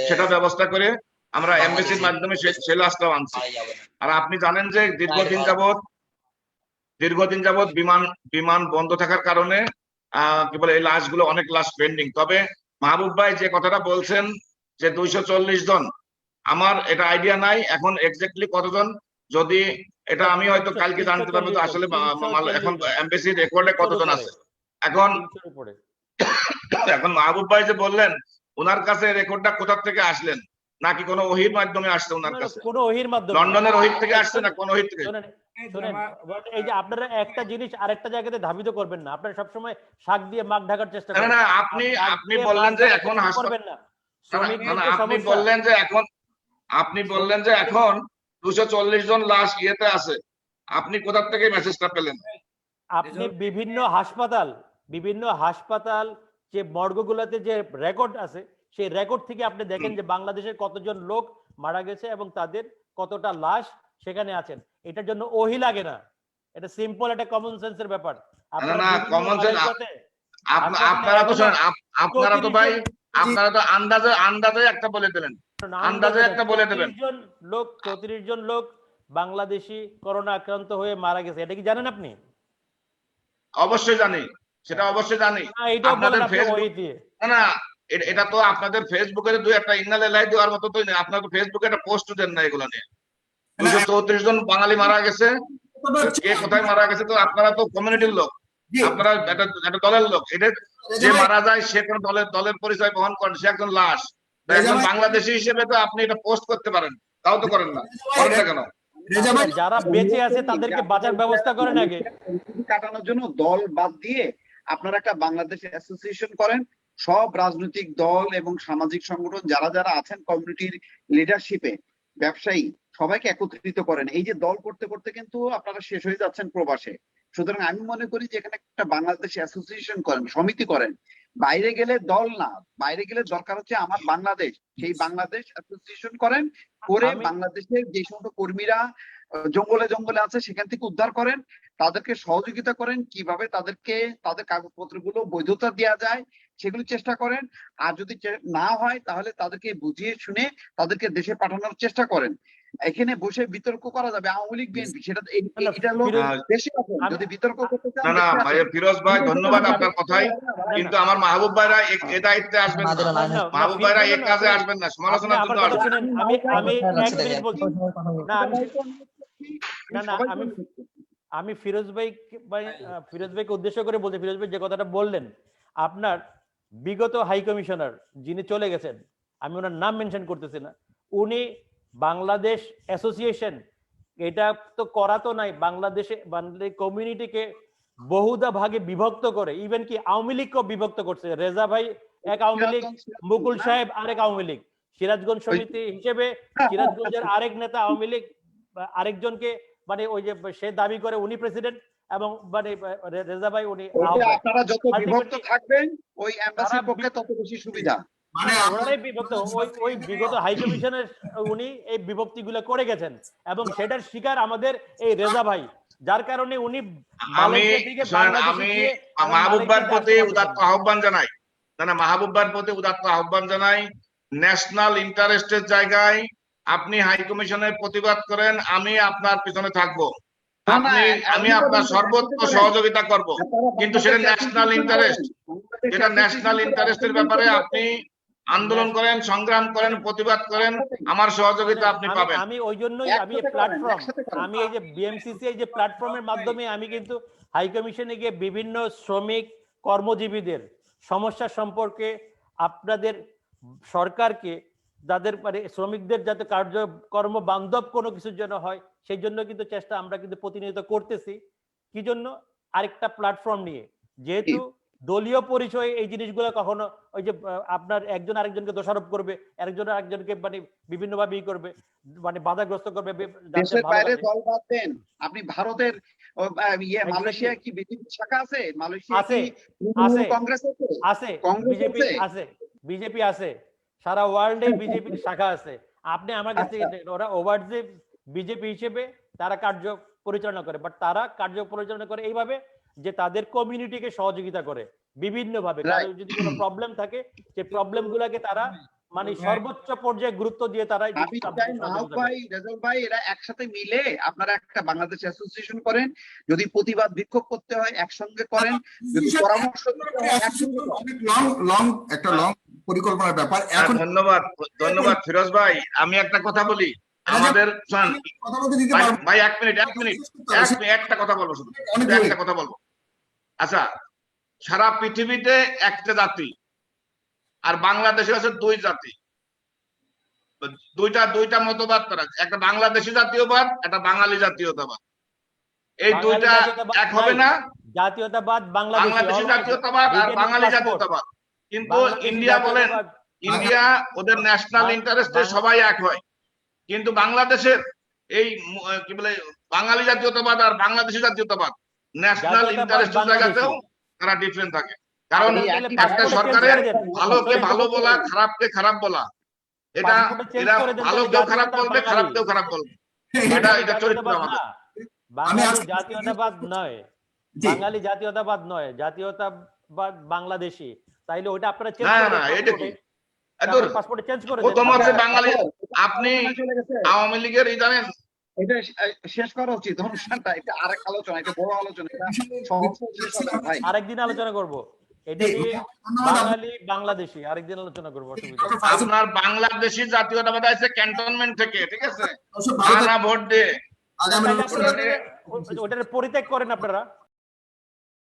সেটা ব্যবস্থা করে আমরা এমবেসির মাধ্যমে সেই লাশটাও আনছি। আর আপনি জানেন যে দীর্ঘদিন যাবত বিমান বন্ধ থাকার কারণে কি বলে এই লাশগুলো, অনেক লাশ পেন্ডিং। তবে মাহবুব ভাই যে কথাটা বলছেন যে 240 জন, আমার এটা আইডিয়া নাই এখন এক্স্যাক্টলি কতজন, যদি এটা আমি হয়তো কালকে জানতে পারবো তো আসলে এখন এমবেসির রেকর্ডে কতজন আছে। এখন মাহবুব ভাই যে বললেন ওনার কাছে রেকর্ডটা কোথা থেকে আসলেন, নাকি কোনো ওহির মাধ্যমে আসছে ওনার কাছে? কোনো ওহির মাধ্যমে, লন্ডনের ওহির থেকে আসছে না কোন ওহির থেকে? এই যে আপনারা একটা জিনিস আরেকটা জায়গাতে ধাবিত করবেন না, আপনারা সবসময় শাক দিয়ে মাগ ঢাকার চেষ্টা করেন। না, আপনি বললেন যে এখন করবেন না, আপনি বললেন যে এখন 240 জন লাশ ইয়েতে আছে, আপনি কোথা থেকে মেসেজটা পেলেন? আপনি বিভিন্ন হাসপাতাল যে মর্গগুলোতে যে রেকর্ড আছে, সেই রেকর্ড থেকে আপনি দেখেন যে বাংলাদেশের কতজন লোক মারা গেছে এবং তাদের কতটা লাশ সেখানে আছেন। এটার জন্য ওহি লাগে না, এটা সিম্পল একটা কমন সেন্সের ব্যাপার। আপনারা তো আন্দাজে একটা বলে দিলেন, 34 জন লোক বাংলাদেশি করোনা আক্রান্ত হয়ে মারা গেছে, এটা কি জানেন আপনি? অবশ্যই জানি, সেটা অবশ্যই জানি। আপনাদের ফেসবুক, না এটা তো আপনাদের ফেসবুকে দুই একটা ইন্নালে লাই দেওয়ার মতো তো নেই, আপনার তো ফেসবুকে একটা পোস্ট দেন না এগুলো নিয়ে। 234 জন বাঙালি মারা গেছে, কে কোথায় মারা গেছে, তো আপনারা তো কমিউনিটির লোক, আপনারা একটা দলের লোক, এটা যে মারা যায় সে কোন দলের পরিচয় বহন করেন, সে একজন লাশ। একজন বাংলাদেশী হিসেবে তো আপনি এটা পোস্ট করতে পারেন, তাও তো করেন না, করেন না কেন? যারা বেঁচে আছে তাদেরকে বাঁচার ব্যবস্থা করেন আগে। কাটানোর জন্য দল বাদ দিয়ে আপনারা একটা বাংলাদেশ অ্যাসোসিয়েশন করেন, সব রাজনৈতিক দল এবং সামাজিক সংগঠন যারা যারা আছেন কমিউনিটির লিডারশিপে, ব্যবসায়ী, সবাইকে একত্রিত করেন। এই যে দল করতে করতে কিন্তু আপনারা শেষ হয়ে যাচ্ছেন প্রবাসে। সুতরাং আমি মনে করি যে এখানে একটা বাংলাদেশ অ্যাসোসিয়েশন করেন, সমিতি করেন। বাইরে গেলে দল না, বাইরে গেলে দরকার হচ্ছে আমার বাংলাদেশ, সেই বাংলাদেশ অ্যাসোসিয়েশন করেন, করে বাংলাদেশের যে সমস্ত কর্মীরা জঙ্গলে জঙ্গলে আছে সেখান থেকে উদ্ধার করেন, তাদেরকে সহযোগিতা করেন, কিভাবে তাদেরকে তাদের কাগজপত্রগুলো বৈধতা দেওয়া যায় সেগুলো চেষ্টা করেন। আর যদি না হয় তাহলে তাদেরকে বুঝিয়ে শুনে তাদেরকে দেশে পাঠানোর চেষ্টা করেন। এখানে বসে বিতর্ক করা যাবে আওয়ামী লীগ বিএনপি, সেটা এটা লোক দেশে আছে, যদি বিতর্ক করতে চান। না ভাই, ফিরোজ ভাই ধন্যবাদ আপনার কথাই, কিন্তু আমার মাহবুব ভাইরা এই দায়িত্বে আসবেন না, মাহবুব ভাইরা এই কাজে আসবেন না, সমালোচনার জন্য আসবেন। আমি ফিরোজ ভাইকে উদ্দেশ্য করে বলছি, ফিরোজ ভাই যে কথাটা বললেন, আপনার বিগত হাই কমিশনার যিনি চলে গেছেন, আমি ওনার নাম মেনশন করতেছি না, উনি বাংলাদেশ অ্যাসোসিয়েশন, এটা তো করা তো নাই, বাংলাদেশে বাঙালি কমিউনিটিকে বহুদা ভাগে বিভক্ত করে, ইভেন কি আওয়ামী লীগকেও বিভক্ত করছে। রেজা ভাই এক আওয়ামী লীগ, মুকুল সাহেব আরেক আওয়ামী লীগ, সিরাজগঞ্জ সমিতি হিসেবে সিরাজগঞ্জের আরেক নেতা আওয়ামী লীগ আরেকজনকে মানে ওই যে সে দাবি করে উনি প্রেসিডেন্ট, এবং মানে রেজা ভাই উনি আপনারা যত বিভক্ত থাকবেন ওই এমবাসির পক্ষে তত বেশি সুবিধা। মানে ওনারাই বিভক্ত, ওই বিগত হাই কমিশনের উনি এই বিভক্তিগুলো করে গেছেন, এবং সেটার শিকার আমাদের এই রেজা ভাই, যার কারণে উনি আমি মাহবুবার প্রতি উদাত্ত আহ্বান জানাই, মাহবুবার প্রতি উদাত্ত আহ্বান জানাই, ন্যাশনাল ইন্টারেস্টের জায়গায় আপনি হাই কমিশনের প্রতিবাদ করেন, আমি আপনার পিছনে থাকবো, আমি আপনার সর্বোচ্চ সহযোগিতা করব, কিন্তু সেটা ন্যাশনাল ইন্টারেস্ট, যেটা ন্যাশনাল ইন্টারেস্টের ব্যাপারে আপনি আন্দোলন করেন, সংগ্রাম করেন, প্রতিবাদ করেন, আমার সহযোগিতা আপনি পাবেন। আমি ওই জন্যই আমি প্ল্যাটফর্ম, আমি এই যে বিএমসিসি এই যে প্ল্যাটফর্মের মাধ্যমে আমি কিন্তু হাই কমিশনে গিয়ে বিভিন্ন শ্রমিক কর্মজীবীদের সমস্যা সম্পর্কে আপনাদের সরকারকে, যাদের মানে শ্রমিকদের যাতে কার্যকর্ম বান্ধব কোনো কিছুর জন্য হয়, সেই জন্য কিন্তু চেষ্টা আমরা কিন্তু প্রতিনিয়ত করতেছি। কি জন্য? আরেকটা প্ল্যাটফর্ম নিয়ে, যেহেতু দলীয় পরিচয়ে এই জিনিসগুলো কখনো ওই যে আপনার একজন আরেকজনকে দোষারোপ করবে, একজন আরেকজনকে মানে বিভিন্ন ভাবে করবে, মানে বাধাগ্রস্ত করবে। দেশের বাইরে দল বাদ দেন, আপনি ভারতের মালয়েশিয়া কি বিজেপি শাখা আছে? মালয়েশিয়া আছে, আছে, কংগ্রেস আছে, আছে, বিজেপি আছে, বিজেপি আছে, সারা ওয়ার্ল্ডে বিজেপির শাখা আছে। আপনি আমার কাছে ওরা ওভার যে বিজেপি হিসেবে তারা কার্য পরিচালনা করে, বাট তারা কার্য পরিচালনা করে এইভাবে যে তাদের কমিউনিটিকে সহযোগিতা করে বিভিন্ন ভাবে। কারো যদি কোনো প্রবলেম থাকে, সেই প্রবলেম গুলাকে তারা মানে সর্বোচ্চ পর্যায়ে গুরুত্ব দিয়ে তারা রেজাউল ভাই এরা একসাথে মিলে আপনারা একটা বাংলাদেশ অ্যাসোসিয়েশন করেন, যদি প্রতিবাদ বিক্ষোভ করতে হয় একসঙ্গে করেন, যদি পরামর্শ লং পরিকল্পনার ব্যাপার। এখন ধন্যবাদ ফিরোজ ভাই, আমি একটা কথা বলি, আমাদের ভাই এক মিনিট একটা কথা বলবো, শুধু একটা কথা বলবো। আচ্ছা, সারা পৃথিবীতে একটা জাতি, আর বাংলাদেশে আছে দুই জাতি, দুইটা মতবাদ তারা, একটা বাংলাদেশি জাতীয়বাদ, একটা বাঙালি জাতীয়তাবাদ। এই দুইটা এক হবে না, জাতীয়তাবাদ বাংলাদেশি জাতীয়তাবাদ আর বাঙালি জাতীয়তাবাদ। কিন্তু ইন্ডিয়া বলেন, ইন্ডিয়া ওদের ন্যাশনাল ইন্টারেস্টে সবাই এক হয়, কিন্তু বাংলাদেশের এই কি বলে বাঙালি জাতীয়তাবাদ আর বাংলাদেশি জাতীয়তাবাদ ন্যাশনাল ইন্টারেস্টের জায়গাতেও তারা ডিফারেন্ট থাকে। কারণ একটা সরকারের ভালোকে ভালো বলা, খারাপকে খারাপ বলা, এটা এরা ভালো কেউ খারাপ বলবে, খারাপ কেউ খারাপ বলবে, এটা চরিত্র আমাদের। বাঙালি জাতীয়তাবাদ নয়, বাঙালি জাতীয়তাবাদ নয়, জাতীয়তাবাদ বাংলাদেশি। তাইলে ওইটা আপনারা চেঞ্জ করে না, এটা কি পাসপোর্টে চেঞ্জ করে প্রথম হচ্ছে বাঙালি। আপনি আওয়ামী লীগের এই জানেন, এটা শেষ করা উচিত অনুষ্ঠানটা, এটা আরেক আলোচনা, এটা বড় আলোচনা, এটা ভাই আরেকদিন আলোচনা করব এটা নিয়ে, বাঙালি বাংলাদেশি আরেকদিন আলোচনা করব। আপনার বাংলাদেশি জাতীয়তাবাদ আছে ক্যান্টনমেন্ট থেকে, ঠিক আছে, আনা ভোট দিয়ে ওটার পরিত্যাগ করেন আপনারা।